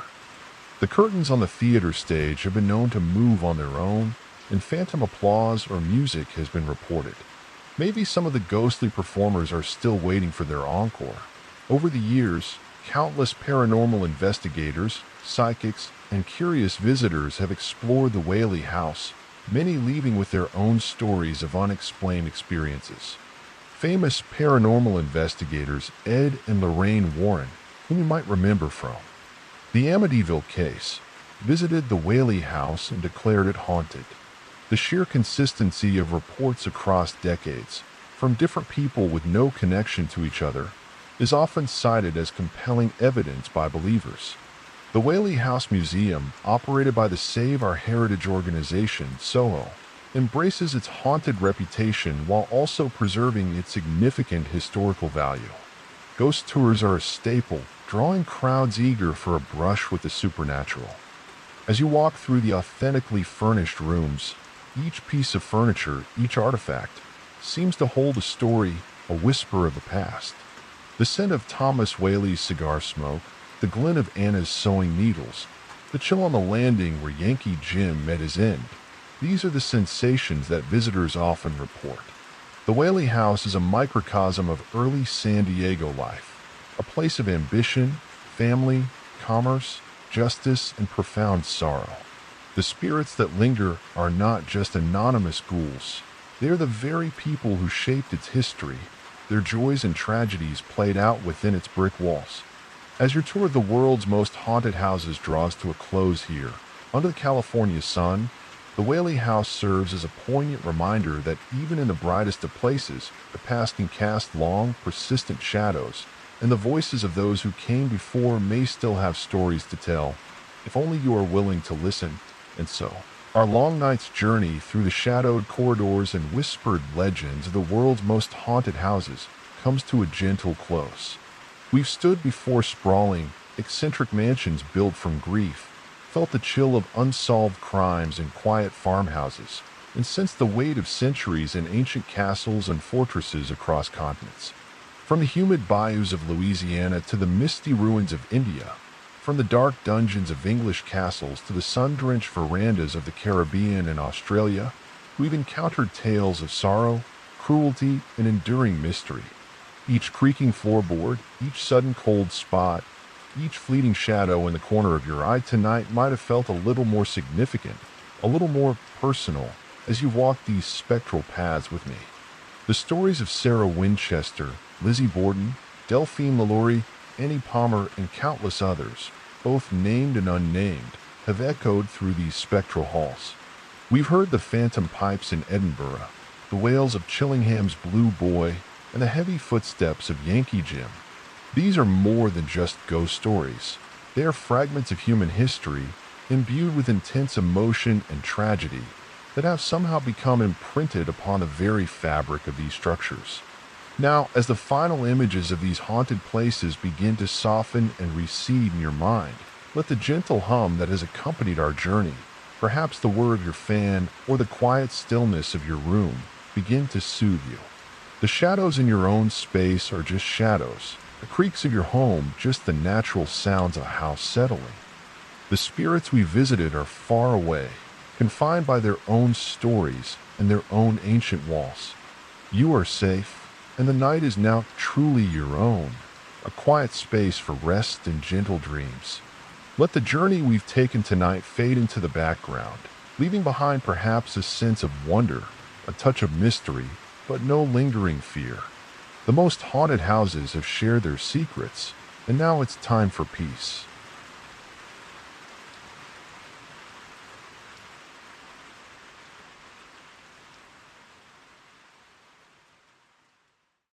The curtains on the theater stage have been known to move on their own, and phantom applause or music has been reported. Maybe some of the ghostly performers are still waiting for their encore. Over the years, countless paranormal investigators, psychics, and curious visitors have explored the Whaley house, many leaving with their own stories of unexplained experiences. Famous paranormal investigators Ed and Lorraine Warren, whom you might remember from the Amityville case, visited the Whaley house and declared it haunted. The sheer consistency of reports across decades, from different people with no connection to each other, is often cited as compelling evidence by believers. The Whaley House Museum, operated by the Save Our Heritage organization, SOHO, embraces its haunted reputation while also preserving its significant historical value. Ghost tours are a staple, drawing crowds eager for a brush with the supernatural. As you walk through the authentically furnished rooms, each piece of furniture, each artifact, seems to hold a story, a whisper of the past. The scent of Thomas Whaley's cigar smoke, the glint of Anna's sewing needles, the chill on the landing where Yankee Jim met his end. These are the sensations that visitors often report. The Whaley house is a microcosm of early San Diego life, a place of ambition, family, commerce, justice, and profound sorrow. The spirits that linger are not just anonymous ghouls. They are the very people who shaped its history, their joys and tragedies played out within its brick walls. As your tour of the world's most haunted houses draws to a close here, under the California sun, the Whaley house serves as a poignant reminder that even in the brightest of places, the past can cast long, persistent shadows, and the voices of those who came before may still have stories to tell, if only you are willing to listen. And so, our long night's journey through the shadowed corridors and whispered legends of the world's most haunted houses comes to a gentle close. We've stood before sprawling, eccentric mansions built from grief, felt the chill of unsolved crimes in quiet farmhouses, and sensed the weight of centuries in ancient castles and fortresses across continents. From the humid bayous of Louisiana to the misty ruins of India, from the dark dungeons of English castles to the sun-drenched verandas of the Caribbean and Australia, we've encountered tales of sorrow, cruelty, and enduring mystery. Each creaking floorboard, each sudden cold spot, each fleeting shadow in the corner of your eye tonight might have felt a little more significant, a little more personal, as you walked these spectral paths with me. The stories of Sarah Winchester, Lizzie Borden, Delphine LaLaurie, Annie Palmer, and countless others, both named and unnamed, have echoed through these spectral halls. We've heard the phantom pipes in Edinburgh, the wails of Chillingham's Blue Boy, and the heavy footsteps of Yankee Jim. These are more than just ghost stories. They are fragments of human history, imbued with intense emotion and tragedy, that have somehow become imprinted upon the very fabric of these structures. Now, as the final images of these haunted places begin to soften and recede in your mind, let the gentle hum that has accompanied our journey, perhaps the whir of your fan or the quiet stillness of your room, begin to soothe you. The shadows in your own space are just shadows, the creaks of your home just the natural sounds of a house settling. The spirits we visited are far away, confined by their own stories and their own ancient walls. You are safe, and the night is now truly your own, a quiet space for rest and gentle dreams. Let the journey we've taken tonight fade into the background, leaving behind perhaps a sense of wonder, a touch of mystery, but no lingering fear. The most haunted houses have shared their secrets, and now it's time for peace.